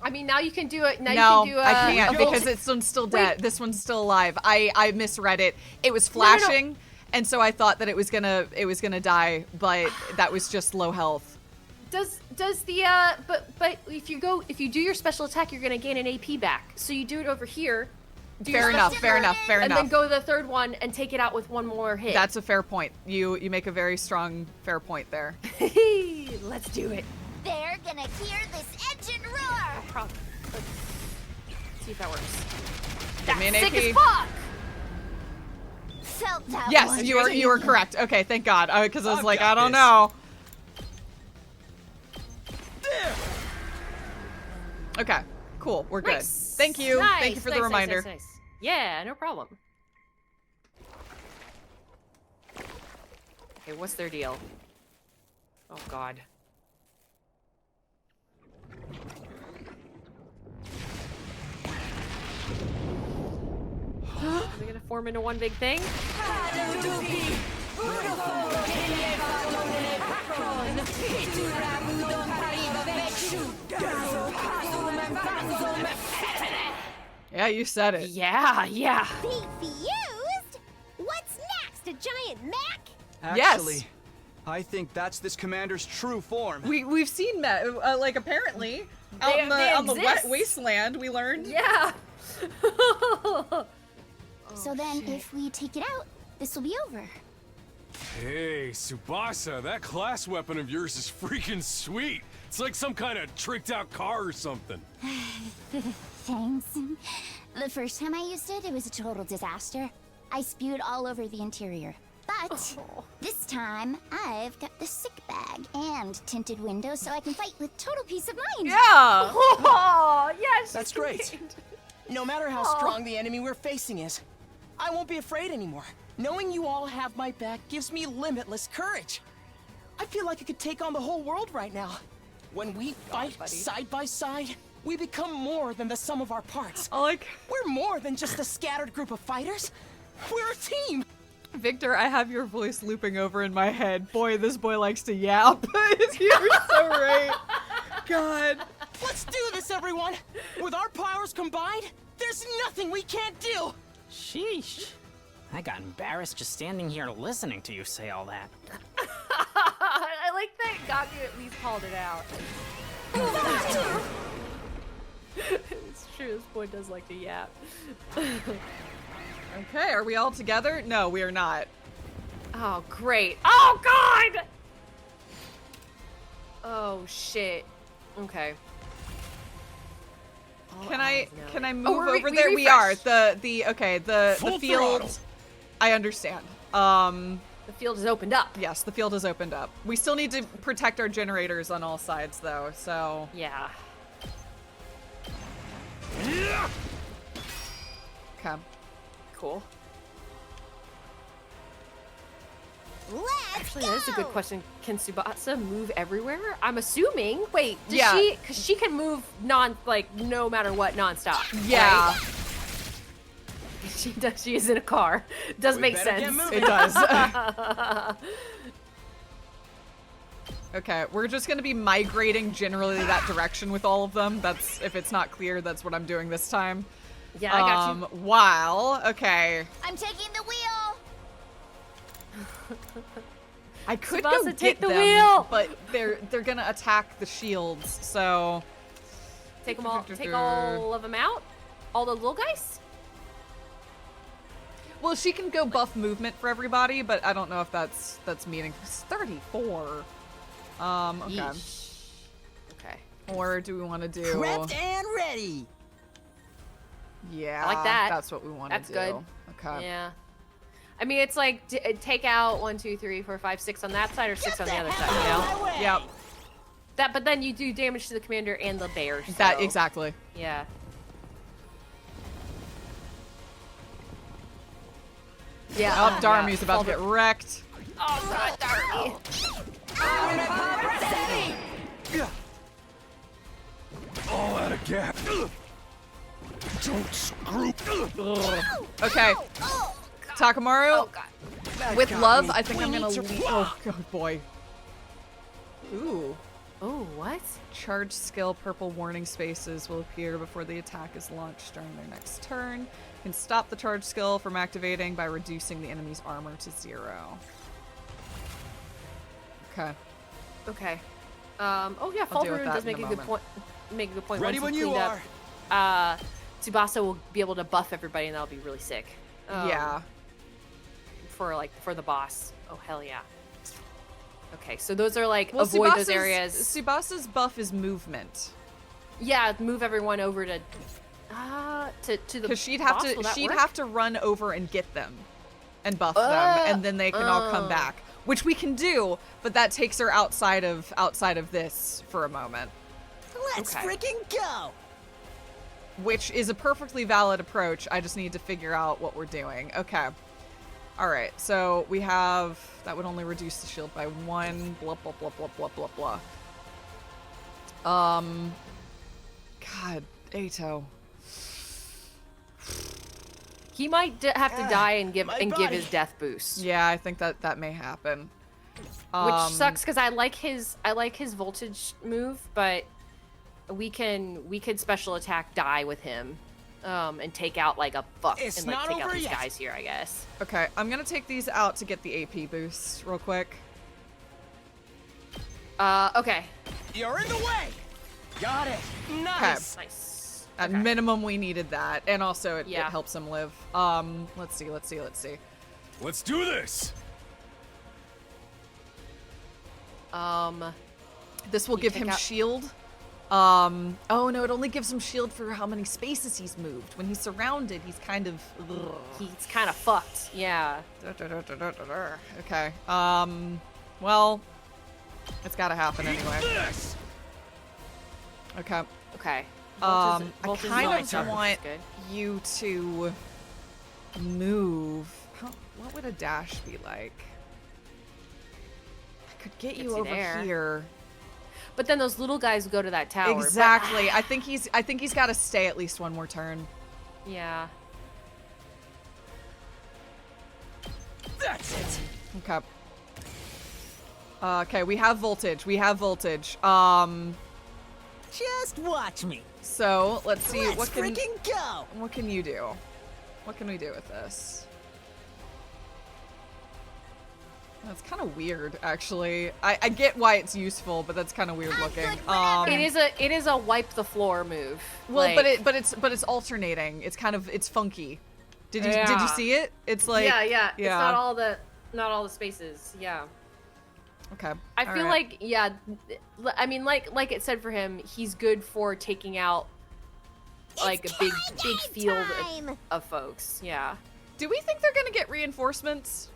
I mean, now you can do it. Now No, you can do I can't a full- because this one's still Wait. dead. This one's still alive. I misread it. It was No, no, no. flashing, and so I thought that it was gonna die, but that was just low health. Does the but if you do your special attack, you're gonna gain an AP back. So you do it over here. Do your Fair special enough. Fair attack, enough. Fair and enough. then go to the third one and take it out with one more hit. That's a fair point. You make a very strong fair point there. Let's do it. They're gonna hear this engine roar. Let's see if that works. Give me an Sick AP. as fuck. Felt that Yes, one. you were correct. Okay, thank God. Because I was I've like, got I don't this. know. Okay, cool. We're good. Nice. Thank you. Nice, Thank you for the nice, reminder. Nice, nice. Yeah, no problem. Okay, what's their deal? Oh God. Are they gonna form into one big thing? Yeah, you said it. Yeah. Defused? What's next? A giant mech? Actually, Yes. I think that's this commander's true form. We've seen like apparently out They- on they the exist. wasteland we learned. Yeah. So then, if we take it out, this will be over. Hey, Tsubasa, that class weapon of yours is freaking sweet. It's like some kind of tricked out car or something. Thanks. The first time I used it, it was a total disaster. I spewed all over the interior. But this time, I've got the sick bag and tinted windows so I can fight with total peace of mind. Yeah. Oh, yes. That's great. No matter how strong the enemy we're facing is, I won't be afraid anymore. Knowing you all have my back gives me limitless courage. I feel like I could take on the whole world right now. When we fight side by side, we become more than the sum of our parts. We're more than just a scattered group of fighters. We're a team. Victor, I have your voice looping over in my head. Boy, this boy likes to yap. You're so right. God. Let's do this, everyone. With our powers combined, there's nothing we can't do. Sheesh. I got embarrassed just standing here listening to you say all that. I like that Gaku at least called it out. It's true, this boy does like to yap. Okay, are we all together? No, we are not. Oh, great. Oh, God! Oh, shit. Okay. Can I move Oh, over there? We are. refreshed. The Full field. throttle. I understand. The field is opened up. Yes, the field has opened up. We still need to protect our generators on all sides though. So, Yeah. okay. Cool. Let's Actually, go! that is a good question. Can Tsubasa move everywhere? I'm assuming. Wait, does Yeah. she? Because she can move no matter what, nonstop. Yeah, right? She does. She is in a car. Does We make better get sense. moving. it does. Okay, we're just gonna be migrating generally that direction with all of them. That's, if it's not clear, that's what I'm doing this time. Yeah, I got you. While, okay. I'm taking the wheel. I could Tsubasa, go take get the them, wheel! but they're gonna attack the shields, so... Take them all. Take all of them out. All the little guys. Well, she can go buff movement for everybody, but I don't know if that's meaningful. It's 34. Okay. Yeesh. Okay. Or do we want to do... Prepped and ready. Yeah, I like that. That's what we want to do. That's good. Okay. Yeah. I mean, it's like take out 1, 2, 3, 4, 5, 6 on that side or 6 on the other side. You know? Yep. That, but then you do damage to the commander and the bear. So. That exactly. Yeah. Yeah. Oh, Darmy's about to get wrecked. Oh God, Darmy. All out of gas. Don't screw. Okay. Takamaru, Oh God. with love, I think I'm gonna leave. Oh, God, boy. Ooh. Oh, what? Charge skill purple warning spaces will appear before the attack is launched during their next turn. Can stop the charge skill from activating by reducing the enemy's armor to 0. Okay. Okay. Oh yeah, I'll Fall deal with Rune that does in make a a good moment. point. Make a good point. Ready Once when you cleaned up, Tsubasa will be able to buff everybody, and that'll be really sick. Yeah. For the boss. Oh hell yeah. Okay, so those are like Well, avoid those Tsubasa's- areas. Tsubasa's buff is movement. Yeah, move everyone over to the Because she'd boss. have Will to that work? have to run over and get them and buff them, and then they can all come back. Which we can do, but that takes her outside of this for a moment. Let's Okay. freaking go. Which is a perfectly valid approach. I just need to figure out what we're doing. Okay. All right. So we have that would only reduce the shield by 1. Blah blah blah blah blah blah blah. God, Ato. He might have to die and give my give body. his death boost. Yeah, I think that may happen. Which sucks because I like his voltage move, but we could special attack die with him, and take out like a fuck It's and like not take out over these yet. guys here, I guess. Okay, I'm gonna take these out to get the AP boost real quick. Okay. You're in the way. Got it. Nice. Nice. At Okay. minimum, we needed that, and also it Yeah. helps him live. Let's see. Let's do this. This will You give take him out- shield. Oh no, it only gives him shield for how many spaces he's moved. When he's surrounded, he's kind of. He's kind of fucked. Yeah. Okay. Well, it's got to happen anyway. This. Okay. Okay. I Voltage is kind nice. of want Good. you to move. What would a dash be like? I could get Gets you you over there. here. But then those little guys go to that tower. but- Exactly. I think he's got to stay at least one more turn. Yeah. That's it. Okay. Okay, we have voltage. Just watch me. So let's see Let's what can freaking go. what can you do? What can we do with this? That's kind of weird, actually. I get why it's useful, but that's kind of weird looking. It is a wipe the floor move. Well, like, but it's alternating. It's funky. Did you Yeah. see it? It's like yeah. It's not all the spaces. Yeah. Okay. I all feel right. like I mean like it said for him, he's good for taking out like a big field of folks. Yeah. Do we think they're gonna get reinforcements?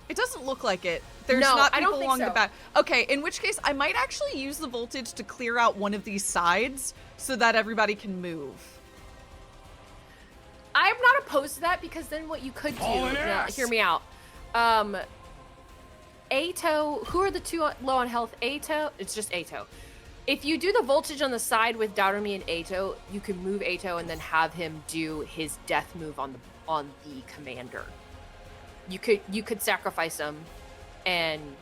It doesn't look like it. There's No, not I people don't think along the so. back. Okay, in which case I might actually use the voltage to clear out one of these sides so that everybody can move. I'm not opposed to that because then what you could do, Hauling now, ass. hear me out. Ato, who are the two low on health? Ato, it's just Ato. If you do the voltage on the side with Darumi and Ato, you can move Ato and then have him do his death move on the commander. You could sacrifice him and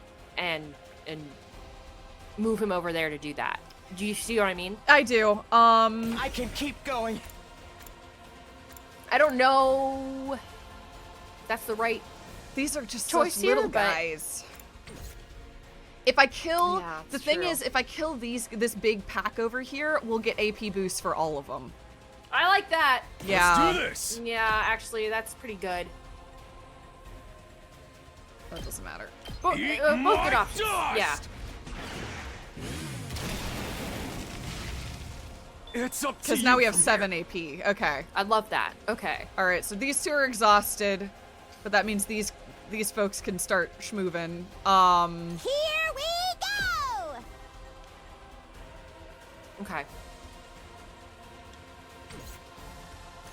move him over there to do that. Do you see what I mean? I do. I can keep going. I don't know. If that's the right. These are just choice such here, little but- guys. If I kill, Yeah, the it's thing true. is, if I kill this big pack over here, we'll get AP boosts for all of them. I like that. Yeah. Let's do this. Yeah, actually, that's pretty good. That doesn't matter. Both Eat good my options. dust! Yeah. It's up to Because you now we have from 7 AP. Okay. I love that. Okay. All right. So these two are exhausted, but that means these folks can start schmoovin'. Here we go! Okay.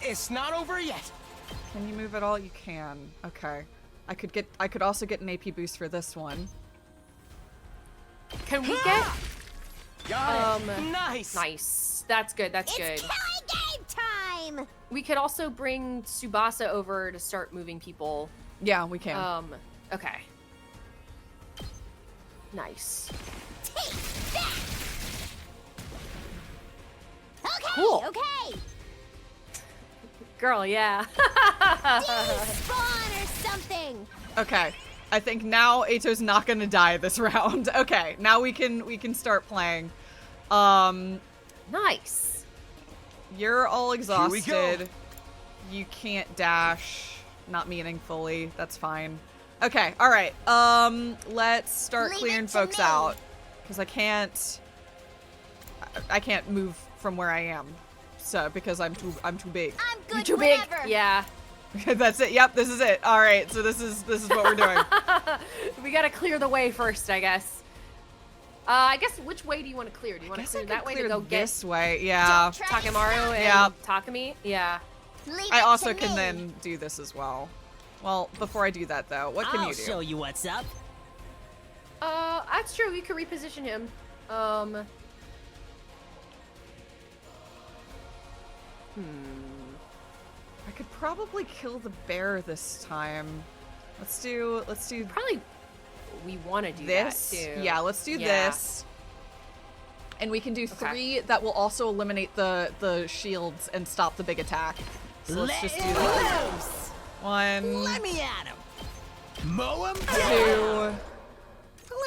It's not over yet. Can you move at all? You can. Okay. I could also get an AP boost for this one. Can we get? Got it. Nice. Nice. That's good. That's It's good. killing game time! We could also bring Tsubasa over to start moving people. Yeah, we can. Okay. Nice. Take that! Okay, Cool. okay. Girl, yeah. Despawn or something. Okay. I think now Ato's not gonna die this round. Okay, now we can start playing. Nice. You're all we go. exhausted. You can't dash. Not meaningfully. That's fine. Okay, alright. Let's start Leave clearing it to folks me. out. Because I can't move from where I am. So because I'm too big. I'm good You're too big. whenever. Yeah. That's it. Yep, this is it. Alright, so this is what we're doing. We gotta clear the way first, I guess. I guess which way do you want to clear? Do you want to Guess I clear could that way clear to go get this way. Yeah. Don't try to Takemaru stop and Yeah. Takumi? Yeah. Leave I it also to can me. then do this as well. Well, before I do that though, what can I'll you do? show you what's up. That's true. We could reposition him. I could probably kill the bear this time. Let's do Probably we want to do this. that too. Yeah, let's do Yeah. this. And we can do 3 that will also eliminate the shields and stop the big attack. So let's just do that. Loose. 1, Let me at him. Mow him 2,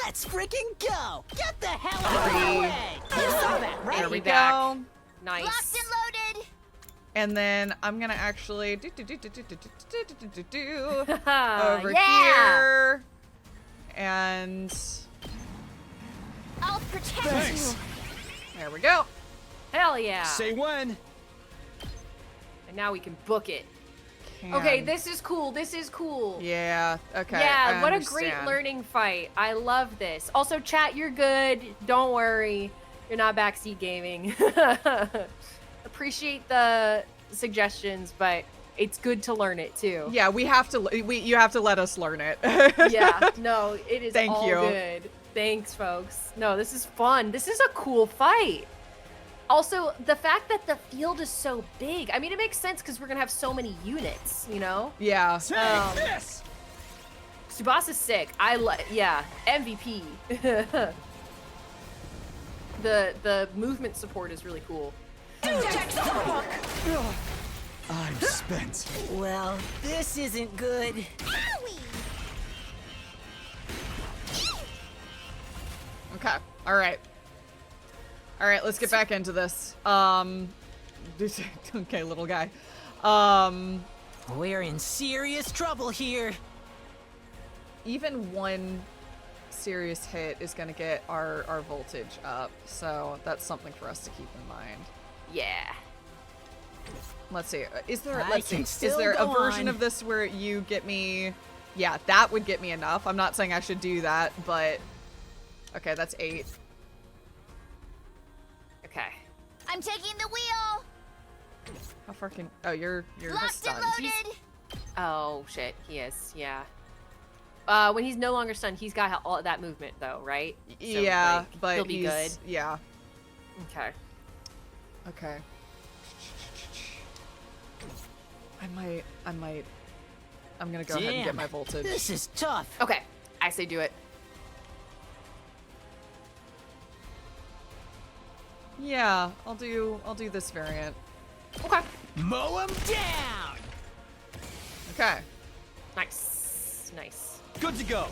Let's freaking go. Get the hell out of the way. You saw that, right? there we back. go. Nice. Locked and loaded. And then I'm gonna actually over Yeah. here. And I'll protect Thanks. you. there we go. Hell yeah. Say when. And now we can book it. Can- Okay, this is cool. This is cool. Yeah, okay. Yeah, I what a great understand. learning fight. I love this. Also, chat, you're good. Don't worry. You're not backseat gaming. Appreciate the suggestions, but it's good to learn it too. Yeah, you have to let us learn it. Yeah, no, it is Thank all you. good. Thanks, folks. No, this is fun. This is a cool fight. Also, the fact that the field is so big, I mean, it makes sense because we're going to have so many units, you know? Yeah. Take this. Tsubasa's sick. Yeah, MVP. The movement support is really cool. I'm spent. Well, this isn't good. Owie. Okay. All right. All right, let's get back into this. Okay, little guy. We're in serious trouble here. Even one serious hit is going to get our voltage up. So that's something for us to keep in mind. Yeah. Let's see. Is there I let's can see. Is still there a go version on. of this where you get me? Yeah, that would get me enough. I'm not saying I should do that, but okay, that's 8. Okay. I'm taking the wheel. How far can? Oh, you're Locked stunned. and loaded. Oh, shit. He is. Yeah. When he's no longer stunned, he's got all that movement, though, right? So, Yeah, like, but he'll be good. Yeah. Okay. Okay. I'm gonna go ahead and get Damn, my voltage. This is tough. Okay. I say do it. Yeah, I'll do this variant. Okay. Mow him down! Okay. Nice. Nice. Good to go.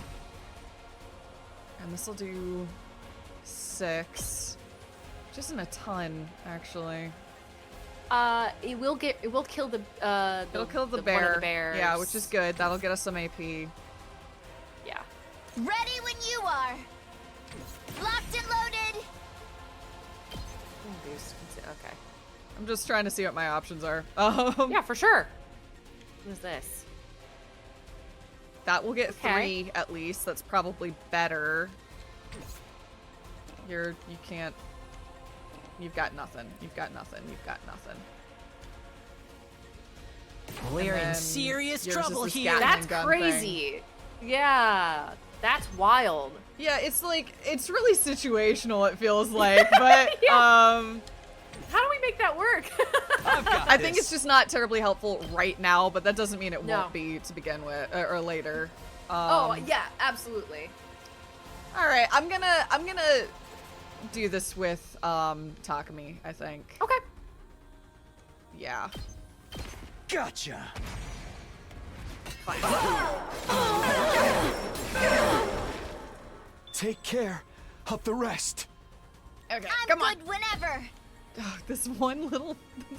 And this will do 6. Which isn't a ton, actually. It will kill the It'll kill the one bear. of the bears. Yeah, which is good. That'll get us some AP. Yeah. Ready when you are. Locked and loaded. Boost. Okay. I'm just trying to see what my options are. Yeah, for sure. What is this? That will get Okay. 3 at least. That's probably better. You can't. You've got nothing. You've got nothing. You've got nothing. We're And in then serious yours is trouble this here. Gatling That's gun crazy. Yeah. That's wild. Yeah, it's like it's really situational. It feels like, but How do we make that work? I think it's just not terribly helpful right now. But that doesn't mean it No. won't be to begin with or later. Oh yeah, absolutely. All right, I'm gonna do this with Takumi, I think. Okay. Yeah. Gotcha. Take care of the rest. Okay, I'm come on. good whenever. Oh, this one little dude.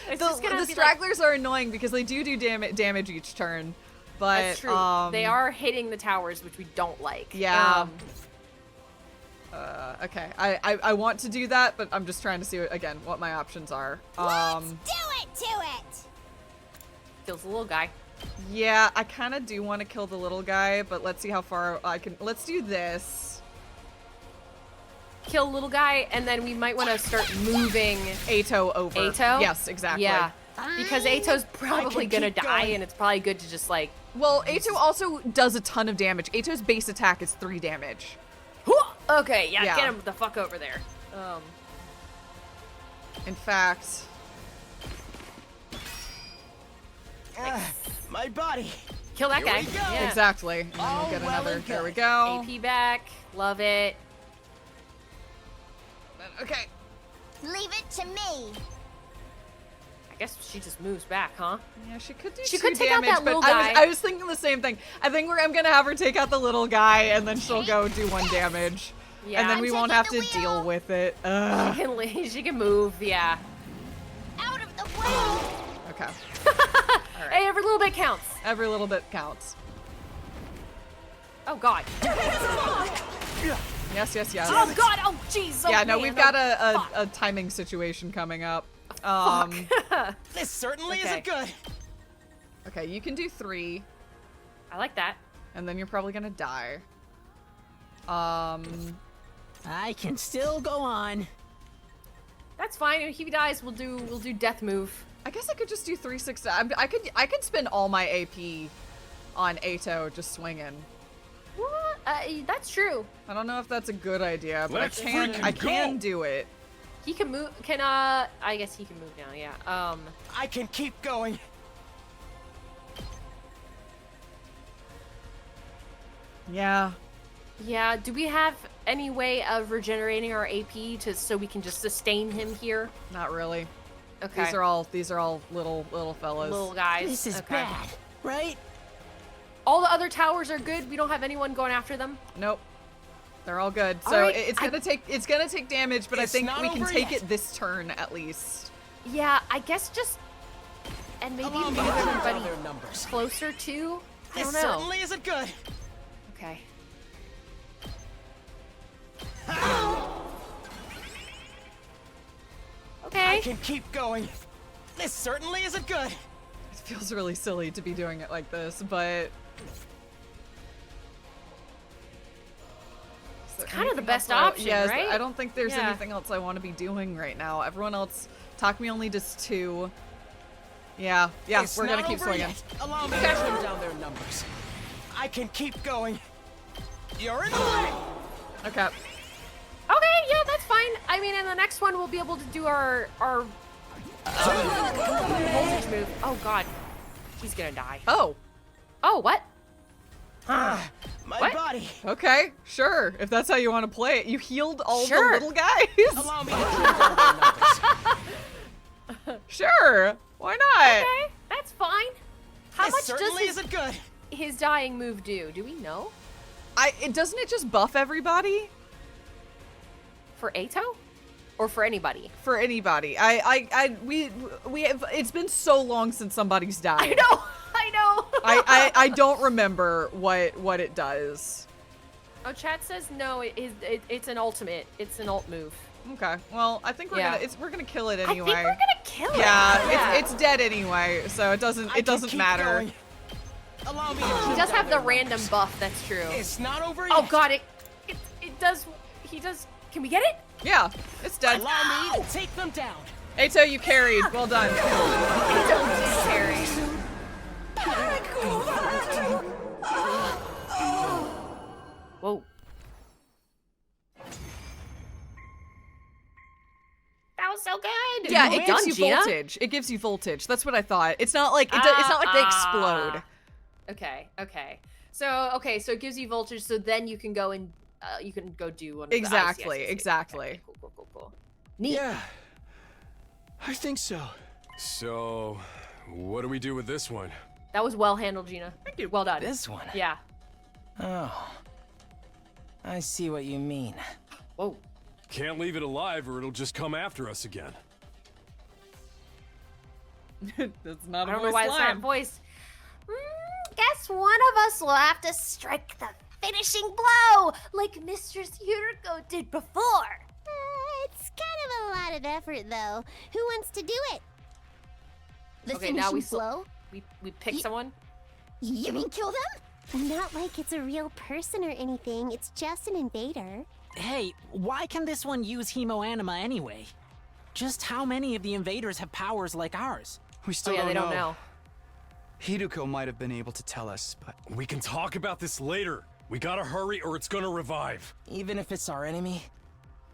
It's just gonna the be stragglers are annoying because they do damage each turn, but That's true. They are hitting the towers, which we don't like. Yeah. Okay. I want to do that, but I'm just trying to see what my options are. Let's do it to it. Kills the little guy. Yeah, I kind of do want to kill the little guy, but let's see how far I can. Let's do this. Kill little guy, and then we might want to start moving Ato over. Ato. Yes, exactly. Yeah, because Ato's probably can gonna keep die, going. and it's probably good to just like. Well, Ato also does a ton of damage. Ato's base attack is 3 damage. Okay, yeah, Yeah. get him the fuck over there. In fact, My body. Kill that Here guy. we go. Yeah. exactly. And then we'll All get well another. and There we good. go. AP back. Love it. Okay. Leave it to me. I guess she just moves back, huh? Yeah, she could do She 2 could take out damage, that little but guy. I was thinking the same thing. I think I'm gonna have her take out the little guy, and then she'll go do 1 damage. Yeah. And then we I'm won't taking have to the deal wheel. with it. Ugh. She can move. Yeah. Out of the way. Okay. Hey, every little bit counts. Every little bit counts. Oh God. Yes, yes, yes. Oh God. Oh jeez. Oh, Yeah, no, man. we've got Fuck. a timing situation coming up. This certainly Okay. isn't good. Okay, you can do 3, I like that. and then you're probably gonna die. I can still go on. That's fine. If he dies, we'll do death move. I guess I could just do 3, 6. I could spend all my AP on Ato just swinging. What? That's true. I don't know if that's a good idea, but Let's I can freaking do it. He can move. I guess he can move now. Yeah. I can keep going. Yeah. Yeah. Do we have any way of regenerating our AP so we can just sustain him here? Not really. Okay. These are all little fellas. little guys. This is Okay. bad, right? All the other towers are good. We don't have anyone going after them. Nope. They're all good. All So right, it's gonna take damage, but I It's think not we can over take yet. it this turn at least. Yeah. I guess just and maybe Allow me move to write down everybody their numbers. closer to. I This don't know. certainly isn't good. Okay. Okay. I can keep going. This certainly isn't good. It feels really silly to be doing it like this, but it's kind of the best option, yes, right? I don't think there's Yeah. anything else I want to be doing right now. Everyone else, Takumi only does 2. Yeah, It's we're gonna not keep over swinging. yet. Allow me to write down their numbers. I can keep going. You're in the way. Okay. Okay, yeah, that's fine. I mean, in the next one, we'll be able to do our voltage move. Oh God, he's gonna die. Oh, Oh, what? My body. Okay, sure. If that's how you want to play it. You healed all the Sure. little guys? Allow me to Sure. Why not? Okay, that's fine. How This much certainly does isn't good. his dying move do? Do we know? Doesn't it just buff everybody? For Ato? Or for anybody? For anybody. We have, it's been so long since somebody's died. I know. I don't remember what it does. Oh, chat says no. It's an ultimate. It's an ult move. Okay. Well, I think we're gonna kill it anyway. I think we're gonna kill it. Yeah, it's dead anyway, so it doesn't matter. Going. Allow me. He does have the random buff. That's true. It's not over yet. Oh god, it does. He does. Can we get it? Yeah, it's dead. Allow me to take them down. Ato, you carried. Well done. Ato did carry. Whoa. That was so good. Yeah, Well it gives done, you Gina. voltage. It gives you voltage. That's what I thought. It's not like it's not like they explode. Okay. So it gives you voltage. So then you can go and you can go do one of the Exactly. I see. Exactly. Okay, cool. Neat. Yeah, I think so. So, what do we do with this one? That was well handled, Gina. Thank you. Well done. This one? Yeah. Oh. I see what you mean. Whoa. Can't leave it alive or it'll just come after us again. That's not I a don't know voice why it's line. not voice. Guess one of us will have to strike the finishing blow, like Mistress Yuriko did before. It's kind of a lot of effort, though. Who wants to do it? The Okay, now we finishing blow? we pick someone. You mean kill them? Not like it's a real person or anything. It's just an invader. Hey, why can this one use hemoanima anyway? Just how many of the invaders have powers like ours? We still they don't know. Hiduko might have been able to tell us, but We can talk about this later. We gotta hurry or it's gonna revive. Even if it's our enemy,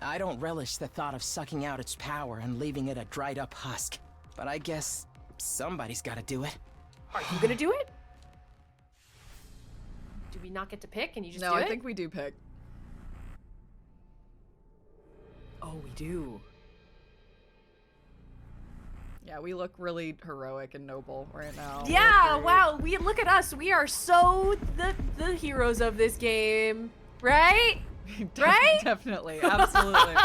I don't relish the thought of sucking out its power and leaving it a dried up husk. But I guess somebody's gotta do it. Are you gonna do it? Do we not get to pick? And you just No, do it? I think we do pick. Oh, we do. Yeah, we look really heroic and noble right now. Yeah, wow. We look at us. We are so the heroes of this game, right? Right? Definitely, absolutely.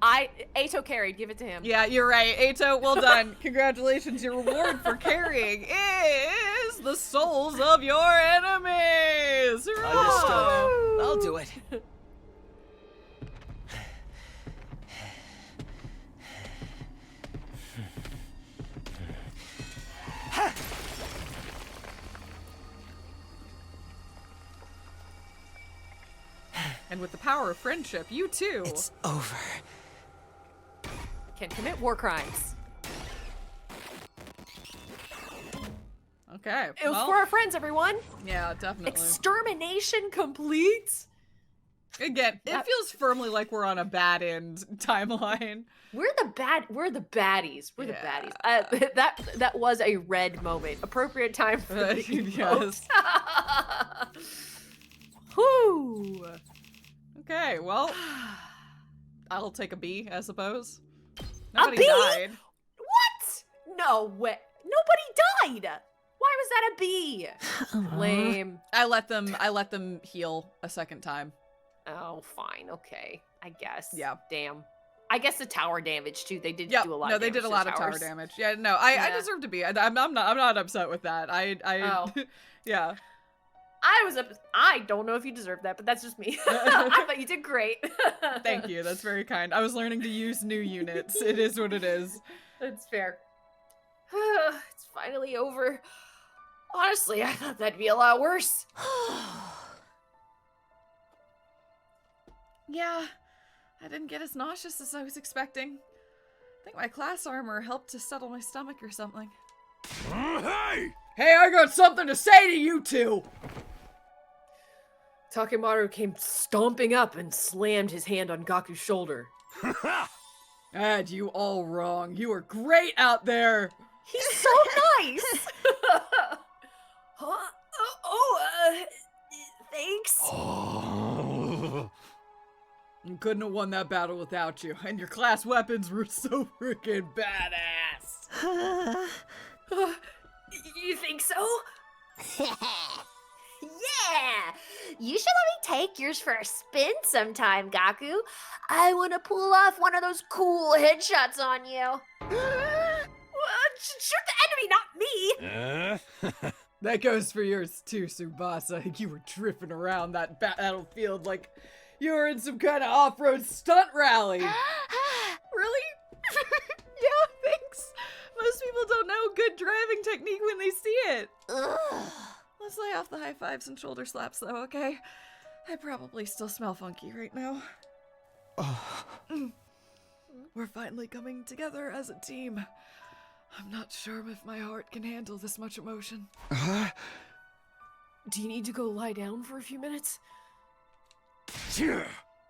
Ato carried. Give it to him. Yeah, you're right. Ato, well done. Congratulations. Your reward for carrying is the souls of your enemies. Understood. I'll do it. And with the power of friendship, you too. It's over. Can commit war crimes. Okay. It was for our friends, everyone. Yeah, definitely. Extermination complete. Again, it feels firmly like we're on a bad end timeline. We're the baddies. We're the baddies. That was a red moment. Appropriate time for the Yes. Whoo. Okay, well, I'll take a B, I suppose. A Nobody B? died. What? No way. Nobody died. Why was that a B? Lame. I let them heal a second time. Oh, fine. Okay. I guess. Yeah. Damn. I guess the tower damage too. They did Yeah, do a lot. no, of they damage did a to lot the of tower towers. damage. Yeah, no, I Yeah. deserve to be. I'm not upset with that. Oh. Yeah. I don't know if you deserve that, but that's just me. I thought you did great. Thank you. That's very kind. I was learning to use new units. It is what it is. That's fair. It's finally over. Honestly, I thought that'd be a lot worse. Yeah, I didn't get as nauseous as I was expecting. I think my class armor helped to settle my stomach or something. Hey! Hey, I got something to say to you two! Takemaru came stomping up and slammed his hand on Gaku's shoulder. Had you all wrong. You were great out there! He's so nice! Thanks. You couldn't have won that battle without you, and your class weapons were so freaking badass. You think so? Yeah! You should let me take yours for a spin sometime, Gaku. I want to pull off one of those cool headshots on you. Shoot the enemy, not me! That goes for yours too, Tsubasa. You were drifting around that battlefield like you were in some kind of off-road stunt rally. Really? Yeah, thanks. Most people don't know good driving technique when they see it. Let's lay off the high fives and shoulder slaps, though, okay? I probably still smell funky right now. We're finally coming together as a team. I'm not sure if my heart can handle this much emotion. Do you need to go lie down for a few minutes?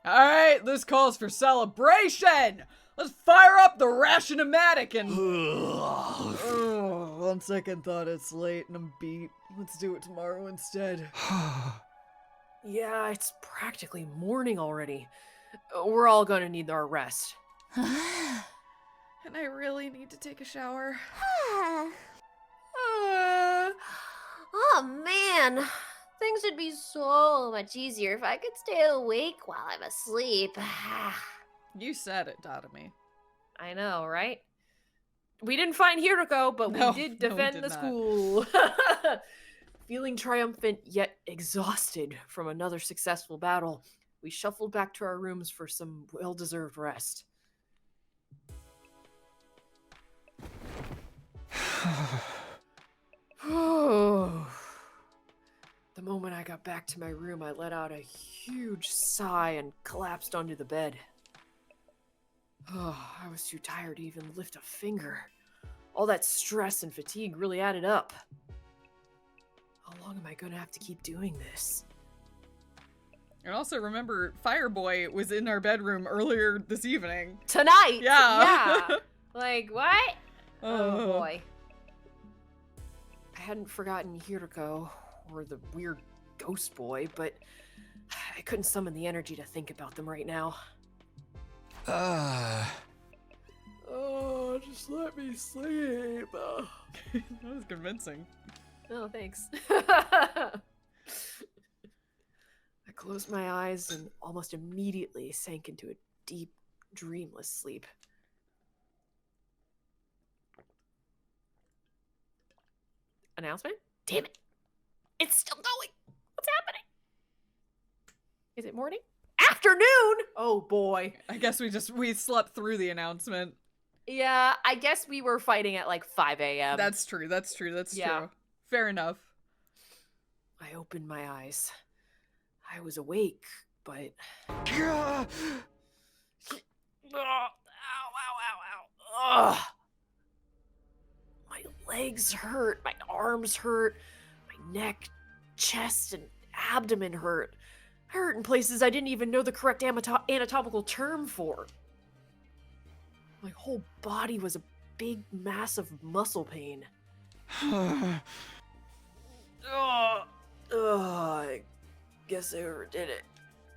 Alright, this calls for celebration! Let's fire up the Ration-O-Matic and... on second thought, it's late and I'm beat. Let's do it tomorrow instead. Yeah, it's practically morning already. We're all gonna need our rest. And I really need to take a shower. Oh man, things would be so much easier if I could stay awake while I'm asleep. You said it, Dotami. I know, right? We didn't find Hiroko, but No, we did no, we defend did the not. school. Feeling triumphant yet exhausted from another successful battle, we shuffled back to our rooms for some well-deserved rest. The moment I got back to my room, I let out a huge sigh and collapsed onto the bed. I was too tired to even lift a finger. All that stress and fatigue really added up. How long am I gonna have to keep doing this? And also remember, Fireboy was in our bedroom earlier this evening. Tonight! Yeah. Yeah! Like, what? Oh Oh. boy. I hadn't forgotten Hiroko, or the weird ghost boy, but I couldn't summon the energy to think about them right now. Oh, just let me sleep. That was convincing. Oh, thanks. I closed my eyes and almost immediately sank into a deep, dreamless sleep. Announcement? Damn it! It's still going! What's happening? Is it morning? Afternoon! Oh boy. I guess we slept through the announcement. Yeah, I guess we were fighting at like 5 a.m. That's true, that's true. Yeah. Fair enough. I opened my eyes. I was awake, but... Ow, ow, ow, ow. Ugh. My legs hurt, my arms hurt, my neck, chest, and abdomen hurt. Hurt in places I didn't even know the correct anatomical term for. My whole body was a big mass of muscle pain. I guess I overdid it.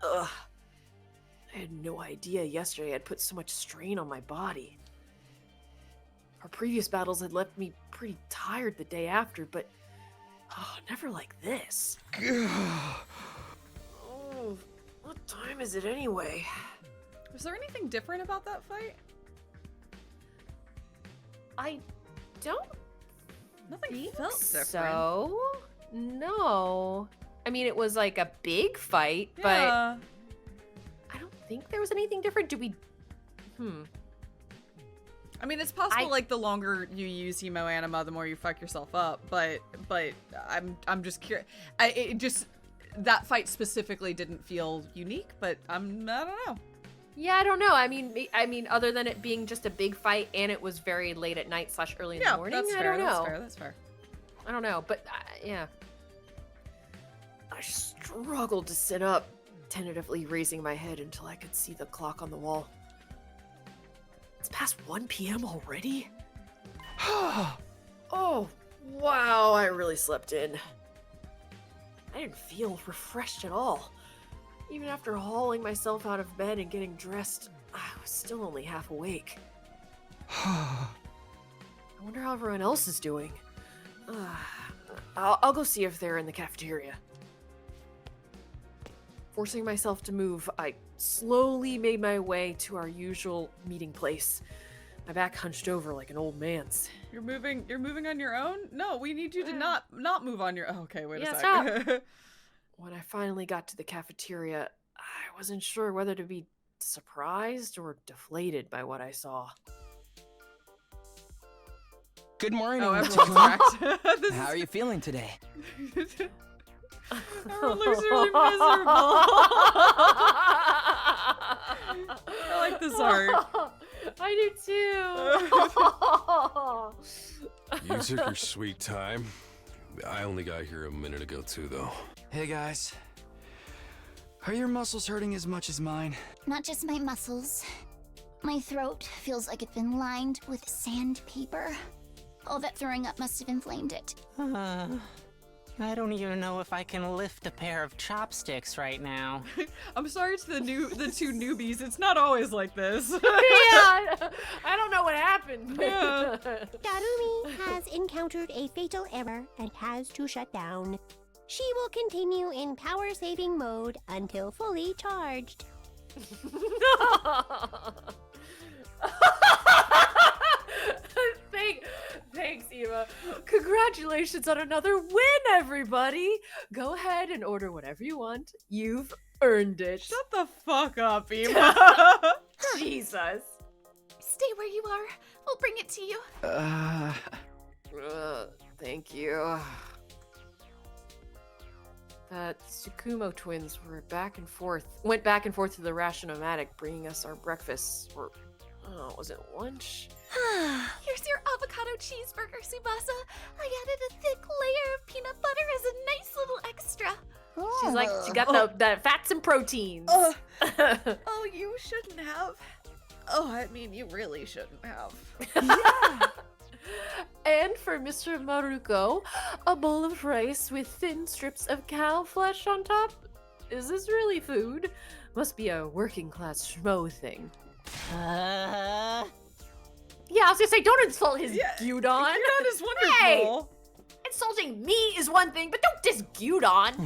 I had no idea yesterday I'd put so much strain on my body. Our previous battles had left me pretty tired the day after, but never like this. Oh, what time is it anyway? Was there anything different about that fight? I don't Nothing felt different. so. No. I mean, it was like a big fight, but Yeah. I don't think there was anything different. Do we... I mean, it's possible like the longer you use hemo anima, the more you fuck yourself up. But I'm just curious. That fight specifically didn't feel unique, but I don't know. Yeah, I don't know. I mean, other than it being just a big fight and it was very late at night / early in the morning, that's I fair. don't know. That's fair. I don't know, but yeah. I struggled to sit up, tentatively raising my head until I could see the clock on the wall. It's past 1 p.m. already? Oh, wow, I really slept in. I didn't feel refreshed at all. Even after hauling myself out of bed and getting dressed, I was still only half awake. I wonder how everyone else is doing. I'll go see if they're in the cafeteria. Forcing myself to move, I slowly made my way to our usual meeting place. My back hunched over like an old man's. You're moving on your own? No, we need you to not move on your. Oh, okay, wait a sec. Stop. When I finally got to the cafeteria, I wasn't sure whether to be surprised or deflated by what I saw. Good morning. Oh, everyone's cracked. How are you feeling today? Everyone looks really miserable. I like this art. I do too. You took your sweet time. I only got here a minute ago too, though. Hey guys. Are your muscles hurting as much as mine? Not just my muscles. My throat feels like it's been lined with sandpaper. All that throwing up must have inflamed it. I don't even know if I can lift a pair of chopsticks right now. I'm sorry to the two newbies. It's not always like this. Yeah, I don't know what happened. Yeah. Darumi has encountered a fatal error and has to shut down. She will continue in power-saving mode until fully charged. Thanks, Eva. Congratulations on another win, everybody. Go ahead and order whatever you want. You've earned it. Shut the fuck up, Eva. Jesus. Stay where you are. We'll bring it to you. Thank you. The Tsukumo twins went back and forth to the Ration-O-Matic, bringing us our breakfasts. Or, was it lunch? Here's your avocado cheeseburger, Tsubasa. I added a thick layer of peanut butter as a nice little extra. She got the fats and proteins. Oh, you shouldn't have. Oh, I mean, you really shouldn't have. Yeah. And for Mr. Maruko, a bowl of rice with thin strips of cow flesh on top. Is this really food? Must be a working class schmo thing. Yeah, I was gonna say, don't insult his gyudon. Gyudon is wonderful. Hey! Insulting me is one thing, but don't diss gyudon.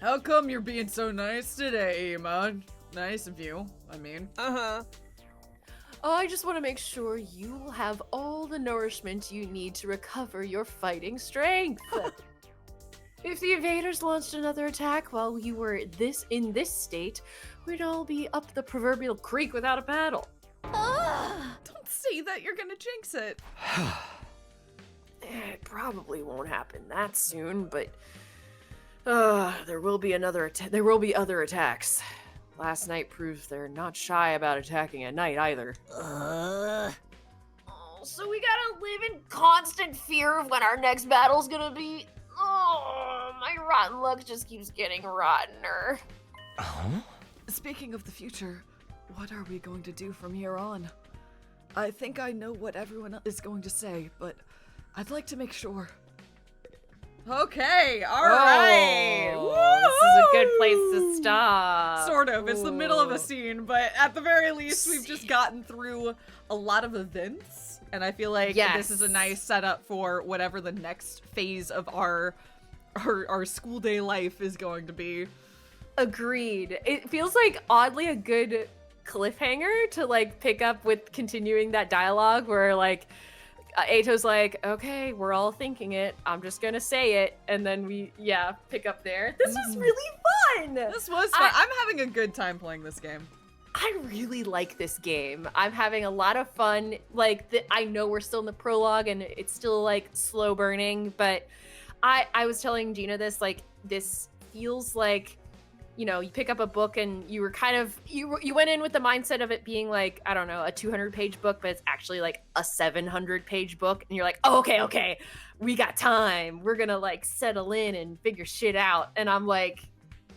How come you're being so nice today, Iman? Nice of you, I mean. I just want to make sure you will have all the nourishment you need to recover your fighting strength. If the invaders launched another attack while you were in this state, we'd all be up the proverbial creek without a paddle. Don't say that, you're gonna jinx it. It probably won't happen that soon, but there will be other attacks. Last night proves they're not shy about attacking at night either. So we gotta live in constant fear of when our next battle's gonna be. Oh, my rotten luck just keeps getting rottener. Speaking of the future, what are we going to do from here on? I think I know what everyone is going to say, but I'd like to make sure. Okay, all right. This is a good place to stop. Sort of. It's the middle of a scene, but at the very least, we've just gotten through a lot of events, and I feel like this is a nice setup for whatever the next phase of our school day life is going to be. Agreed. It feels like oddly a good cliffhanger to like pick up with continuing that dialogue where like Eito's like, okay, we're all thinking it. I'm just gonna say it. And then we, pick up there. This was really fun. This was fun. I'm having a good time playing this game. I really like this game. I'm having a lot of fun. Like, I know we're still in the prologue and it's still like slow burning, but I was telling Gina this, like, this feels like, you know, you pick up a book and you were kind of, you went in with the mindset of it being like, I don't know, a 200-page book, but it's actually like a 700-page book. And you're like, oh, okay, we got time. We're gonna like settle in and figure shit out. And I'm like,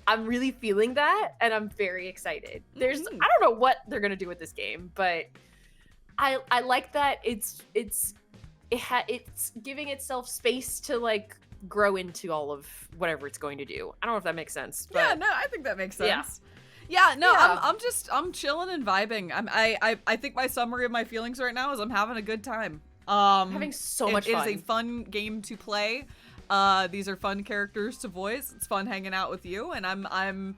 I'm really feeling that. And I'm very excited. I don't know what they're gonna do with this game, but I like that it's giving itself space to like grow into all of whatever it's going to do. I don't know if that makes sense. But Yeah, no, I think that makes sense. Yeah, no, Yeah. I'm chilling and vibing. I think my summary of my feelings right now is I'm having a good time. Having so much fun. It is a fun game to play. These are fun characters to voice. It's fun hanging out with you, and I'm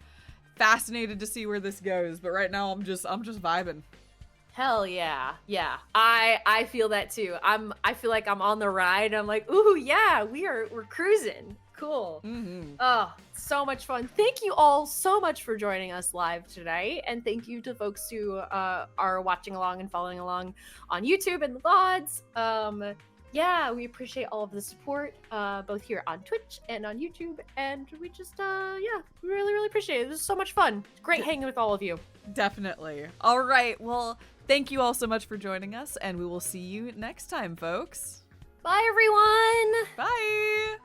fascinated to see where this goes. But right now, I'm just vibing. Hell yeah. Yeah. I feel that too. I feel like I'm on the ride. I'm like, ooh, yeah, we're cruising. Cool. Mm-hmm. Oh, so much fun. Thank you all so much for joining us live tonight. And thank you to folks who are watching along and following along on YouTube and the VODs. Yeah, we appreciate all of the support, both here on Twitch and on YouTube. And we just, we really, really appreciate it. This is so much fun. Great hanging with all of you. Definitely. All right. Well, thank you all so much for joining us, and we will see you next time, folks. Bye, everyone. Bye.